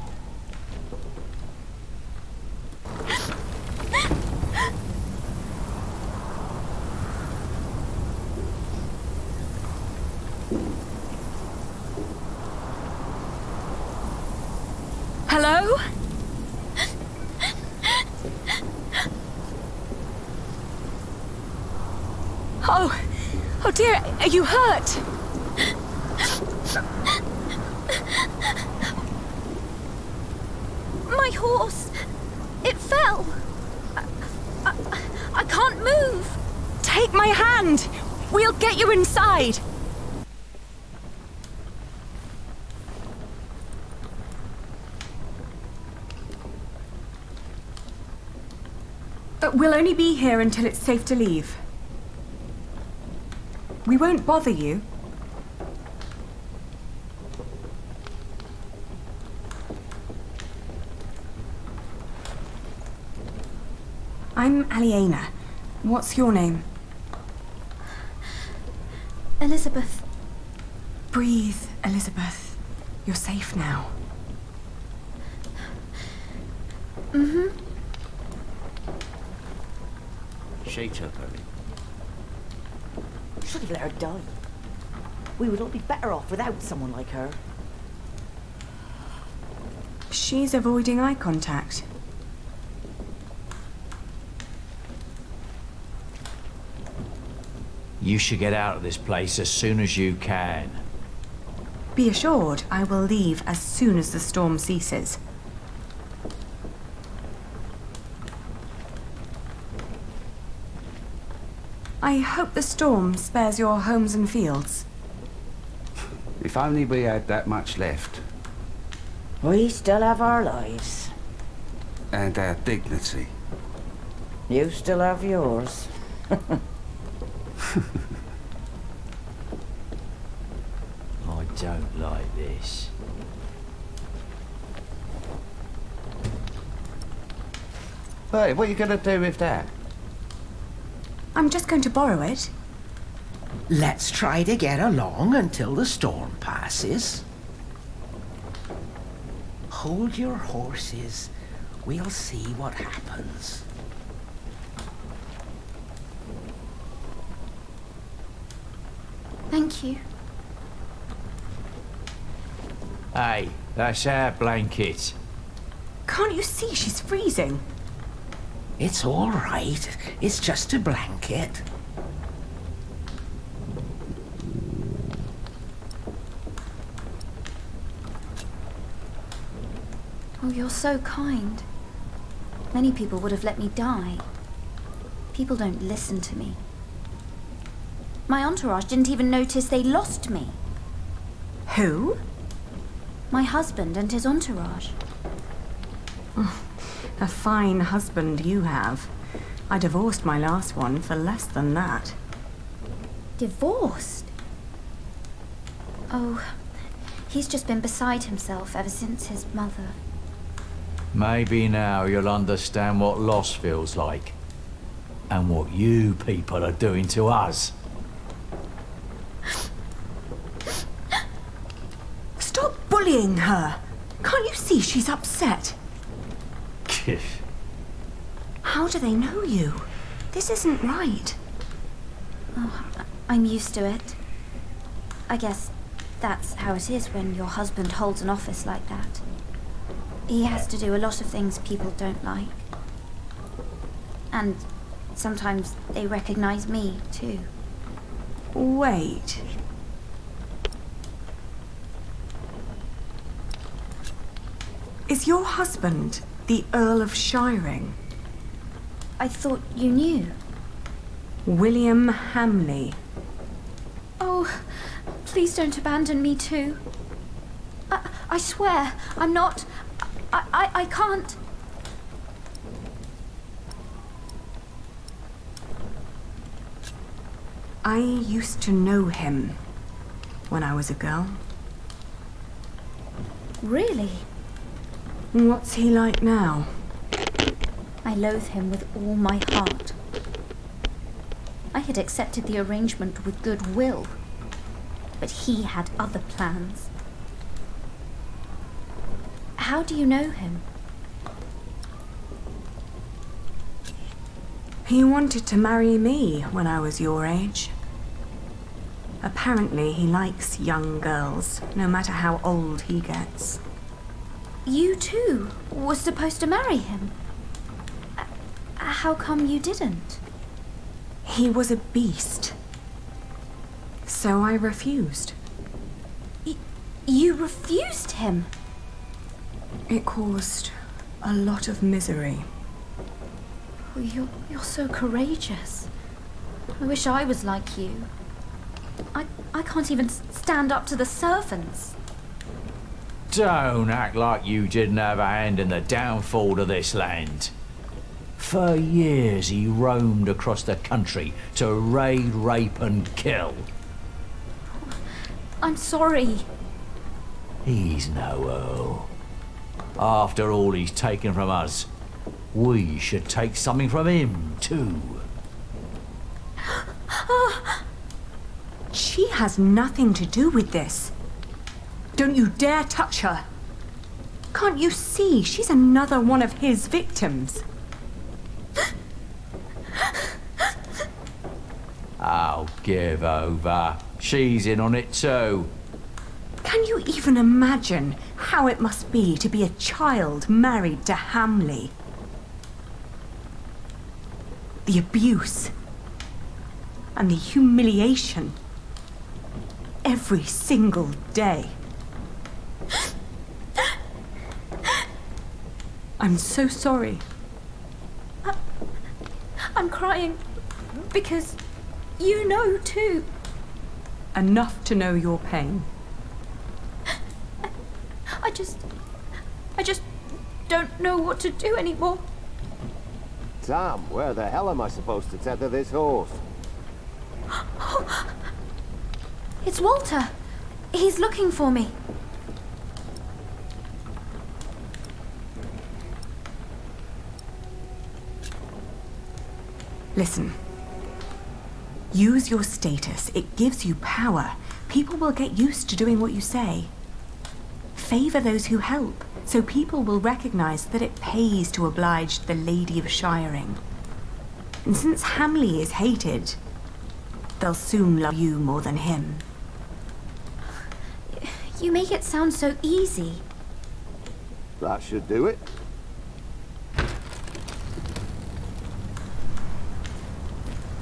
Hello? Oh dear, are you hurt? My horse! It fell! I can't move! Take my hand! We'll get you inside! We'll only be here until it's safe to leave. We won't bother you. I'm Aliena. What's your name? Elizabeth. Breathe, Elizabeth. You're safe now. Mm-hmm. She took her in. Should have let her die. We would all be better off without someone like her. She's avoiding eye contact. You should get out of this place as soon as you can. Be assured, I will leave as soon as the storm ceases. I hope the storm spares your homes and fields. If only we had that much left. We still have our lives. And our dignity. You still have yours. I don't like this. Hey, what are you going to do with that? I'm just going to borrow it. Let's try to get along until the storm passes. Hold your horses. We'll see what happens. Thank you. Hey, that's our blanket. Can't you see she's freezing? It's all right. It's just a blanket. Oh, you're so kind. Many people would have let me die. People don't listen to me. My entourage didn't even notice they lost me. Who? My husband and his entourage. A fine husband you have. I divorced my last one for less than that. Divorced? Oh, he's just been beside himself ever since his mother. Maybe now you'll understand what loss feels like. And what you people are doing to us. Stop bullying her! Can't you see she's upset? How do they know you? This isn't right. Oh, I'm used to it. I guess that's how it is when your husband holds an office like that. He has to do a lot of things people don't like. And sometimes they recognize me, too. Wait. Is your husband the Earl of Shiring? I thought you knew. William Hamley. Oh, please don't abandon me too. I swear, I'm not... I can't... I used to know him when I was a girl. Really? What's he like now? I loathe him with all my heart. I had accepted the arrangement with goodwill, but he had other plans. How do you know him? He wanted to marry me when I was your age. Apparently he likes young girls, no matter how old he gets. You too were supposed to marry him. How come you didn't? He was a beast. So I refused. You refused him? It caused a lot of misery. Oh, you're so courageous. I wish I was like you. I can't even stand up to the servants. Don't act like you didn't have a hand in the downfall of this land. For years he roamed across the country to raid, rape and kill. I'm sorry. He's no earl. After all he's taken from us, we should take something from him too. She has nothing to do with this. Don't you dare touch her. Can't you see she's another one of his victims? Oh, give over. She's in on it too. Can you even imagine how it must be to be a child married to Hamley? The abuse and the humiliation every single day. I'm so sorry. I'm crying because you know too. Enough to know your pain. I just don't know what to do anymore. Tom, where the hell am I supposed to tether this horse? It's Walter. He's looking for me. Listen. Use your status. It gives you power. People will get used to doing what you say. Favor those who help, so people will recognize that it pays to oblige the Lady of Shiring. And since Hamley is hated, they'll soon love you more than him. You make it sound so easy. That should do it.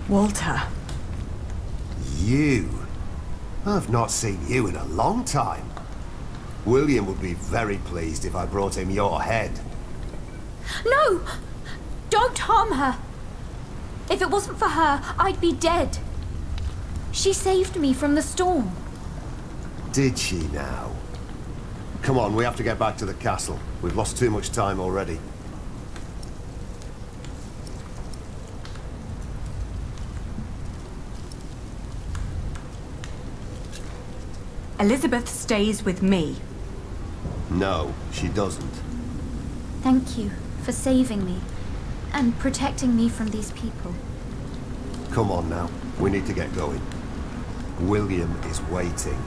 Walter. You? I've not seen you in a long time. William would be very pleased if I brought him your head. No! Don't harm her! If it wasn't for her, I'd be dead. She saved me from the storm. Did she now? Come on, we have to get back to the castle. We've lost too much time already. Elizabeth stays with me. No, she doesn't. Thank you for saving me and protecting me from these people. Come on now, we need to get going. William is waiting.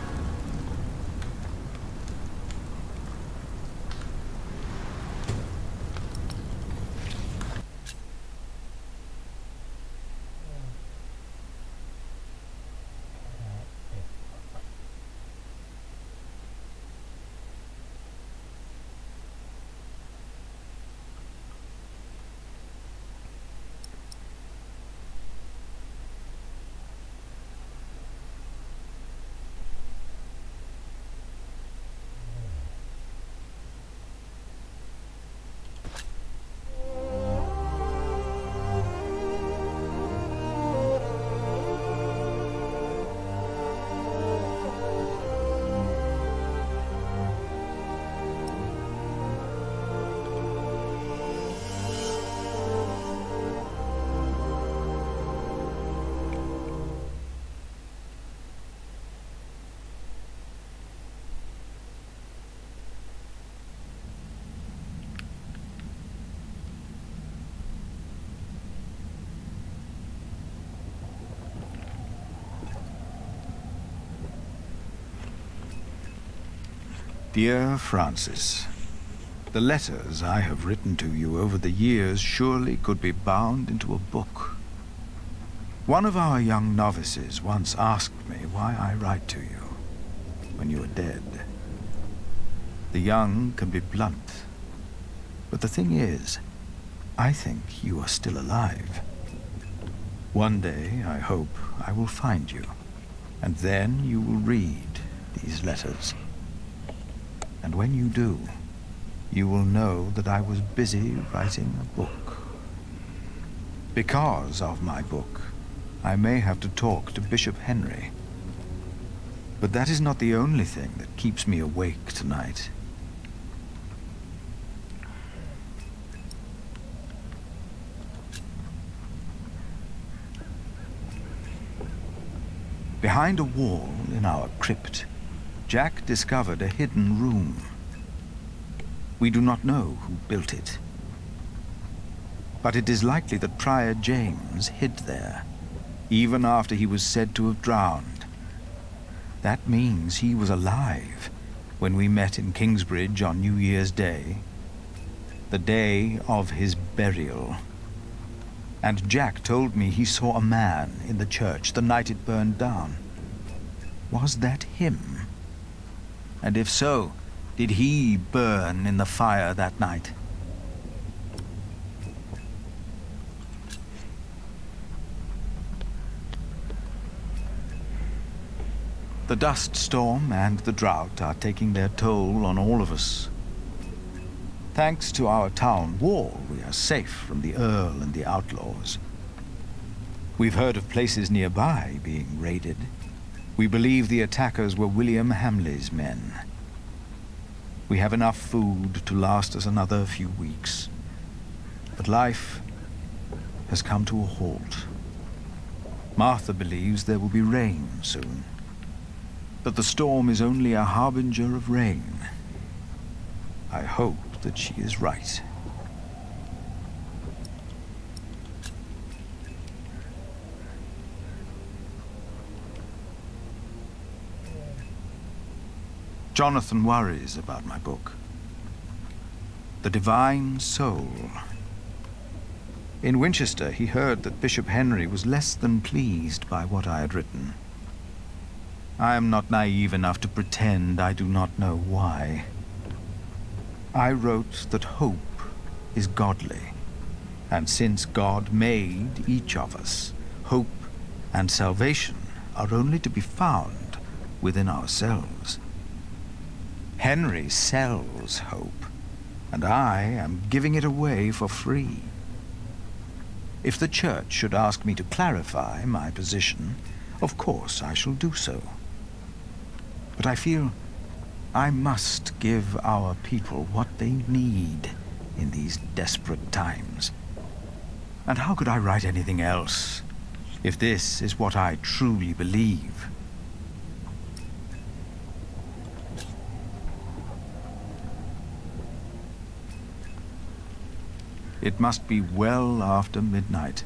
Dear Francis, the letters I have written to you over the years surely could be bound into a book. One of our young novices once asked me why I write to you when you are dead. The young can be blunt, but the thing is, I think you are still alive. One day, I hope, I will find you, and then you will read these letters. And when you do, you will know that I was busy writing a book. Because of my book, I may have to talk to Bishop Henry. But that is not the only thing that keeps me awake tonight. Behind a wall in our crypt, Jack discovered a hidden room. We do not know who built it, but it is likely that Prior James hid there, even after he was said to have drowned. That means he was alive when we met in Kingsbridge on New Year's Day, the day of his burial. And Jack told me he saw a man in the church the night it burned down. Was that him? And if so, did he burn in the fire that night? The dust storm and the drought are taking their toll on all of us. Thanks to our town wall, we are safe from the Earl and the outlaws. We've heard of places nearby being raided. We believe the attackers were William Hamley's men. We have enough food to last us another few weeks. But life has come to a halt. Martha believes there will be rain soon. But the storm is only a harbinger of rain. I hope that she is right. Jonathan worries about my book. The Divine Soul. In Winchester, he heard that Bishop Henry was less than pleased by what I had written. I am not naive enough to pretend I do not know why. I wrote that hope is godly, and since God made each of us, hope and salvation are only to be found within ourselves. Henry sells hope, and I am giving it away for free. If the church should ask me to clarify my position, of course I shall do so. But I feel I must give our people what they need in these desperate times. And how could I write anything else if this is what I truly believe? It must be well after midnight.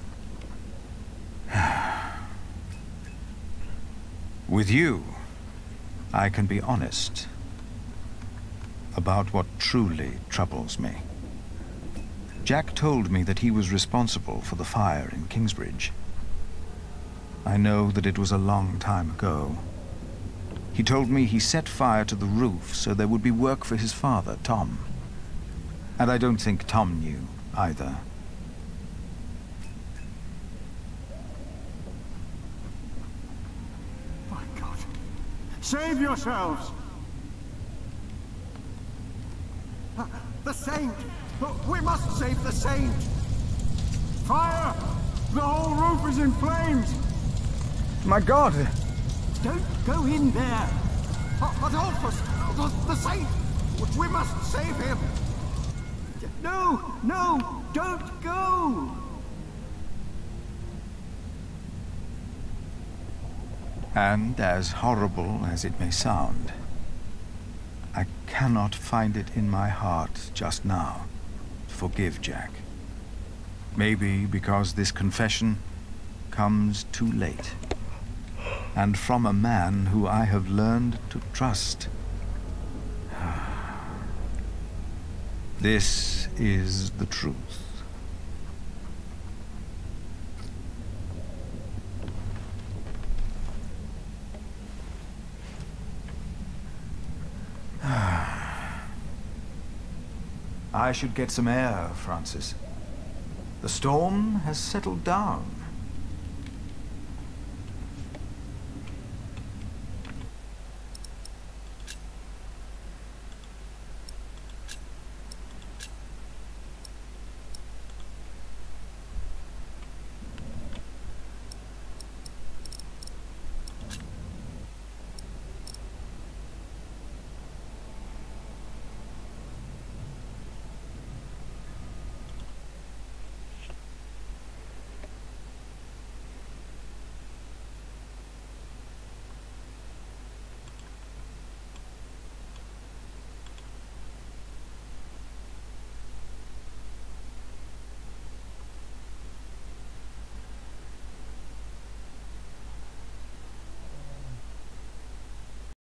With you, I can be honest about what truly troubles me. Jack told me that he was responsible for the fire in Kingsbridge. I know that it was a long time ago. He told me he set fire to the roof so there would be work for his father, Tom. And I don't think Tom knew either. My God. Save yourselves! The Saint! We must save the Saint! Fire! The whole roof is in flames! My God! Don't go in there! Adolphus! The Saint! We must save him! No! No! Don't go! And as horrible as it may sound, I cannot find it in my heart just now to forgive Jack. Maybe because this confession comes too late, and from a man who I have learned to trust. This is the truth. I should get some air, Francis. The storm has settled down.